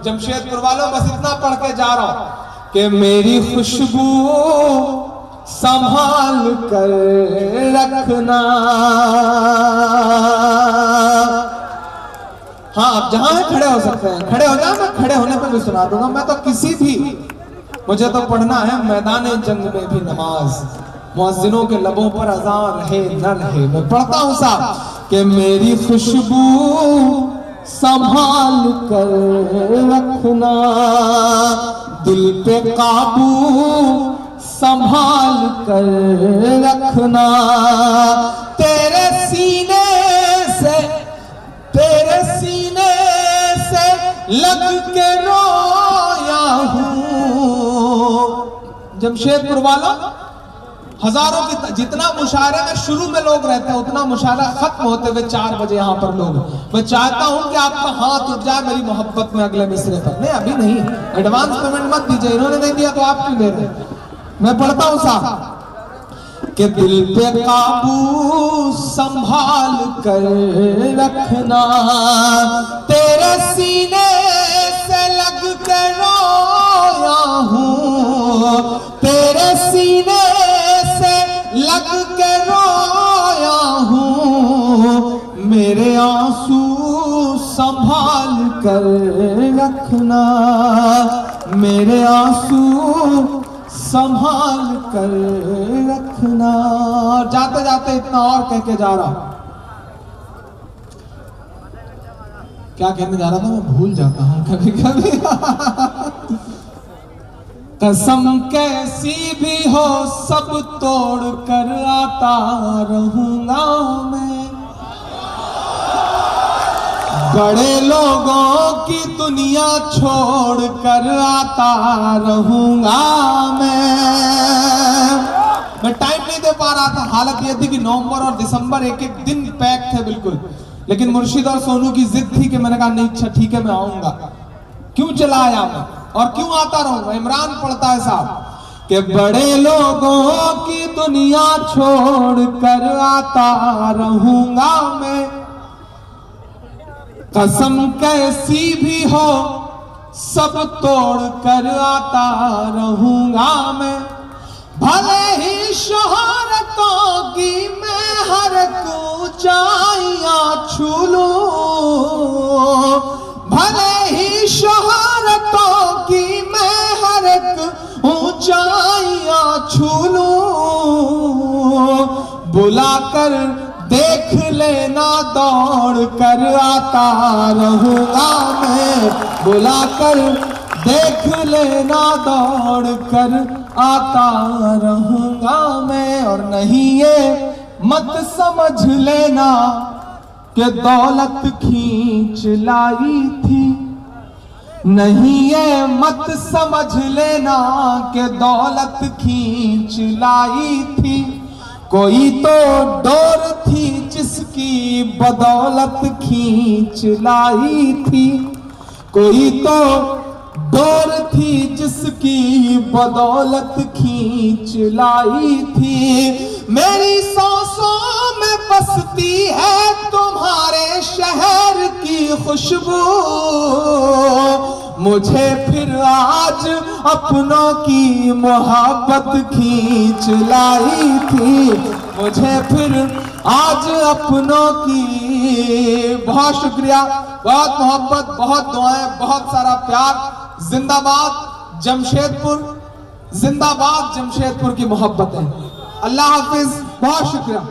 जमशेदपुर वालों बस इतना पढ़ के जा रहा हूं कि मेरी खुशबू संभाल कर रखना। हाँ, आप जहां है खड़े हो सकते हैं, खड़े हो जाए, मैं खड़े होने पर भी सुना दूंगा। मैं तो किसी भी, मुझे तो पढ़ना है मैदान जंग में भी नमाज, मुअज्जिनों के लबों पर अज़ान रहे न रहे। मैं पढ़ता हूँ साहब कि मेरी खुशबू संभाल कर रखना, दिल पे काबू संभाल कर रखना, तेरे सीने से लग के रोया हूँ। जमशेदपुर वाला हजारों की, जितना मुशायरे में शुरू में लोग रहते हैं, उतना मुशायरा खत्म होते हुए 4 बजे यहाँ पर लोग। मैं चाहता हूँ कि आपका हाथ उठ जाए मेरी मोहब्बत में अगले मिसरे पर। नहीं, अभी नहीं, एडवांस पेमेंट मत दीजिए, इन्होंने नहीं दिया तो आप क्यों दे रहे। मैं पढ़ता हूँ साहब कि दिल पे काबू संभाल कर रखना, तेरे सीने से लग कर रोया हूँ, तेरे सीने से लग के रोया हूँ, मेरे आंसू संभाल कर रखना, मेरे आंसू संभाल कर रखना। जाते जाते इतना और कह के जा रहा हूं, क्या कहने जा रहा था मैं भूल जाता हूं कभी कभी। कसम कैसी भी हो सब तोड़ कर आता रहूंगा मैं, बड़े लोगों की दुनिया छोड़ कर आता रहूंगा मैं टाइम नहीं दे पा रहा था। हालत यह थी कि नवंबर और दिसंबर एक एक दिन पैक थे बिल्कुल, लेकिन मुर्शिद और सोनू की जिद थी कि मैंने कहा नहीं अच्छा ठीक है मैं आऊंगा। क्यों चला आया मैं और क्यों आता रहूंगा। इमरान पढ़ता है साहब कि बड़े लोगों की दुनिया छोड़ कर आता रहूंगा मैं, कसम कैसी भी हो सब तोड़ कर आता रहूंगा मैं। भले ही शोहरतों की मैं हर ऊंचाइयां छू लूं, भले ही शोहरतों की मैं हर ऊंचाइयां छू लूं, बुलाकर देख लेना दौड़ कर आता रहूंगा मैं, बुलाकर देख लेना दौड़ कर आता रहूंगा मैं। और नहीं ये मत समझ लेना कि दौलत खींच लाई थी, नहीं ये मत समझ लेना कि दौलत खींच लाई थी, कोई तो डोर थी जिसकी बदौलत खींच लाई थी, कोई तो डोर थी जिसकी बदौलत खींच लाई थी। मेरी सांसों में बसती है तुम्हारे शहर की खुशबू, मुझे फिर आज अपनों की मोहब्बत खींच लाई थी, मुझे फिर आज अपनों की। बहुत शुक्रिया, बहुत मोहब्बत, बहुत दुआएं, बहुत सारा प्यार। जिंदाबाद जमशेदपुर, जिंदाबाद जमशेदपुर की मोहब्बतें। अल्लाह हाफिज, बहुत शुक्रिया।